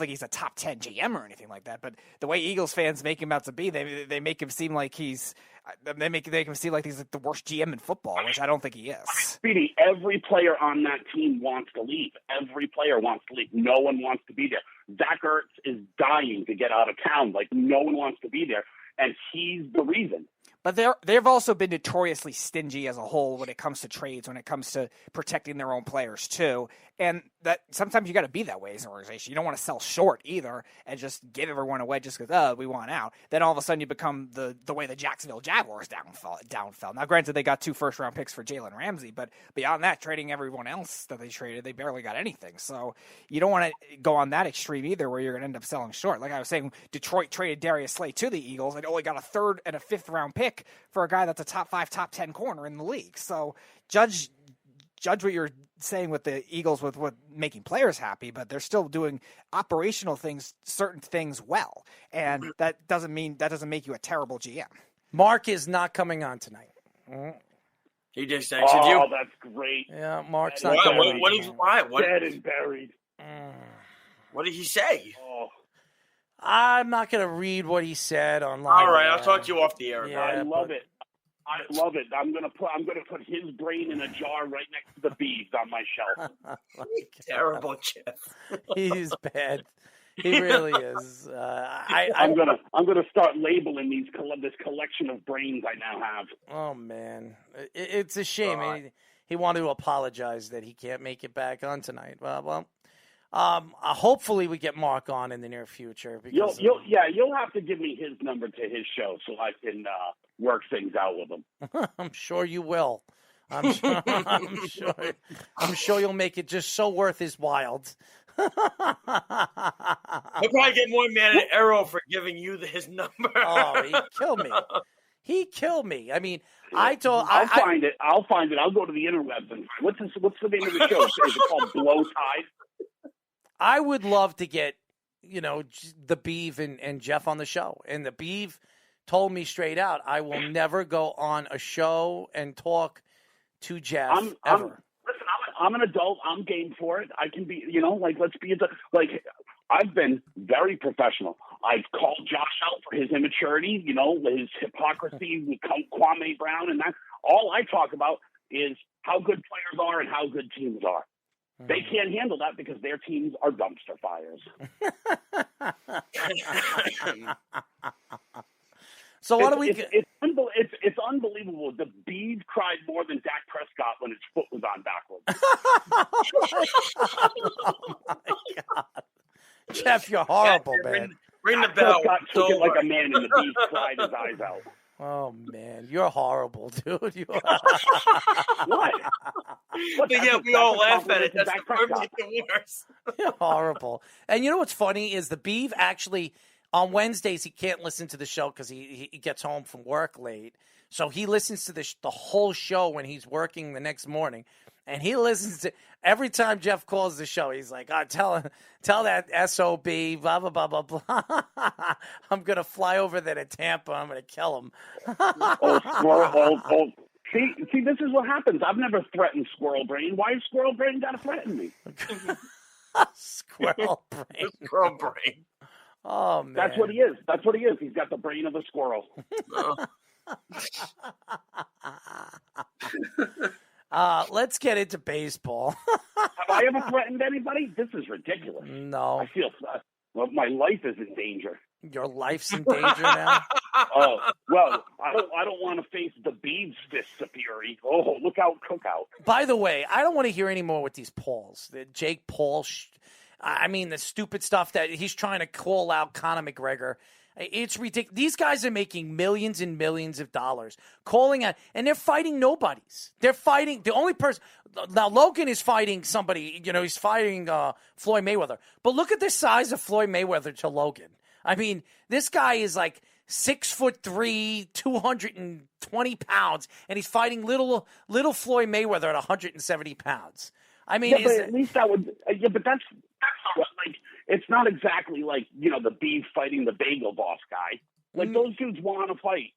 he's a top 10 GM or anything like that. But the way Eagles fans make him out to be, they make him seem like he's the worst GM in football, which I don't think he is. Speedy, every player on that team wants to leave. Every player wants to leave. No one wants to be there. Zach Ertz is dying to get out of town. Like, no one wants to be there, and he's the reason. But they've also been notoriously stingy as a whole when it comes to trades, when it comes to protecting their own players too. And that sometimes you got to be that way as an organization. You don't want to sell short either and just give everyone away just because we want out. Then all of a sudden you become the way the Jacksonville Jaguars downfell. Now, granted, they got 2 first-round picks for Jalen Ramsey, but beyond that, trading everyone else that they traded, they barely got anything. So you don't want to go on that extreme either, where you're going to end up selling short. Like I was saying, Detroit traded Darius Slay to the Eagles and only got a 3rd and a 5th-round pick for a guy that's a top 5, top 10 corner in the league. So judge what you're saying with the Eagles with making players happy, but they're still doing operational things, certain things well. And that doesn't make you a terrible GM. Mark is not coming on tonight. He just texted you. Oh, that's great. Yeah, Mark's not coming on. What dead and buried. What did he say? Oh. I'm not going to read what he said online. All right, I'll talk to you off the air. Yeah, I love it. I'm gonna put his brain in a jar right next to the bees on my shelf. Terrible, Jeff. He's bad. He really is. I'm gonna start labeling this collection of brains I now have. Oh man, it's a shame. He wanted to apologize that he can't make it back on tonight. Well, hopefully we get Mark on in the near future. Because, you'll have to give me his number to his show so I can work things out with him. I'm sure you will. I'm sure you'll make it just so worth his while. He'll probably get more mad at Arrow for giving you his number. Oh, he'd kill me. He killed me. I mean, I'll find it. I'll go to the interwebs and what's the name of the show? Is it called Blow Tide? I would love to get, the Beeve and Jeff on the show. And the Beeve told me straight out, I will never go on a show and talk to Jeff ever. Listen, I'm an adult. I'm game for it. I can be, let's be I've been very professional. I've called Josh out for his immaturity, his hypocrisy with Kwame Brown, and that. All I talk about is how good players are and how good teams are. They can't handle that because their teams are dumpster fires. So what do we? It's unbelievable. The Bees cried more than Dak Prescott when his foot was on backwards. Oh my God. Jeff, you're horrible, man. Ring the bell. Prescott took it like a man, and the Bees cried his eyes out. Oh man, you're horrible, dude. What? Yeah, we all laugh at it. That's the worst. You're horrible. And you know what's funny is the Beeve actually on Wednesdays he can't listen to the show because he gets home from work late, so he listens to the whole show when he's working the next morning. And he listens to every time Jeff calls the show. He's like, tell that SOB, blah, blah, blah, blah, blah. I'm going to fly over there to Tampa. I'm going to kill him. See, this is what happens. I've never threatened Squirrel Brain. Why has Squirrel Brain got to threaten me? Squirrel Brain. Squirrel Brain. Oh, man. That's what he is. He's got the brain of a squirrel. Let's get into baseball. Have I ever threatened anybody? This is ridiculous. No. I feel my life is in danger. Your life's in danger now? Oh, well, I don't want to face the Beeves fists of fury. Oh, look out, cookout. By the way, I don't want to hear any more with these Pauls. The Jake Paul, the stupid stuff that he's trying to call out Conor McGregor. It's ridiculous. These guys are making millions and millions of dollars calling out, and they're fighting nobodies. They're fighting the only person. Now, Logan is fighting somebody, he's fighting Floyd Mayweather. But look at the size of Floyd Mayweather to Logan. I mean, this guy is like 6'3", 220 pounds, and he's fighting little Floyd Mayweather at 170 pounds. I mean, but at least that would. Yeah, but that's not like. It's not exactly like, the Beef fighting the Bagel Boss guy. Like, those dudes want to fight,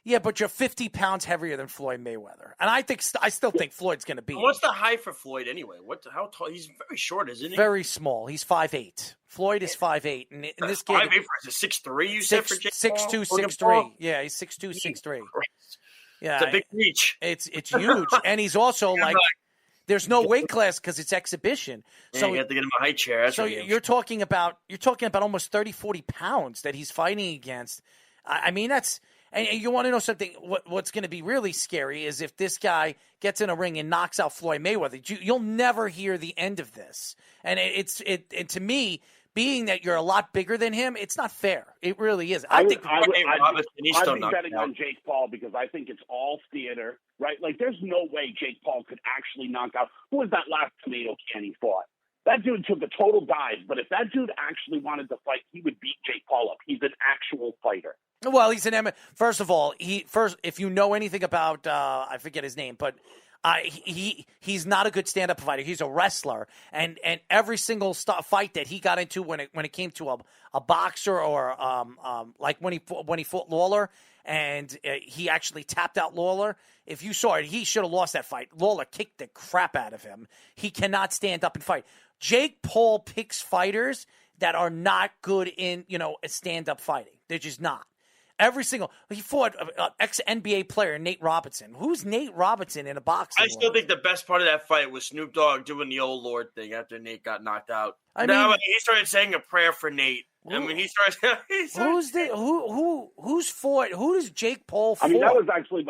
Yeah, but you're 50 pounds heavier than Floyd Mayweather. And I still think Floyd's going to beat him. What's the height for Floyd anyway? How tall? He's very short, isn't he? Very small. He's 5'8". Floyd is 5'8". And in this game... 5'8" versus 6'3", you said for Jake Paul? 6'2", 6'3". Yeah, he's 6'2", 6'3". Yeah, it's a big reach. It's huge. And he's also there's no weight class because it's exhibition. So you have to get him a high chair. That's you're talking about almost 30, 40 pounds that he's fighting against. I mean, that's and you want to know something. What's going to be really scary is if this guy gets in a ring and knocks out Floyd Mayweather. You'll never hear the end of this. And it to me, being that you're a lot bigger than him, it's not fair. It really is. I'd be betting on Jake Paul because I think it's all theater, right? Like, there's no way Jake Paul could actually knock out. Who was that last tomato can he fought? That dude took a total dive, but if that dude actually wanted to fight, he would beat Jake Paul up. He's an actual fighter. Well, he's an First of all, if you know anything about, I forget his name, but he's not a good stand-up fighter. He's a wrestler, and every single fight that he got into when it came to a boxer or like when he fought Lawler and he actually tapped out Lawler. If you saw it, he should have lost that fight. Lawler kicked the crap out of him. He cannot stand up and fight. Jake Paul picks fighters that are not good in stand-up fighting. They're just not. He fought ex-NBA player Nate Robinson. Who's Nate Robinson in a boxing? I still think the best part of that fight was Snoop Dogg doing the old Lord thing after Nate got knocked out. He started saying a prayer for Nate. He started. Who's fought? Who does Jake Paul fight? I mean, that was actually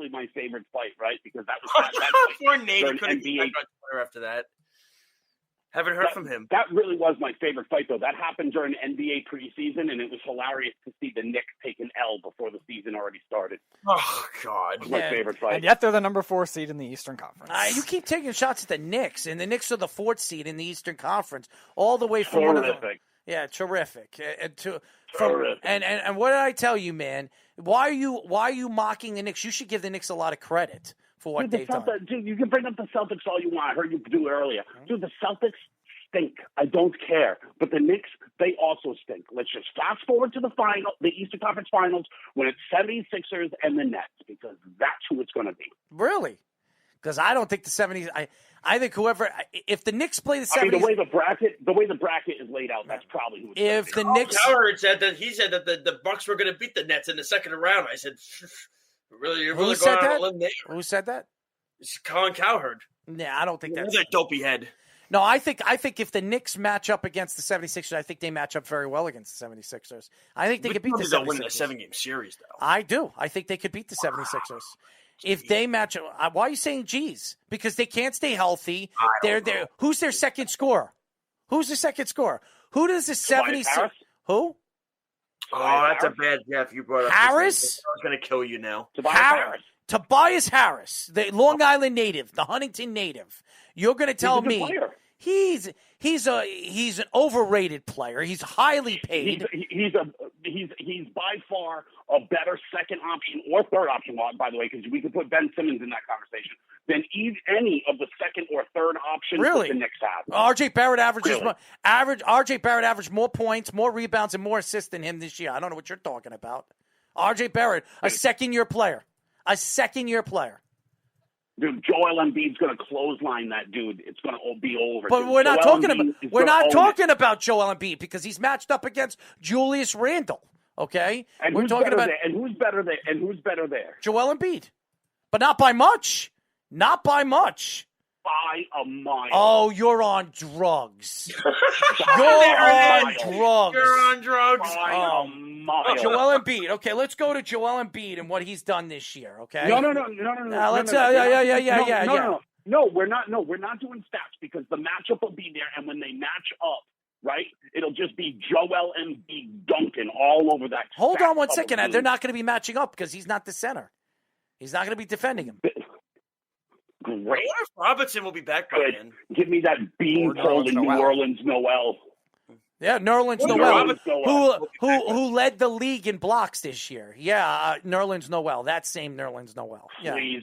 my favorite fight, right? Because that was before Nate. He couldn't be on Twitter after that. Haven't heard from him. That really was my favorite fight, though. That happened during NBA preseason, and it was hilarious to see the Knicks take an L before the season already started. Oh, God. It was my favorite fight. And yet they're the number 4 seed in the Eastern Conference. You keep taking shots at the Knicks, and the Knicks are the 4th seed in the Eastern Conference, all the way from terrific. Yeah, terrific. Terrific. And what did I tell you, man? Why are you mocking the Knicks? You should give the Knicks a lot of credit for what they've done. Dude, you can bring up the Celtics all you want. I heard you do it earlier. Dude, the Celtics stink. I don't care. But the Knicks, they also stink. Let's just fast forward to the Eastern Conference Finals, when it's 76ers and the Nets, because that's who it's going to be. Really? Because I don't think the 70s. I think if the Knicks play the 70s, I mean, the way the bracket is laid out, that's probably who it's going to be. Knicks, Howard said that the Bucks were going to beat the Nets in the second round. I said, really, you're really going on a limb there. Who said that? It's Colin Cowherd. Nah, I don't think that's a dopey head. No, I think if the Knicks match up against the 76ers, I think they match up very well against the 76ers. I think they could beat the 76ers. They'll win the 7-game series, though. I do. I think they could beat the 76ers. If they match up, why are you saying geez? Because they can't stay healthy. Who's their second scorer? Who's the second scorer? Who does the 76ers? Who? Oh, that's a bad Jeff. You brought up Harris. I was going to kill you now. Tobias Harris, the Long Island native, the Huntington native. You're going to tell me he's an overrated player. He's highly paid. He's by far a better second option or third option, by the way, because we could put Ben Simmons in that conversation, than any of the second or third options that the Knicks have. RJ Barrett RJ Barrett averaged more points, more rebounds, and more assists than him this year. I don't know what you're talking about. RJ Barrett, a second-year player. Dude, Joel Embiid's going to clothesline that dude. It's going to be over. But we're not talking about Joel Embiid because he's matched up against Julius Randle. Okay, and we're talking about who's better there? Joel Embiid, but not by much. Not by much. By a mile. Oh, you're on drugs. You're on drugs. By a mile. Joel Embiid. Okay, let's go to Joel Embiid and what he's done this year. Okay. No. No, we're not doing stats because the matchup will be there, and when they match up, right, it'll just be Joel Embiid dunking all over that. Hold on one second. They're not going to be matching up because he's not the center. He's not going to be defending him. Great. I wonder if Robinson will be back by then. Give me that beanpole in New Orleans Noel. Yeah, Nerlens Noel, who led the league in blocks this year. Yeah, Nerlens Noel, that same Nerlens Noel. Yeah. Please,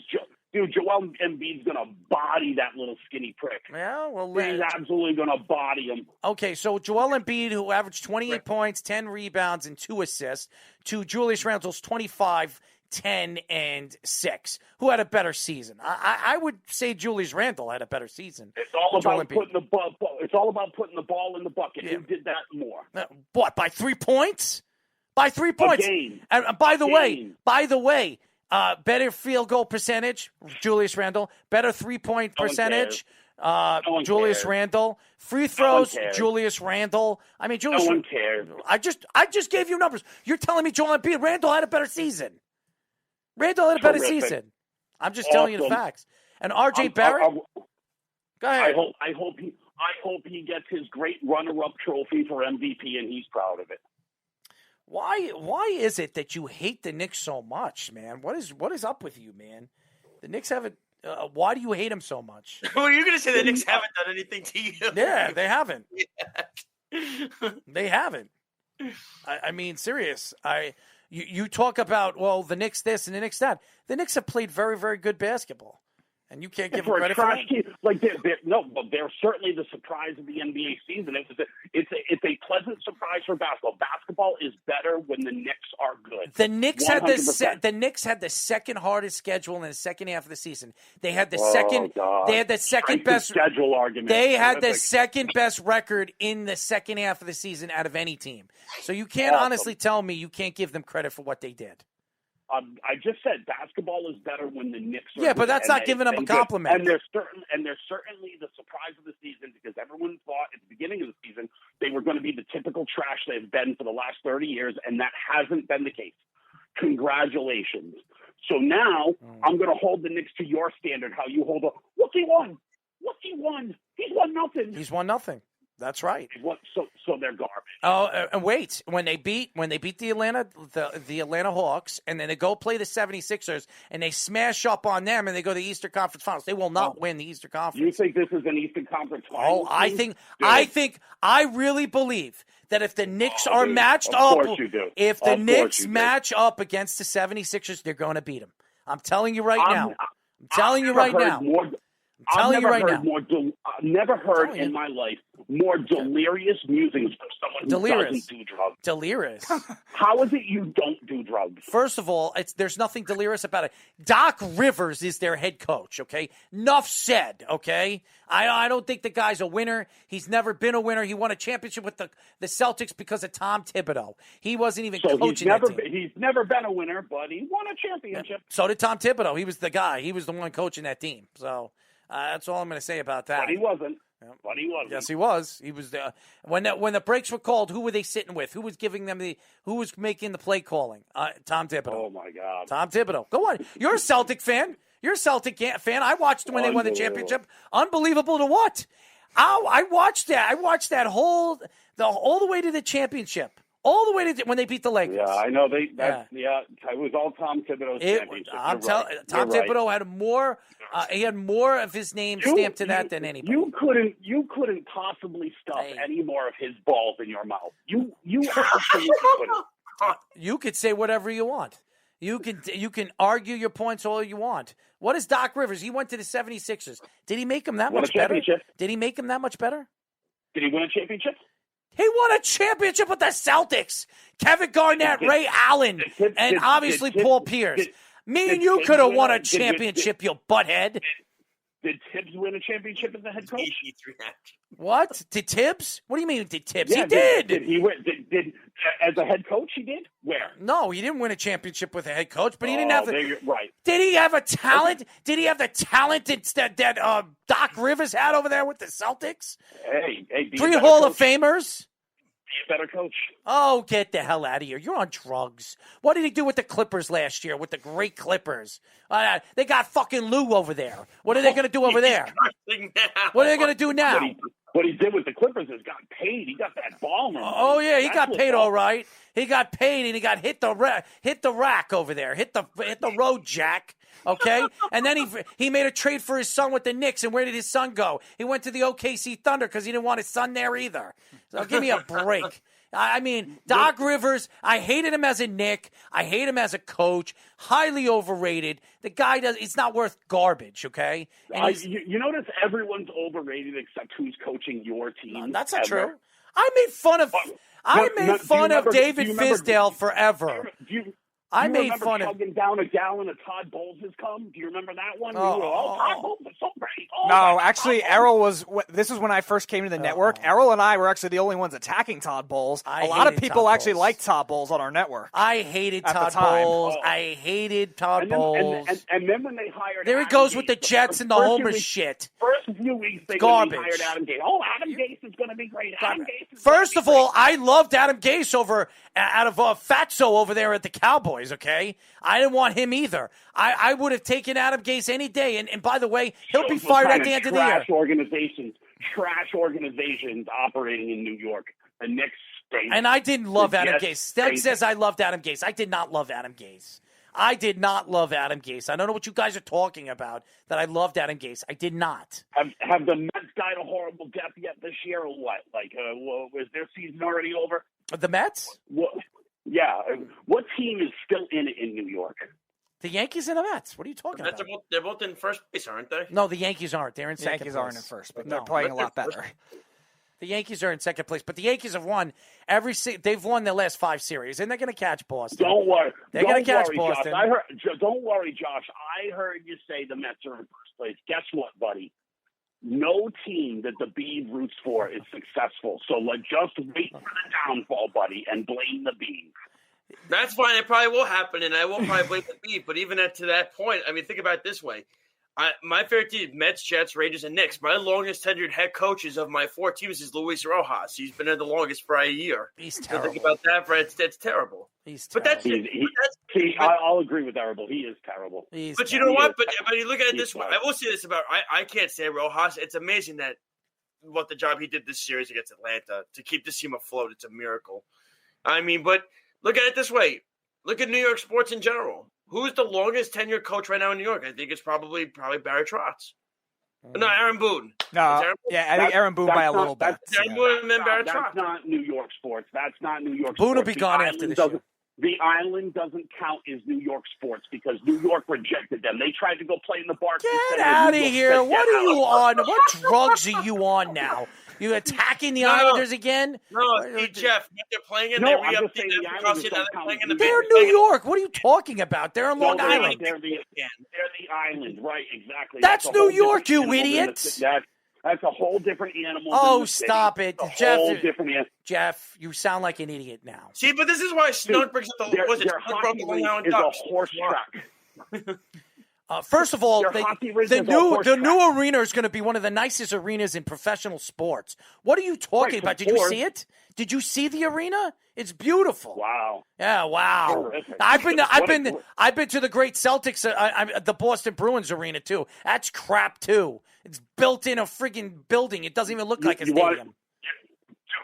dude, Joel Embiid's going to body that little skinny prick. Yeah, well, he's absolutely going to body him. Okay, so Joel Embiid, who averaged 28 points, 10 rebounds, and 2 assists, to Julius Randle's 25, 10, and 6. Who had a better season? I would say Julius Randle had a better season. It's all about putting the ball in the bucket. Yeah. Who did that more? What, by 3 points? By 3 points. And by the way, better field goal percentage, Julius Randle. Better 3-point percentage, Julius Randle. Free throws, Julius Randle. I mean, Julius. No one cares. I just gave you numbers. You're telling me Joel Embiid, Randle had a better season. I'm just telling you the facts. And RJ Barrett. Go ahead. I hope he gets his great runner-up trophy for MVP, and he's proud of it. Why is it that you hate the Knicks so much, man? What is up with you, man? The Knicks haven't. Why do you hate them so much? Well, you're going to say the Knicks haven't done anything to you. Yeah, they haven't. They haven't. I mean, serious. You talk about, well, the Knicks this and the Knicks that. The Knicks have played very, very good basketball. And you can't give them credit for that? Like they're certainly the surprise of the NBA season. It's a pleasant surprise for basketball. Basketball is better when the Knicks are good. The Knicks had the second hardest schedule in the second half of the season. They had the second best schedule argument. They had the second best record in the second half of the season out of any team. So you can't honestly tell me you can't give them credit for what they did. I just said basketball is better when the Knicks are good, but that's not giving them a compliment. And they're certainly the surprise of the season because everyone thought at the beginning of the season they were going to be the typical trash they've been for the last 30 years, and that hasn't been the case. Congratulations. So now I'm going to hold the Knicks to your standard, how you hold a, look, he won. What's he won? He's won nothing. He's won nothing. That's right. So they're garbage. Oh, and wait, when they beat the Atlanta Hawks, and then they go play the 76ers, and they smash up on them, and they go to the Eastern Conference Finals, they will not win the Eastern Conference. You think this is an Eastern Conference Finals? Oh, I really believe that if the Knicks are matched up, if the Knicks match up against the 76ers, they're going to beat them. I'm telling you right now. I'm telling you right now. I've never heard in my life more delirious musings from someone who doesn't do drugs. Delirious. How is it you don't do drugs? First of all, there's nothing delirious about it. Doc Rivers is their head coach, okay? Enough said, okay? I don't think the guy's a winner. He's never been a winner. He won a championship with the Celtics because of Tom Thibodeau. He wasn't even coaching that team. He's never been a winner, but he won a championship. So did Tom Thibodeau. He was the guy. He was the one coaching that team. So that's all I'm going to say about that. But he wasn't. But he wasn't. Yes, he was. He was when the breaks were called. Who were they sitting with? Who was giving them who was making the play calling? Tom Thibodeau. Oh my God. Tom Thibodeau. Go on. You're a Celtic fan. You're a Celtic fan. I watched when they won the championship. Unbelievable to what? I watched that. I watched that all the way to the championship. All the way to when they beat the Lakers. Yeah, I know it was all Tom Thibodeau's championship. Tom Thibodeau had more. He had more of his name stamped to that than anybody. You couldn't possibly stuff any more of his balls in your mouth. You absolutely couldn't. You could say whatever you want. You can argue your points all you want. What is Doc Rivers? He went to the 76ers. Did he make him that much better? Did he make him that much better? Did he win a championship? He won a championship with the Celtics. Kevin Garnett, Ray Allen, and obviously Paul Pierce. Me and you could have won a championship, you butthead. Did Tibbs win a championship as a head coach? What? Did Tibbs? What do you mean did Tibbs? Yeah, he did. Did he win? Did as a head coach he did? Where? No, he didn't win a championship with a head coach, but he didn't have right. Did he have a talent? Did he have the talent that Doc Rivers had over there with the Celtics? Hey, 3 Hall of Famers. Be a better coach. Oh, get the hell out of here. You're on drugs. What did he do with the Clippers last year, with the great Clippers? They got fucking Lou over there. What are they going to do over there? What are they going to do now? What he did with the Clippers is got paid. He got that ball. Oh, yeah, he got paid all right. He got paid, and he got hit the rack over there. Hit the road jack. Okay, and then he made a trade for his son with the Knicks, and where did his son go? He went to the OKC Thunder because he didn't want his son there either. So give me a break. I mean, Doc Rivers, I hated him as a Knick. I hate him as a coach. Highly overrated. The guy he's not worth garbage, okay? You notice everyone's overrated except who's coaching your team. That's not true. I made fun of David Fizdale forever. I made fun of chugging down a gallon of Todd Bowles' cum. Do you remember that one? Todd Bowles is so great. No, actually, Errol was. This is when I first came to the network. Errol and I were actually the only ones attacking Todd Bowles. A lot of people actually liked Todd Bowles on our network. I hated Todd Bowles. I hated Todd Bowles. And then when they hired, there he goes with the Jets and the Homer shit. First few weeks, they garbage. Hired Adam Gase. Oh, Adam Gase is going to be great. First of all, I loved Adam Gase out of Fatso over there at the Cowboys. Okay, I didn't want him either. I would have taken Adam Gase any day. And by the way, he'll be fired at the end of the year. Trash organizations operating in New York. The Knicks stink. And I didn't love Adam Gase. Doug says I loved Adam Gase. I did not love Adam Gase. I did not love Adam Gase. I don't know what you guys are talking about, that I loved Adam Gase. I did not. Have the Mets died a horrible death yet this year, or what? Was their season already over? The Mets? Yeah. What team is still in it in New York? The Yankees and the Mets. What are you talking about? They're both in first place, aren't they? No, the Yankees aren't. They're in second place. The Yankees aren't in first, but they're playing a lot better. The Yankees are in second place, but the Yankees have won they've won their last 5 series, and they're going to catch Boston. Don't worry. They're going to catch Boston. Josh. Don't worry, Josh. I heard you say the Mets are in first place. Guess what, buddy? No team that the Bees roots for is successful. So just wait for the downfall, buddy, and blame the Bees. That's fine. It probably will happen, and I will probably blame the Bees. But even to that point, I mean, think about it this way. My favorite team, Mets, Jets, Rangers, and Knicks. My longest tenured head coaches of my 4 teams is Luis Rojas. He's been there the longest for a year. He's terrible. So think about that. It's terrible. He's terrible. But that's See, I'll agree with Arable. He is terrible. But you know what? But you look at it this way. I will say this about I can't say Rojas. It's amazing that what the job he did this series against Atlanta to keep this team afloat. It's a miracle. I mean, but look at it this way. Look at New York sports in general. Who's the longest tenured coach right now in New York? I think it's probably Barry Trotz. No, Aaron Boone. No, I think Aaron Boone by a little bit. Aaron Boone and then Barry Trotz. That's not New York sports. That's not New York sports. Boone will be gone after this year. The island doesn't count as New York sports because New York rejected them. They tried to go play in the Barclays. Get out of here. What are you on? What drugs are you on now? You attacking the Islanders again? No, see, Jeff, they're playing in I'm just saying the Islanders don't count. They're New York. What are you talking about? They're on Long Island. They're the island, right, exactly. That's New York, you idiot. That's a whole different animal. Oh, stop it. Jeff, you sound like an idiot now. See, but this is why Snug brings up their hockey rink is a horse track. First of all, the new arena is going to be one of the nicest arenas in professional sports. What are you talking about? Did you see it? Did you see the arena? It's beautiful. Wow. Yeah, wow. I've been to the great Celtics, the Boston Bruins arena too. That's crap too. It's built in a friggin' building. It doesn't even look like a stadium.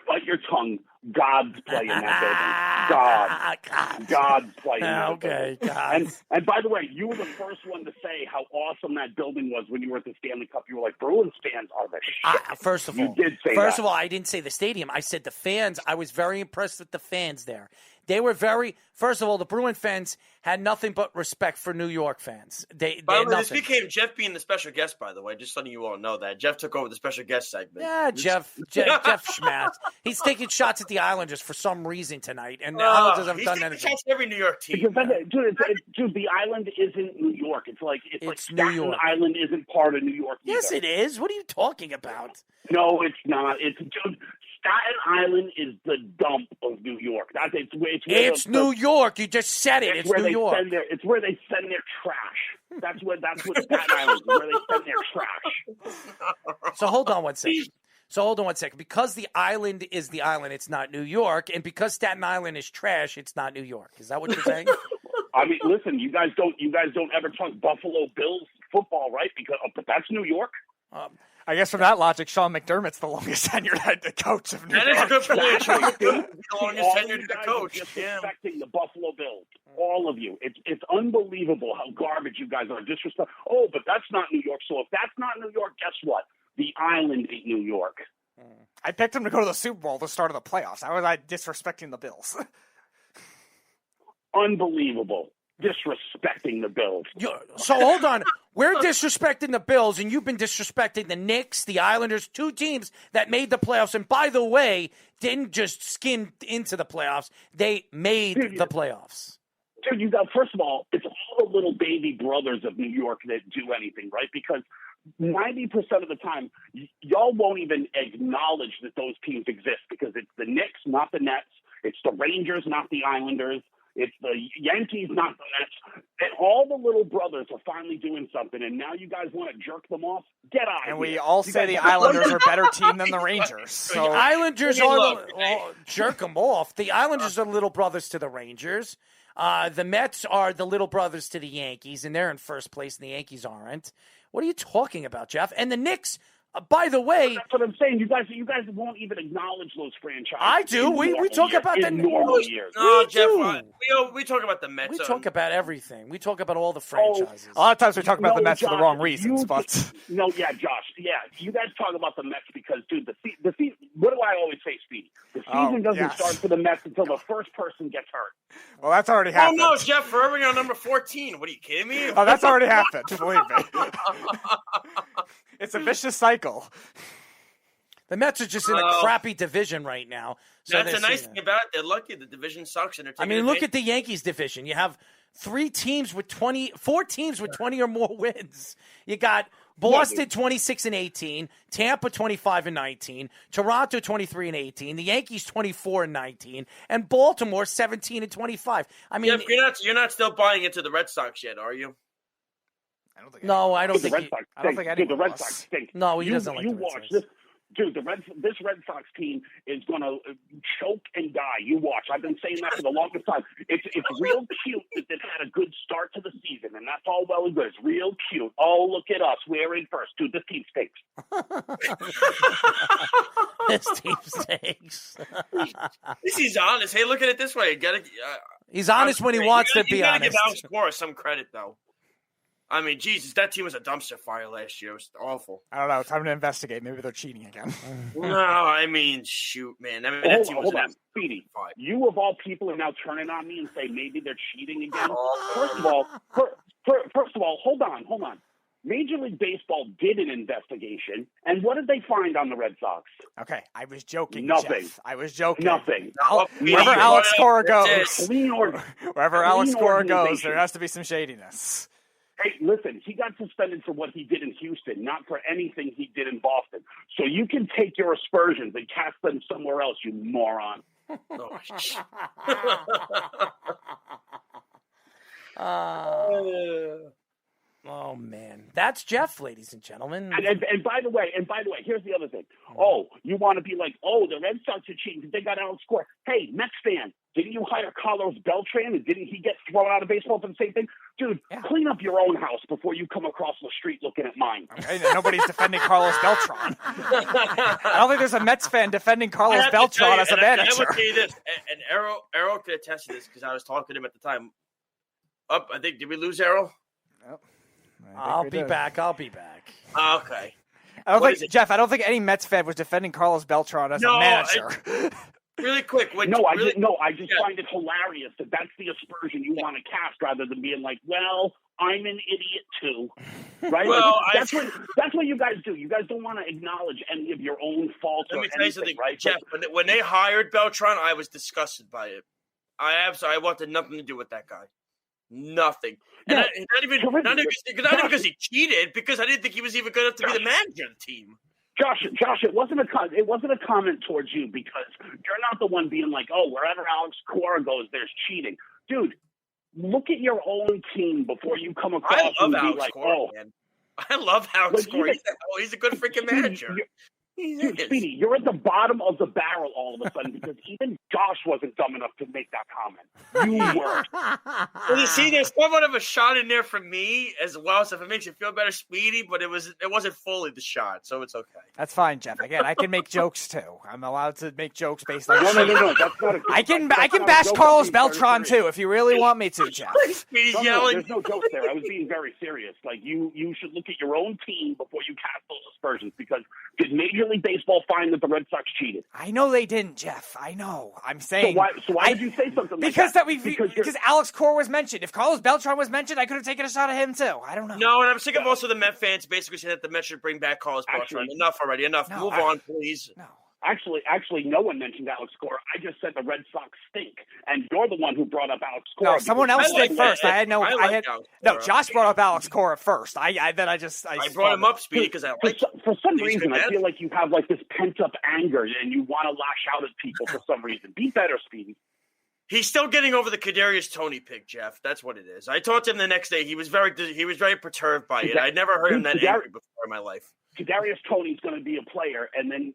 Bite your tongue. God's playing that building. God's playing that building. God. And by the way, you were the first one to say how awesome that building was when you were at the Stanley Cup. You were like, Bruins fans are the shit. First of all, I didn't say the stadium. I said the fans. I was very impressed with the fans there. They were first of all, the Bruin fans had nothing but respect for New York fans. By the way, this became Jeff being the special guest, by the way, just letting you all know that. Jeff took over the special guest segment. Yeah, Jeff Schmatz. He's taking shots at the Islanders for some reason tonight, and the Islanders haven't done anything. He's taking shots at every New York team. Dude, the island isn't New York. It's like New York. Island isn't part of New York either. Yes, it is. What are you talking about? No, it's not. Staten Island is the dump of New York. It's New York. You just said it. It's New York. It's where they send their trash. That's what Staten Island is, where they send their trash. So hold on one second. Because the island is the island, it's not New York. And because Staten Island is trash, it's not New York. Is that what you're saying? I mean, listen, you guys don't ever talk Buffalo Bills football, right? But that's New York. I guess from that logic, Sean McDermott's the longest tenured head coach of New York. That is a good point. The longest tenured coach. Disrespecting the Buffalo Bills, all of you. It's unbelievable how garbage you guys are. Disrespect. Oh, but that's not New York. So if that's not New York, guess what? The island ain't New York. I picked him to go to the Super Bowl at the start of the playoffs. How was I disrespecting the Bills? Unbelievable. Disrespecting the Bills. So hold on. We're disrespecting the Bills, and you've been disrespecting the Knicks, the Islanders, two teams that made the playoffs. And by the way, didn't just skim into the playoffs. They made the playoffs. Dude, first of all, it's all the little baby brothers of New York that do anything, right? Because 90% of the time, y'all won't even acknowledge that those teams exist because it's the Knicks, not the Nets. It's the Rangers, not the Islanders. It's the Yankees, not the Mets. And all the little brothers are finally doing something, and now you guys want to jerk them off? Get out of here. And we all say the Islanders are a better team than the Rangers. So. The Islanders are jerk them off. The Islanders are little brothers to the Rangers. The Mets are the little brothers to the Yankees, and they're in first place, and the Yankees aren't. What are you talking about, Jeff? And the Knicks... by the way, that's what I'm saying. You guys won't even acknowledge those franchises. I do. We talk about the normal years. No, Jeff, we talk about the Mets. We talk about everything. We talk about all the franchises. A lot of times we talk about the Mets for the wrong reasons. Josh. Yeah, you guys talk about the Mets because, dude, the season. What do I always say, Speedy? The season doesn't start for the Mets until the first person gets hurt. Well, that's already happened. Oh no, Jeff Furman on number 14. What are you kidding me? Oh, that's already happened. Believe me. It's a vicious cycle. The Mets are just in a crappy division right now. So that's the nice thing about it. They're lucky. The division sucks. And look at the Yankees division. You have 4 teams with 20 or more wins. You got Boston 26-18, Tampa 25-19, Toronto 23-18, the Yankees 24-19, and Baltimore 17-25. I mean, Jeff, you're not still buying into the Red Sox yet, are you? I don't think the Red Sox stink. The Red Sox stink. No, he doesn't like the Red Sox. Dude, this Red Sox team is going to choke and die. You watch. I've been saying that for the longest time. It's real cute that they've had a good start to the season, and that's all well and good. It's real cute. Oh, look at us. We're in first. Dude, this team stinks. This team stinks. He's honest. Hey, look at it this way. He's honest when he wants to be honest. You got to give Alex Cora some credit, though. I mean, Jesus, that team was a dumpster fire last year. It was awful. I don't know. It's time to investigate. Maybe they're cheating again. No, I mean, shoot, man. I mean, that team was hold on, Speedy. You of all people are now turning on me and say maybe they're cheating again. First of all, hold on. Major League Baseball did an investigation, and what did they find on the Red Sox? Okay, I was joking. Nothing. Jeff. I was joking. Nothing. Wherever Alex Cora goes, Wherever Alex Cora goes, there has to be some shadiness. Hey, listen, he got suspended for what he did in Houston, not for anything he did in Boston. So you can take your aspersions and cast them somewhere else, you moron. Oh man, that's Jeff, ladies and gentlemen. And by the way, here's the other thing. Oh, you want to be like, oh, the Red Sox are cheating because they got Alex Cora. Hey, Mets fan, didn't you hire Carlos Beltran and didn't he get thrown out of baseball for the same thing? Dude, clean up your own house before you come across the street looking at mine. Okay, nobody's defending Carlos Beltran. I don't think there's a Mets fan defending Carlos Beltran as a manager. I would say this, and Errol could attest to this because I was talking to him at the time. I think, did we lose Errol? Nope. I'll be back. Okay. I don't think any Mets fan was defending Carlos Beltran as a manager. Really quick. I just find it hilarious that that's the aspersion you want to cast rather than being like, well, I'm an idiot too. Right? Well, that's what you guys do. You guys don't want to acknowledge any of your own faults. Let me tell you something, right? Jeff, when they hired Beltran, I was disgusted by it. I wanted nothing to do with that guy. Nothing. And not even because he cheated, because I didn't think he was even good enough to be the manager of the team. Josh, it wasn't a comment towards you because you're not the one being like, oh, wherever Alex Cora goes, there's cheating. Dude, look at your own team before you come across and be like, oh. Man. I love Alex Cora. He's a good freaking manager. Dude, Speedy, you're at the bottom of the barrel all of a sudden because even Josh wasn't dumb enough to make that comment. You were. Well, you see, there's somewhat of a shot in there for me as well, so if it makes you feel better, Speedy, but it wasn't fully the shot, so it's okay. That's fine, Jeff. Again, I can make jokes too. I'm allowed to make jokes based on. No. That's not I can bash Carlos Beltran too if you really want me to, Jeff. Speedy's yelling. There's no jokes there. I was being very serious. Like you should look at your own team before you cast those aspersions because did Major League Baseball find that the Red Sox cheated? I know they didn't, Jeff. I know. I'm saying. So why did you say something like that? Because Alex Cora was mentioned. If Carlos Beltran was mentioned, I could have taken a shot at him too. I don't know. No, and I'm sick of also the Met fans basically saying that the Mets should bring back Carlos Beltran. Enough already. Enough. Move on, please. No. Actually, no one mentioned Alex Cora. I just said the Red Sox stink, and you're the one who brought up Alex Cora. No, someone else did first. Josh brought up Alex Cora first. I brought him up, Speedy, because for some reason I feel like you have like this pent up anger and you want to lash out at people for some reason. Be better, Speedy. He's still getting over the Kadarius Toney pick, Jeff. That's what it is. I talked to him the next day. He was very perturbed by it. I never heard him that angry before in my life. Kadarius Toney's going to be a player, and then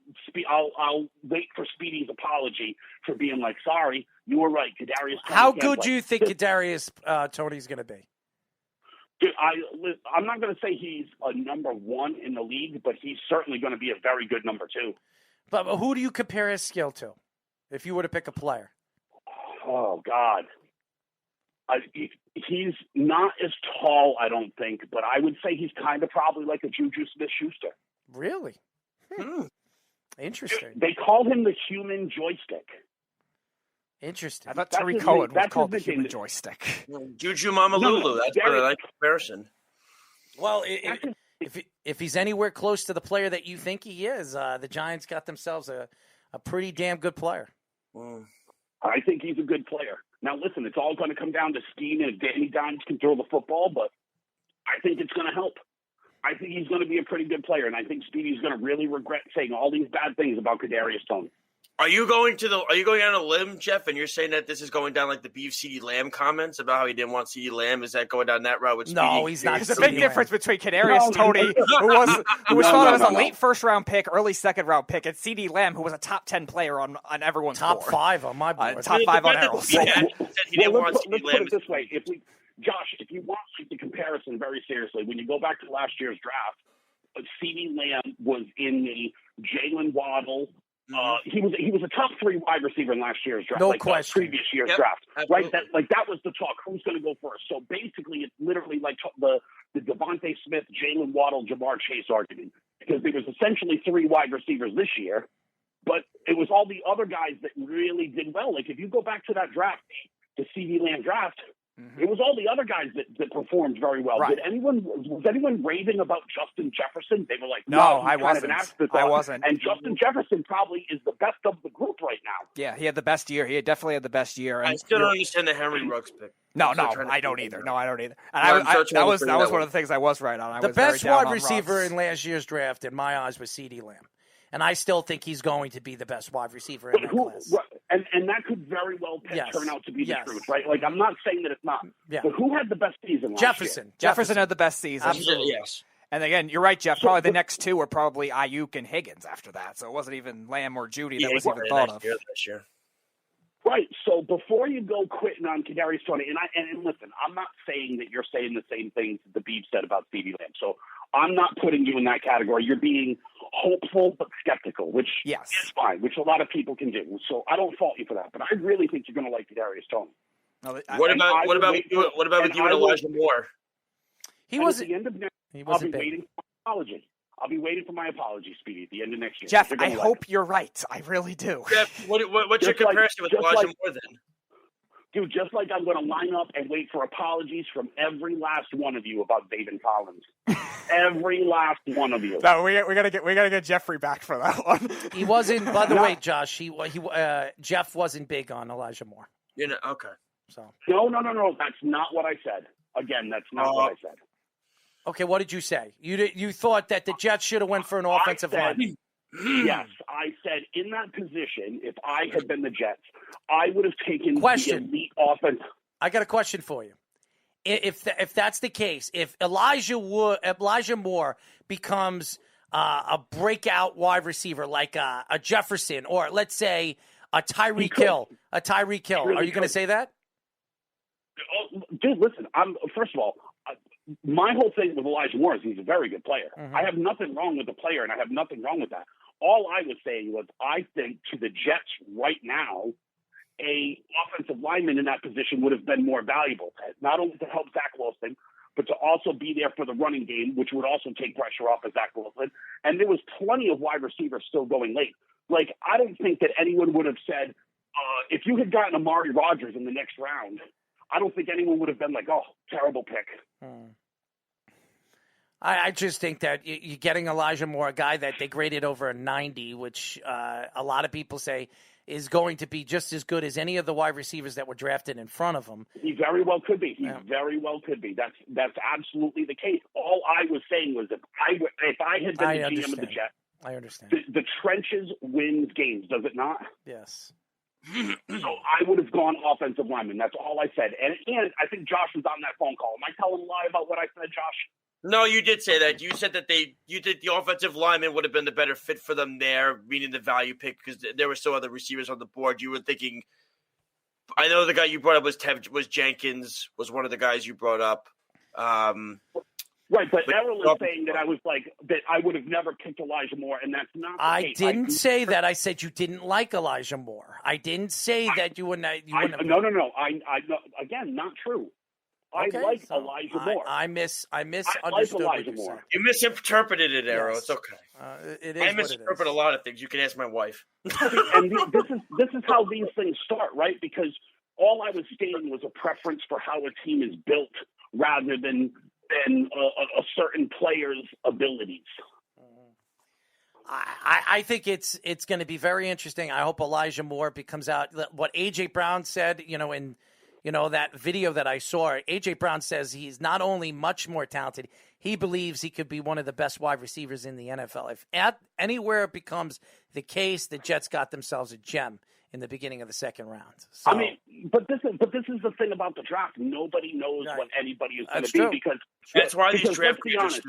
I'll wait for Speedy's apology for being like, sorry, you were right. Kadarius Toney. How good do you think Kadarius Toney's going to be? Dude, I'm not going to say he's a number one in the league, but he's certainly going to be a very good number two. But who do you compare his skill to if you were to pick a player? Oh, God. He's not as tall, I don't think, but I would say he's kind of probably like a Juju Smith-Schuster. Really? Interesting. They call him the human joystick. Interesting. I thought Terry Cohen was called the human joystick. Juju Mama Lulu. That's a nice comparison. Well, if he's anywhere close to the player that you think he is, the Giants got themselves a pretty damn good player. I think he's a good player. Now, listen, it's all going to come down to scheme and if Danny Dimes can throw the football, but I think it's going to help. I think he's going to be a pretty good player, and I think Speedy's going to really regret saying all these bad things about Kadarius Toney. Are you going on a limb, Jeff, and you're saying that this is going down like the beef CeeDee Lamb comments about how he didn't want CeeDee Lamb? Is that going down that route with Speedy? No, he's not. There's a big difference between Kadarius Toney, who was thought of as a late first-round pick, early second-round pick, and CeeDee Lamb, who was a top 10 player on everyone's top board. 5 on my board. Top 5 on Harold's. Let's put it this way: Josh, if you want the comparison very seriously, when you go back to last year's draft, CeeDee Lamb was in the Jalen Waddle. He was a top 3 wide receiver in last year's draft. No question. Previous year's draft, right? That was the talk. Who's going to go first? So basically, it's literally like the Devontae Smith, Jalen Waddle, Jamar Chase argument, because there was essentially 3 wide receivers this year, but it was all the other guys that really did well. Like if you go back to that draft, the CeeDee Lamb draft. It was all the other guys that performed very well. Right. Was anyone raving about Justin Jefferson? They were like, no, I wasn't. I wasn't. And Justin Jefferson probably is the best of the group right now. Yeah, he had the best year. He definitely had the best year. And I still don't understand the Henry Ruggs pick. No, I don't either. No, I don't either. And that was one of the things I was right on. The best wide receiver in last year's draft, in my eyes, was CeeDee Lamb. And I still think he's going to be the best wide receiver in that class. And that could very well turn out to be the truth, right? Like, I'm not saying that it's not. Yeah. But who had the best season last year? Jefferson had the best season. Absolutely. Yes. And again, you're right, Jeff. Probably the next 2 were probably Ayuk and Higgins after that. So it wasn't even Lamb or Judy that was even thought of. This year. Right. So before you go quitting on Kadarius Toney, and listen, I'm not saying that you're saying the same things that the Beef said about CeeDee Lamb. So I'm not putting you in that category. You're being hopeful but skeptical, which is fine, which a lot of people can do. So I don't fault you for that. But I really think you're going to like Kadarius Toney. What about with you and Elijah Moore? He was at the end of next year. I'll be waiting for my apology. I'll be waiting for my apology, Speedy, at the end of next year. Jeff, I hope you're right. I really do. Jeff, what's your comparison with Elijah Moore then? Dude, just like I'm going to line up and wait for apologies from every last one of you about David Collins. Every last one of you. No, we gotta get Jeffrey back for that one. He wasn't. By the way, Josh, Jeff wasn't big on Elijah Moore. Okay. So no. That's not what I said. Again, that's not what I said. Okay, what did you say? You thought that the Jets should have went for an offensive line? Yes, I said in that position, if I had been the Jets, I would have taken the elite offense. I got a question for you. If that's the case, if Elijah Moore becomes a breakout wide receiver like a Jefferson, or let's say a Tyreek Hill, are you going to say that? Dude, listen. First of all, my whole thing with Elijah Moore is he's a very good player. Mm-hmm. I have nothing wrong with the player, and I have nothing wrong with that. All I was saying was I think to the Jets right now, a offensive lineman in that position would have been more valuable, not only to help Zach Wilson, but to also be there for the running game, which would also take pressure off of Zach Wilson. And there was plenty of wide receivers still going late. Like, I don't think that anyone would have said, if you had gotten Amari Rodgers in the next round, I don't think anyone would have been like, oh, terrible pick. I just think that you're getting Elijah Moore, a guy that they graded over a 90, which a lot of people say is going to be just as good as any of the wide receivers that were drafted in front of him. He very well could be. Very well could be. That's absolutely the case. All I was saying was if I had been the GM of the Jets, I understand. The trenches wins games, does it not? Yes. So I would have gone offensive lineman. That's all I said. And I think Josh was on that phone call. Am I telling a lie about what I said, Josh? No, you did say that. You said that you did the offensive lineman would have been the better fit for them there, meaning the value pick, because there were still other receivers on the board. You were thinking, I know the guy you brought up was Jenkins, was one of the guys you brought up. Right, but Errol is saying that I was like, that I would have never picked Elijah Moore, and that's not the case. I didn't say that. I said you didn't like Elijah Moore. I didn't say that you wouldn't. No. Again, not true. Okay, I like Elijah Moore. I misunderstood like Elijah what you Moore. said. You misinterpreted it, Arrow. Yes. It's okay. It is I misinterpret a lot of things. You can ask my wife. And this is how these things start, right? Because all I was stating was a preference for how a team is built rather than a certain player's abilities. I think it's going to be very interesting. I hope Elijah Moore comes out. What A.J. Brown said, in that video that I saw, A.J. Brown says he's not only much more talented, he believes he could be one of the best wide receivers in the NFL. If anywhere it becomes the case, the Jets got themselves a gem in the beginning of the second round. So, I mean, but this is the thing about the draft. Nobody knows what anybody is going to be because that's why these draft. Let's be honest.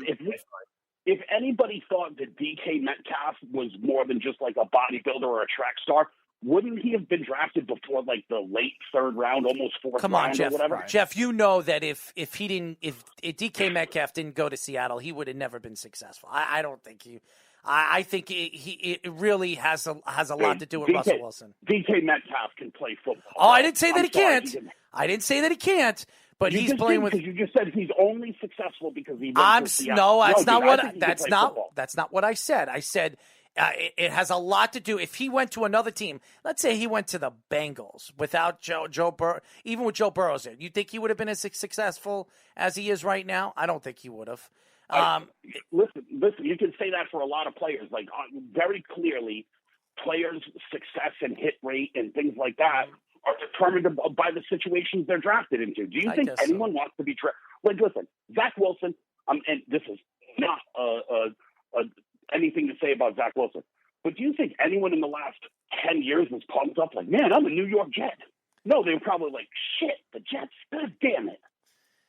If anybody thought that DK Metcalf was more than just like a bodybuilder or a track star, wouldn't he have been drafted before like the late third round, almost fourth round Jeff, or whatever? Jeff, you know that if DK Metcalf didn't go to Seattle, he would have never been successful. I don't think he. I think it really has a lot to do with Russell Wilson. DK Metcalf can play football. Oh, I didn't say that he can't. I didn't say that he can't. But he's playing with. Because you just said he's only successful because he. That's not what I said. I said it has a lot to do. If he went to another team, let's say he went to the Bengals without Joe Burrow, even with Joe Burrow there, you think he would have been as successful as he is right now? I don't think he would have. Listen. You can say that for a lot of players. Like very clearly, players' success and hit rate and things like that are determined by the situations they're drafted into. Do you think anyone wants to be drafted? Like, listen, Zach Wilson. And this is not anything to say about Zach Wilson, but do you think anyone in the last 10 years was pumped up like, man, I'm a New York Jet? No, they were probably like, shit, the Jets. God damn it.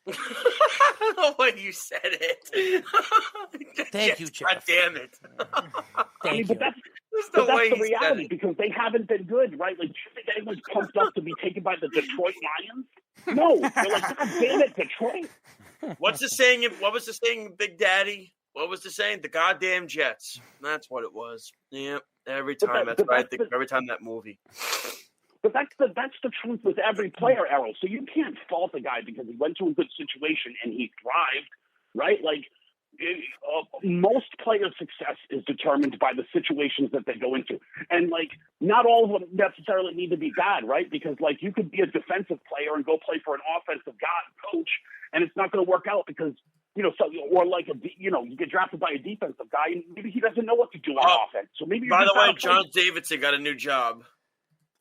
I don't know when you said it. Thank you, Jeff. God damn it. Thank you. But that's the reality because they haven't been good, right? Like, do you think anyone's pumped up to be taken by the Detroit Lions? No. They're like, God damn it, Detroit. What's the saying? What was the saying, Big Daddy? What was the saying? The goddamn Jets. That's what it was. Yep. Every time. Every time that movie. But that's the truth with every player, Errol. So you can't fault a guy because he went to a good situation and he thrived, right? Like most players' success is determined by the situations that they go into, and like not all of them necessarily need to be bad, right? Because like you could be a defensive player and go play for an offensive coach, and it's not going to work out because. Or like you get drafted by a defensive guy, and maybe he doesn't know what to do on offense. So maybe. By the way, John Davidson got a new job.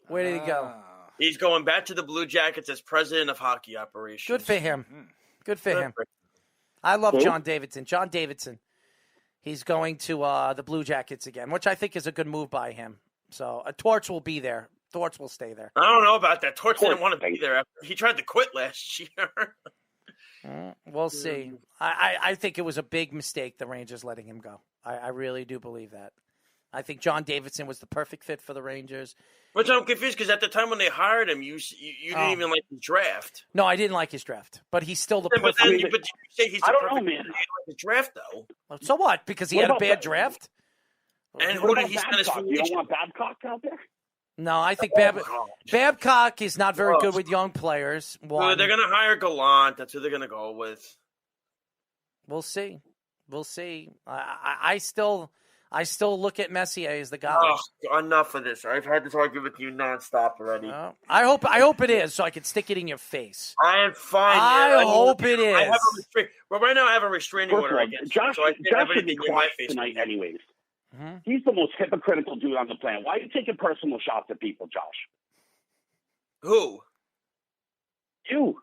Where did he go? He's going back to the Blue Jackets as president of hockey operations. Good for him. Good for him. I love John Davidson. John Davidson. He's going to the Blue Jackets again, which I think is a good move by him. So Torch will be there. Torch will stay there. I don't know about that. Torch didn't want to be there. He tried to quit last year. We'll see. I think it was a big mistake, the Rangers letting him go. I really do believe that. I think John Davidson was the perfect fit for the Rangers. Which I'm confused because at the time when they hired him, you didn't even like his draft. No, I didn't like his draft, but he's still the perfect. But you say he's the perfect fit. Man. His draft though. So what? Because he had a bad draft. And who did he send his? You don't want Babcock out there? No, I think Babcock is not very good with young players. Well, they're going to hire Gallant. That's who they're going to go with. We'll see. I still look at Messier as the guy. Oh, enough of this. I've had this argument with you nonstop already. I hope it is, so I can stick it in your face. I am fine. I hope it is. Right now I have a restraining order against Josh. So I can't have anything in my face tonight, anyways. Mm-hmm. He's the most hypocritical dude on the planet. Why are you taking personal shots at people, Josh? Who? You.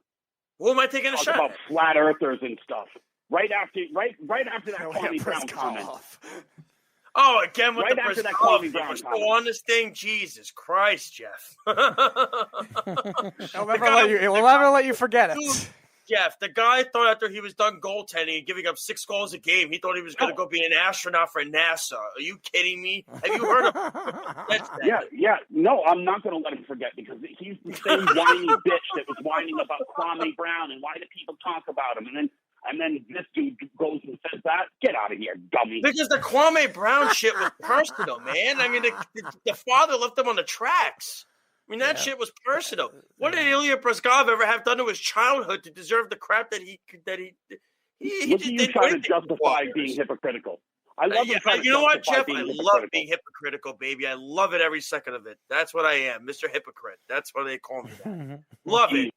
Who am I taking a shot about at? Flat earthers and stuff. Right after that Kwame Brown comment. Oh, again with right the after that Brown comment. Still on this thing? Jesus Christ, Jeff. We'll never let you forget it. Dude, Jeff, the guy thought after he was done goaltending and giving up 6 goals a game, he thought he was going to go be an astronaut for NASA. Are you kidding me? Have you heard of him? Yeah. No, I'm not going to let him forget because he's the same whiny bitch that was whining about Kwame Brown and why do people talk about him? And then this dude goes and says that. Get out of here, dummy. Because the Kwame Brown shit was personal, man. I mean, the father left him on the tracks. I mean, that shit was personal. What did Ilya Brezhkov ever have done to his childhood to deserve the crap that he just you trying to justify being hypocritical? I love you know what, Jeff? I love being hypocritical, baby. I love it every second of it. That's what I am, Mr. Hypocrite. That's what they call me. Love it.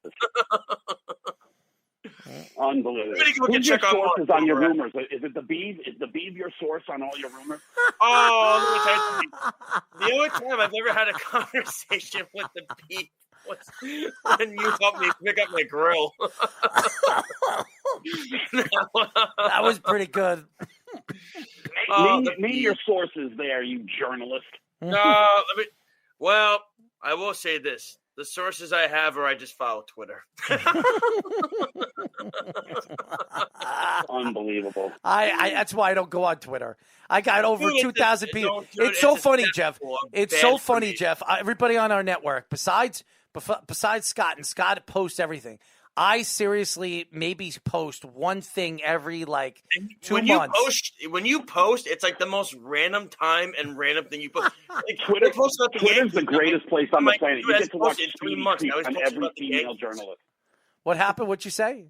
Unbelievable. Who's your sources on your rumors? Is it the Beeve? Is the Beeve your source on all your rumors? Oh, let me tell you something. The only time I've ever had a conversation with the Beeve when you helped me pick up my grill. That was pretty good. Name your sources there, you journalist. Well, I will say this. The sources I have are I just follow Twitter. Unbelievable. I that's why I don't go on Twitter. I got over 2,000 people. It's so funny, Jeff. It's so funny, Jeff. Everybody on our network, besides Scott, and Scott posts everything. I seriously maybe post one thing every 2 months. When you post, it's like the most random time and random thing you post. Like, Twitter's the greatest place on the planet. You get to watch 3 months on every female journalist. What happened? What'd you say?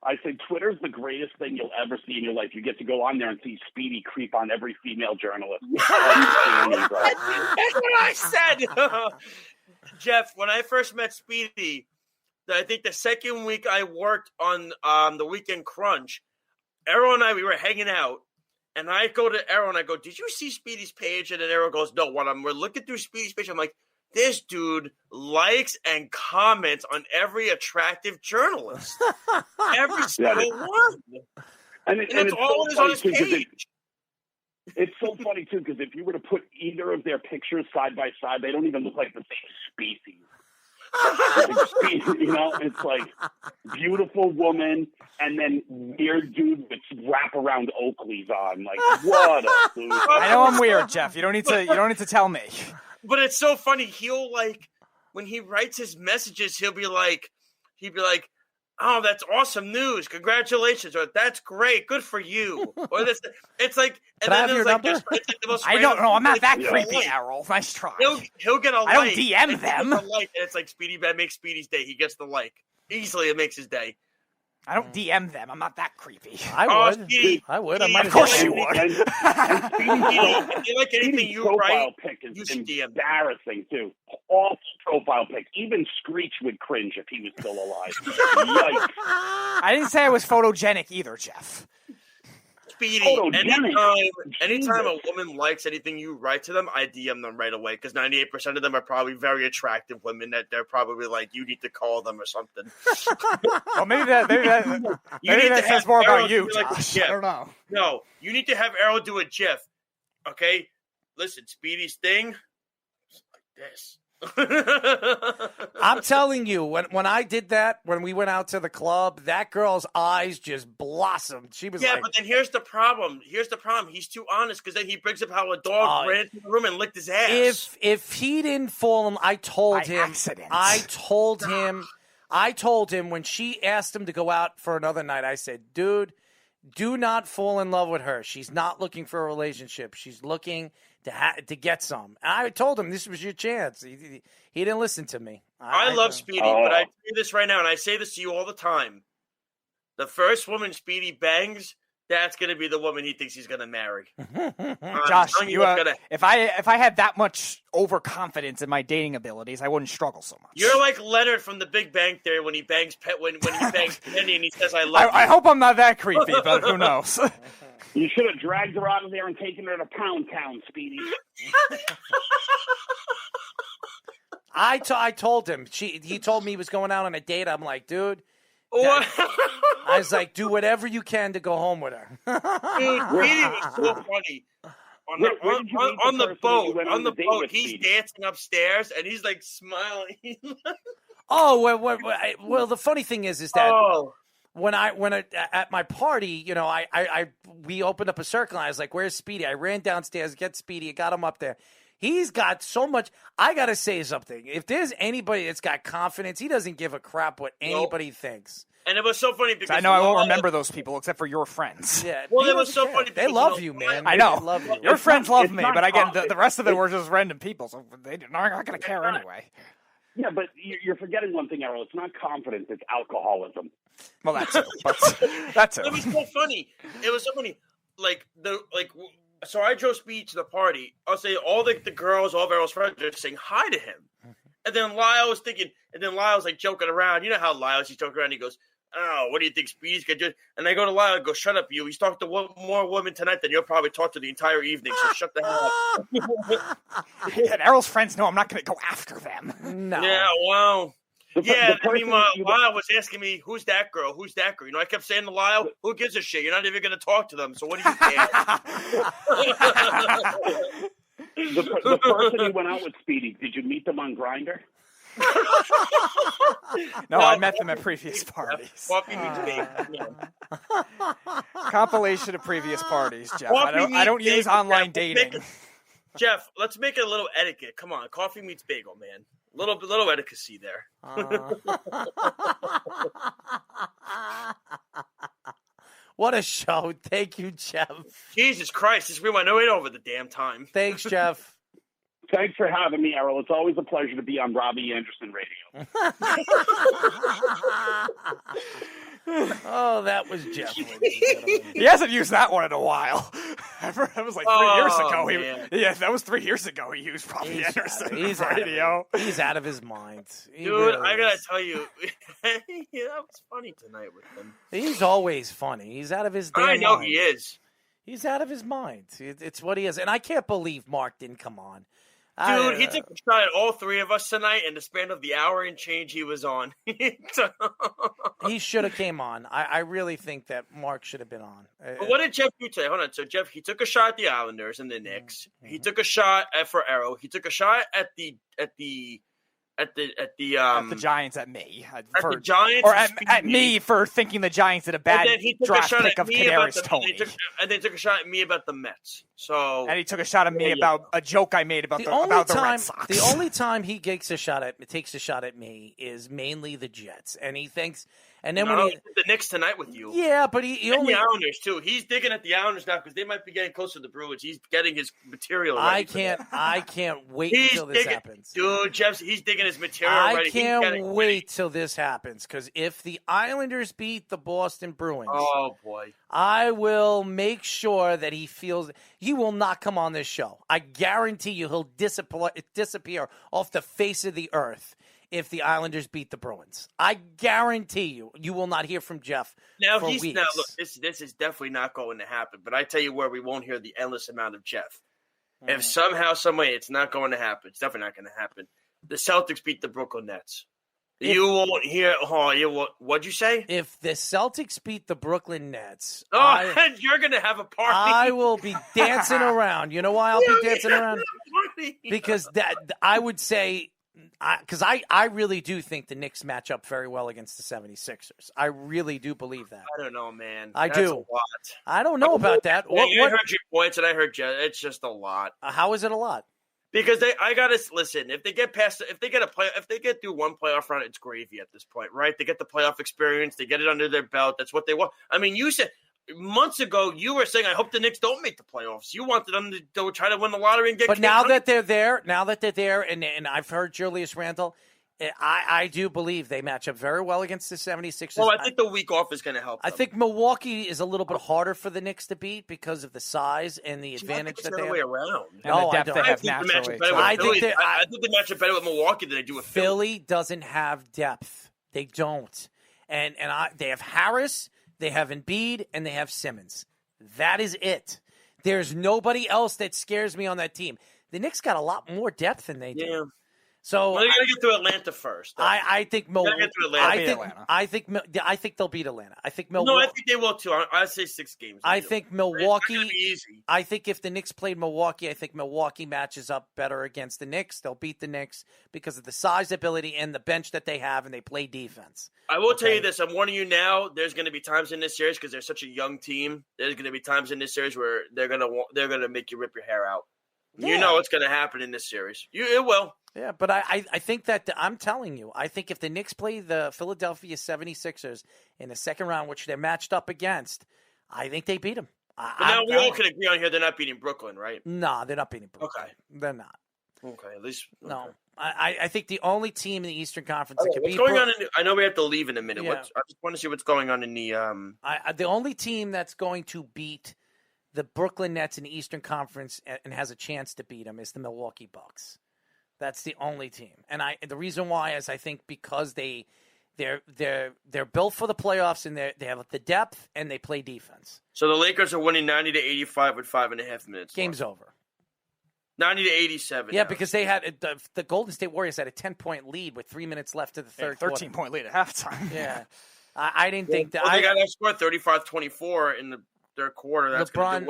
I said Twitter's the greatest thing you'll ever see in your life. You get to go on there and see Speedy creep on every female journalist. That's what I said. Jeff, when I first met Speedy, I think the second week I worked on the Weekend Crunch, Arrow and I, we were hanging out, and I go to Arrow and I go, "Did you see Speedy's page?" And then Arrow goes, "No." We're looking through Speedy's page, I'm like, this dude likes and comments on every attractive journalist. Every single one. And it's all on his page. It's so funny, too, because if you were to put either of their pictures side by side, they don't even look like the same species. It's like beautiful woman and then weird dude with wraparound Oakleys on. Like, what a dude. I know I'm weird, Jeff. You don't need to tell me. But it's so funny. He'll when he writes his messages, he'll be like, "Oh, that's awesome news! Congratulations!" Or "That's great, good for you!" Or this, it's like, and Can I have your number? It's like the most I don't know. I'm not that creepy, like, Errol. Nice try. He'll get a like. I don't DM them. And it's like Speedy Bad makes Speedy's day. He gets the like easily. It makes his day. I don't DM them. I'm not that creepy. I would. I would. I might. Of course you would. If you like anything you write, pic is you should DM. Embarrassing too. Awful profile pic. Even Screech would cringe if he was still alive. Yikes. I didn't say I was photogenic either, Jeff. Speedy, anytime a woman likes anything you write to them, I DM them right away because 98% of them are probably very attractive women that they're probably like, you need to call them or something. Well, maybe that says more about you, Josh. I don't know. No, you need to have Errol do a GIF. Okay? Listen, Speedy's thing is like this. I'm telling you, when I did that, when we went out to the club, that girl's eyes just blossomed. She was like, but then here's the problem. He's too honest because then he brings up how a dog ran into the room and licked his ass. If he didn't fall in, I told him when she asked him to go out for another night, I said, dude, do not fall in love with her. She's not looking for a relationship. She's looking to get some. And I told him this was your chance. He didn't listen to me. I love Speedy, but I do this right now, and I say this to you all the time. The first woman Speedy bangs, that's going to be the woman he thinks he's going to marry. Josh, if I had that much overconfidence in my dating abilities, I wouldn't struggle so much. You're like Leonard from The Big Bang Theory when he bangs when he bangs Penny and he says, "I love you." I hope I'm not that creepy, but who knows? You should have dragged her out of there and taken her to Pound Town, Speedy. I told him. He told me he was going out on a date. I'm like, dude. I was like, do whatever you can to go home with her. Dude, Speedy was so funny. On the boat, he's dancing upstairs and he's like smiling. Well, the funny thing is that when I at my party, we opened up a circle and I was like, "Where's Speedy?" I ran downstairs, get Speedy, got him up there. He's got so much. I gotta say something. If there's anybody that's got confidence, he doesn't give a crap what anybody thinks. And it was so funny because I know I won't remember those people except for your friends. Yeah. Well, it was so funny. They love you, man. I know. They love you. Your friends love me, but again, the rest of them were just random people, so they're not going to care anyway. Yeah, but you're forgetting one thing, Errol. It's not confidence; it's alcoholism. Well, that's it. That's it. It was so funny. It was so funny. So I drove Speed to the party. I'll say all the girls, all of Errol's friends are saying hi to him. And then Lyle was like joking around. You know how Lyle, he's joking around. He goes, oh, what do you think Speedy's going to do? And I go to Lyle and go, shut up, you. He's talked to more women tonight than you'll probably talk to the entire evening, so shut the hell up. And Errol's friends know I'm not going to go after them. No. Yeah, wow. The Lyle was asking me, who's that girl? Who's that girl? You know, I kept saying to Lyle, who gives a shit? You're not even going to talk to them, so what do you care? The person you went out with, Speedy, did you meet them on Grindr? No, I met them at previous parties. Coffee meets bacon. Compilation of previous parties, Jeff. I don't use online dating. Jeff, let's make it a little etiquette. Come on, coffee meets bagel, man. Little etiquette there. What a show. Thank you, Jeff. Jesus Christ, this went way over the damn time. Thanks, Jeff. Thanks for having me, Errol. It's always a pleasure to be on Robbie Anderson Radio. Oh, that was Jeff. He hasn't used that one in a while. That was like 3 years ago. That was 3 years ago he used Robbie Anderson Radio. He's out of his mind. Dude, I got to tell you, that was funny tonight with him. He's always funny. He's out of his damn mind. I know he is. He's out of his mind. It's what he is. And I can't believe Mark didn't come on. Dude, he took a shot at all three of us tonight in the span of the hour and change he was on. He should have came on. I really think that Mark should have been on. But what did Jeff do today? Hold on. So Jeff, he took a shot at the Islanders and the Knicks. Mm-hmm. He took a shot for Arrow. He took a shot at the Giants at me. The Giants or at me for thinking the Giants did a bad draft pick of Kadarius Toney. And then took a shot at me about the Mets. So and he took a shot at me about a joke I made about the Red Sox. The only time he takes a shot at me is mainly the Jets, and he thinks. And then when the Knicks tonight with you, yeah, but he only the Islanders too. He's digging at the Islanders now because they might be getting closer to the Bruins. He's getting his material ready. I can't wait until this happens, dude. Jeff, he's digging his material ready. I can't wait till this happens because if the Islanders beat the Boston Bruins, oh boy, I will make sure that he feels he will not come on this show. I guarantee you, he'll disappear off the face of the earth. If the Islanders beat the Bruins, I guarantee you will not hear from Jeff for weeks. Now, look, this is definitely not going to happen. But I tell you where we won't hear the endless amount of Jeff. If somehow, some way, it's not going to happen. It's definitely not going to happen. The Celtics beat the Brooklyn Nets. You won't hear. What'd you say? If the Celtics beat the Brooklyn Nets, you're going to have a party. I will be dancing around. You know why I'll be dancing around? Because I would say. Because I really do think the Knicks match up very well against the 76ers. I really do believe that. I don't know, man. That's do. A lot. I don't know about that. I heard your points, and I heard it's just a lot. How is it a lot? Because I gotta listen. If they get through one playoff round, it's gravy at this point, right? They get the playoff experience, they get it under their belt. That's what they want. I mean, you said. Months ago, you were saying, I hope the Knicks don't make the playoffs. You wanted them to try to win the lottery and get. But now that they're there, and I've heard Julius Randle, I do believe they match up very well against the 76ers. Well, I think the week off is going to help them. I think Milwaukee is a little bit harder for the Knicks to beat because of the size and the advantage that they have. Way around. No, the depth they have naturally. I think they match up better with Milwaukee than they do with Philly. Philly doesn't have depth. They don't. And they have Harris. They have Embiid, and they have Simmons. That is it. There's nobody else that scares me on that team. The Knicks got a lot more depth than they do. Yeah. So you got to get through Atlanta first. I think Milwaukee. I think they'll beat Atlanta. I think Milwaukee. No, I think they will too. I'd say 6 games. I think Milwaukee. It's be easy. I think if the Knicks played Milwaukee, I think Milwaukee matches up better against the Knicks. They'll beat the Knicks because of the size, ability, and the bench that they have, and they play defense. I will tell you this. I'm warning you now. There's going to be times in this series because they're such a young team. There's going to be times in this series where they're going to make you rip your hair out. Yeah. You know what's going to happen in this series. It will. Yeah, but I think that I'm telling you, I think if the Knicks play the Philadelphia 76ers in the second round, which they're matched up against, I think they beat them. Now we all can agree on here they're not beating Brooklyn, right? No, they're not beating Brooklyn. Okay. They're not. Okay, at least. Okay. No. I think the only team in the Eastern Conference that can beat Brooklyn. I know we have to leave in a minute. Yeah. I just want to see what's going on in the. The only team that's going to beat the Brooklyn Nets in the Eastern Conference and has a chance to beat them is the Milwaukee Bucks. That's the only team. And the reason why is I think because they They're built for the playoffs, and they have the depth, and they play defense. So the Lakers are winning 90-85 with 5.5 minutes. Game's over. 90-87. Yeah, because they had the Golden State Warriors had a 10-point lead with 3 minutes left of the third. 13-point lead at halftime. Yeah, I didn't think that. They got outscored 35-24 in the third quarter. That's LeBron.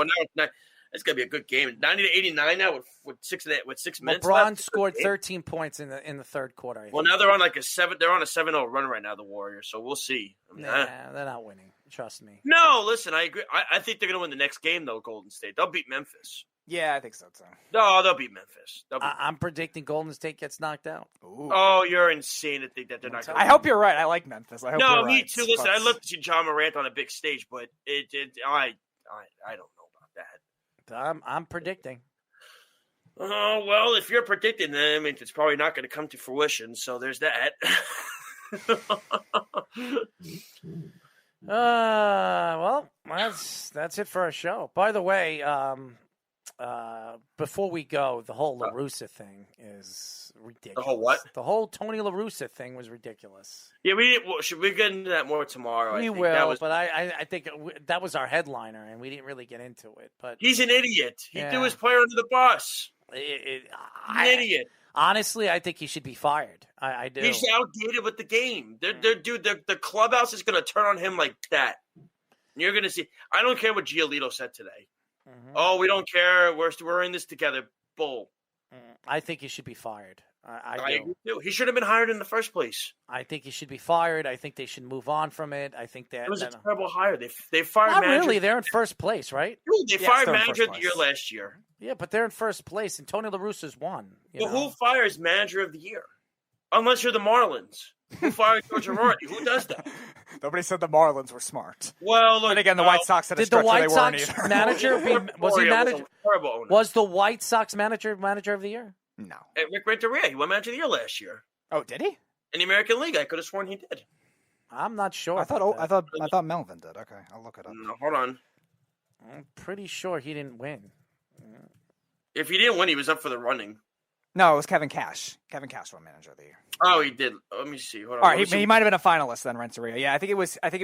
It's gonna be a good game. 90-89 now with 6 minutes. LeBron left. scored 13 points in the third quarter. Well, now they're on like a 7-0 run right now. The Warriors, so we'll see. I mean, they're not winning. Trust me. No, listen, I agree. I think they're gonna win the next game though. Golden State, they'll beat Memphis. Yeah, I think so too. No, they'll beat Memphis. I'm predicting Golden State gets knocked out. Ooh. Oh, you're insane to think that they're not. I hope you're right. I like Memphis. I hope no, you're me right. too. Listen, I'd love to see John Morant on a big stage, but I don't know about that. I'm predicting. Oh, well, if you're predicting them, it's probably not going to come to fruition. So there's that. Well, that's it for our show. By the way, before we go, the whole La Russa thing is ridiculous. The whole what? The whole Tony La Russa thing was ridiculous. Yeah, should we get into that more tomorrow? We will, but I think that was our headliner, and we didn't really get into it. But he's an idiot. He threw his player under the bus. An idiot. Honestly, I think he should be fired. I do. He's outdated with the game. The clubhouse is going to turn on him like that. You're going to see. I don't care what Giolito said today. Mm-hmm. Oh, we don't care. We're in this together. Bull. I think he should be fired. I agree too. He should have been hired in the first place. I think he should be fired. I think they should move on from it. I think that it was a terrible hire. They fired. Not manager. really. They're in first place, right? They fired manager of the year last year. Yeah, but they're in first place, and Tony La Russa's won. Well, who fires manager of the year? Unless you're the Marlins. Who fired George Girardi? Who does that? Nobody said the Marlins were smart. Well, look, and again, the White Sox had a did the White they Sox weren't manager was he manager? Was the White Sox manager of the year? No. Rick Renteria, he won manager of the year last year. Oh, did he? In the American League, I could have sworn he did. I'm not sure. I thought Melvin did. Okay, I'll look it up. No, hold on. I'm pretty sure he didn't win. If he didn't win, he was up for the running. No, it was Kevin Cash. Kevin Cash won manager of the year. Oh, he did. Let me see. Hold on. All right, he might have been a finalist then, Renteria. Yeah, I think it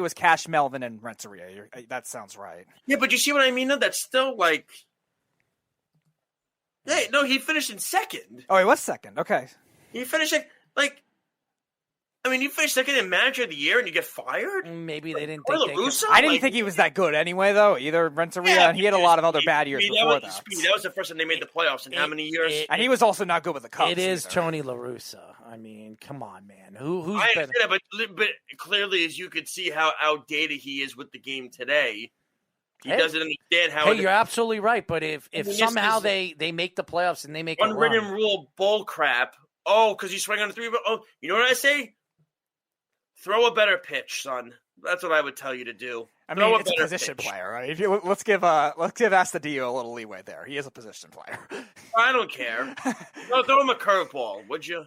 was Cash, Melvin, and Renteria. That sounds right. Yeah, but you see what I mean? Though that's still like. Hey, no, he finished in second. Oh, he was second. Okay. He finished like. I mean, you finish second in manager of the year and you get fired? Maybe they didn't think I didn't think he was that good anyway, though, either Renteria, and he had a lot of other bad years before that. That was the first time they made the playoffs in how many years? And he was also not good with the Cubs. It is Tony La Russa. I mean, come on, man. Who's I better? understand, but clearly, as you could see how outdated he is with the game today, he doesn't understand how. Hey, you're absolutely right. But if somehow they make the playoffs and they make unwritten rule bull crap. Oh, because you swing on a three. Oh, you know what I say? Throw a better pitch, son. That's what I would tell you to do. I mean, it's a position player, right? Let's give Astudillo a little leeway there. He is a position player. I don't care. No, throw him a curveball, would you?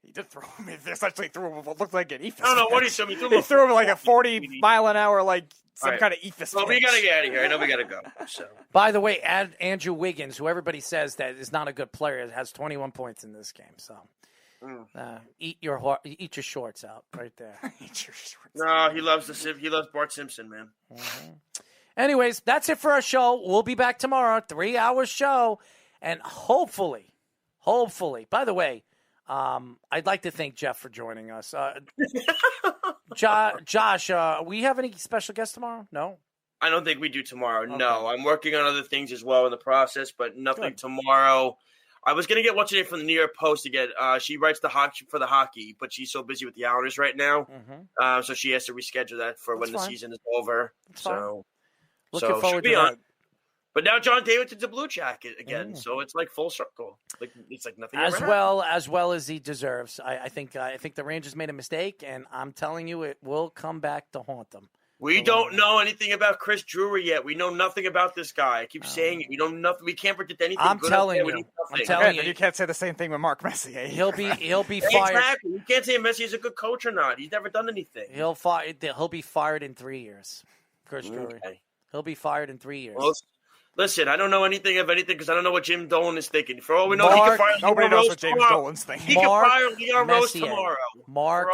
He did throw him. He essentially threw him what looked like an eephus. I don't know what he threw. He threw him like a 40-mile-an-hour, like some kind of eephus. Well, we gotta get out of here. I know we gotta go. So, by the way, Andrew Wiggins, who everybody says that is not a good player, has 21 points in this game. So. Eat your shorts out right there. Eat your shorts. No, he loves Bart Simpson, man. Mm-hmm. Anyways, that's it for our show. We'll be back tomorrow, 3-hour show, and hopefully. By the way, I'd like to thank Jeff for joining us. Josh, we have any special guests tomorrow? No. I don't think we do tomorrow. Okay. No, I'm working on other things as well in the process, but nothing tomorrow. I was going to get what's her name from the New York Post to get. She writes the hockey, but she's so busy with the Islanders right now, so she has to reschedule that for when the season is over. Looking forward to that. But now John Davidson's a Blue Jacket again, so it's like full circle. Like it's like nothing as well as he deserves. I think the Rangers made a mistake, and I'm telling you, it will come back to haunt them. We don't know anything about Chris Drury yet. We know nothing about this guy. I keep saying it. We know nothing. We can't predict anything. I'm telling you. You can't say the same thing with Mark Messier. He'll be fired. Exactly. You can't say Messier is a good coach or not. He's never done anything. He'll be fired in 3 years. Chris Drury. Okay. He'll be fired in 3 years. Well, Listen, I don't know anything of anything because I don't know what Jim Dolan is thinking. For all we know, Mark, he can fire nobody knows what James Dolan's thinking. He can fire Leon Rose tomorrow. Mark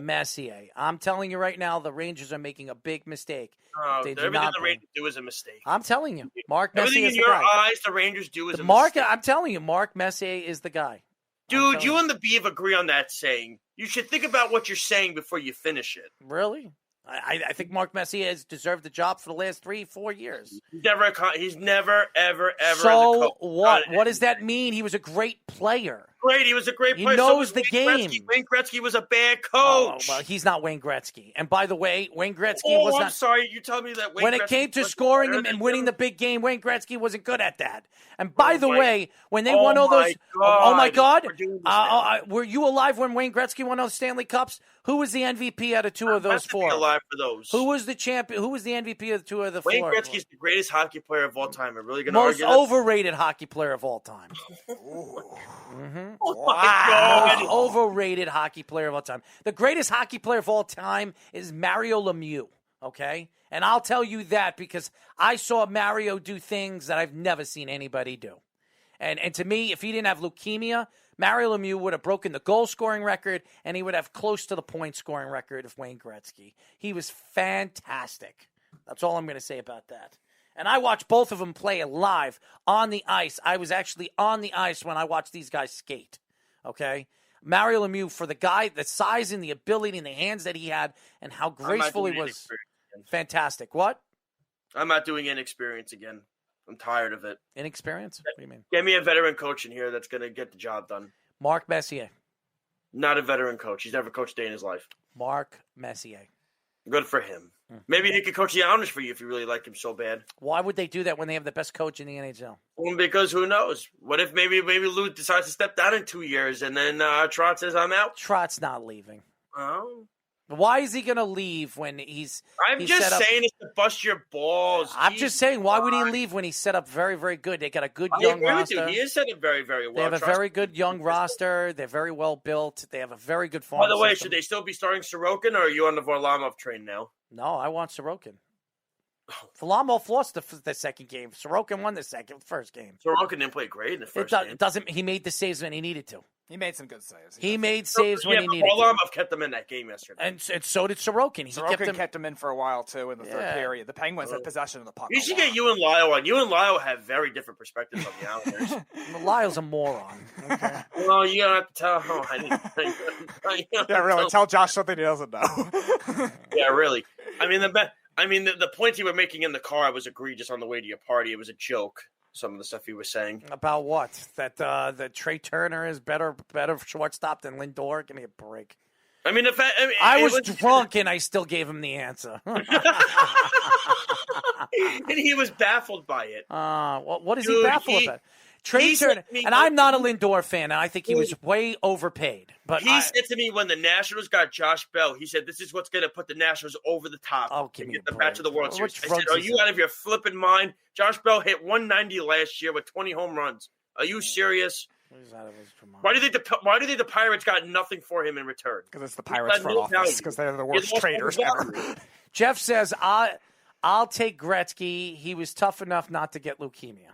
Messier. I'm telling you right now, the Rangers are making a big mistake. Everything the Rangers do is a mistake. I'm telling you, Mark Messier is the guy. Everything in your eyes, the Rangers do is a mistake. I'm telling you, Mark Messier is the guy. Dude, you and the Beav agree on that saying. You should think about what you're saying before you finish it. Really? I think Mark Messier has deserved the job for the last 3-4 years. He's never, ever. So what? What does that mean? He was a great player. He was a great player. He knows the game. Wayne Gretzky was a bad coach. Oh, well, he's not Wayne Gretzky. And by the way, Wayne Gretzky was not. I'm sorry. You telling me that when it came to scoring and winning the big game, Wayne Gretzky wasn't good at that. And by the way, when they won all those, oh my God, were you alive when Wayne Gretzky won those Stanley Cups? Who was the MVP out of two of those four? Alive for those. Who was the champion? Who was the MVP of the two of the Wayne four? Wayne Gretzky's the greatest hockey player of all time. I'm really going to argue. Most overrated hockey player of all time. Oh my God. Most overrated hockey player of all time. The greatest hockey player of all time is Mario Lemieux. Okay, and I'll tell you that because I saw Mario do things that I've never seen anybody do. And to me, if he didn't have leukemia, Mario Lemieux would have broken the goal-scoring record, and he would have close to the point-scoring record of Wayne Gretzky. He was fantastic. That's all I'm going to say about that. And I watched both of them play live on the ice. I was actually on the ice when I watched these guys skate, okay? Mario Lemieux, for the guy, the size and the ability and the hands that he had and how graceful he was, fantastic. What? I'm not doing inexperience again. I'm tired of it. Inexperience? What do you mean? Get me a veteran coach in here that's going to get the job done. Mark Messier. Not a veteran coach. He's never coached a day in his life. Mark Messier. Good for him. Maybe he could coach the Islanders for you if you really like him so bad. Why would they do that when they have the best coach in the NHL? Well, because who knows? What if maybe Lou decides to step down in 2 years and then Trotz says, I'm out? Trotz's not leaving. Oh. Why is he going to leave when he's just saying it's to bust your balls. I'm just saying, why would he leave when he's set up very, very good? They got a good young roster. He is set up very, very well. They have a very good young roster. They're very well built. They have a very good farm By the way, system. should they still be starting Sorokin, or are you on the Varlamov train now? No, I want Sorokin. Varlamov lost the second game. Sorokin won the first game. Sorokin didn't play great in the first game. He made the saves when he needed to. He made some good saves. He made saves when he needed Varlamov kept them in that game yesterday. And so did Sorokin. Sorokin kept him in for a while, too, in the third period. The Penguins had possession of the puck. You should get you and Lyle on. You and Lyle have very different perspectives on the Islanders. Lyle's a moron. Okay. Well, you don't have to tell. Really. Tell Josh something he doesn't know. Yeah, really. I mean, the points you were making in the car was egregious on the way to your party. It was a joke. Some of the stuff he was saying about what that Trey Turner is better shortstop than Lindor. Give me a break. I mean, I was drunk and I still gave him the answer, and he was baffled by it. What is he baffled about? Trey Turner, and I'm not a Lindor fan, and I think he was way overpaid. But he said to me when the Nationals got Josh Bell, he said, "This is what's going to put the Nationals over the top and get them back to the World Series." I said, "Are you out of your flipping mind? Josh Bell hit 190 last year with 20 home runs. Are you serious?" Why do you think the Pirates got nothing for him in return? Because it's the Pirates front office. Because they're the worst traders ever. Jeff says, I'll take Gretzky. He was tough enough not to get leukemia.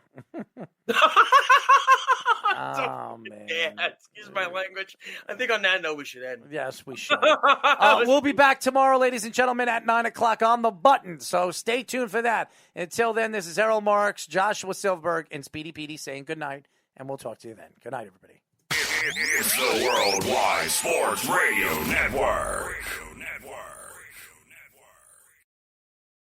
Oh, man. Yeah, excuse my language. I think on that note, we should end. Yes, we should. We'll be back tomorrow, ladies and gentlemen, at 9 o'clock on The Button. So stay tuned for that. Until then, this is Errol Marks, Joshua Silverberg, and Speedy Petey saying good night, and we'll talk to you then. Good night, everybody. It's the Worldwide Sports Radio Network.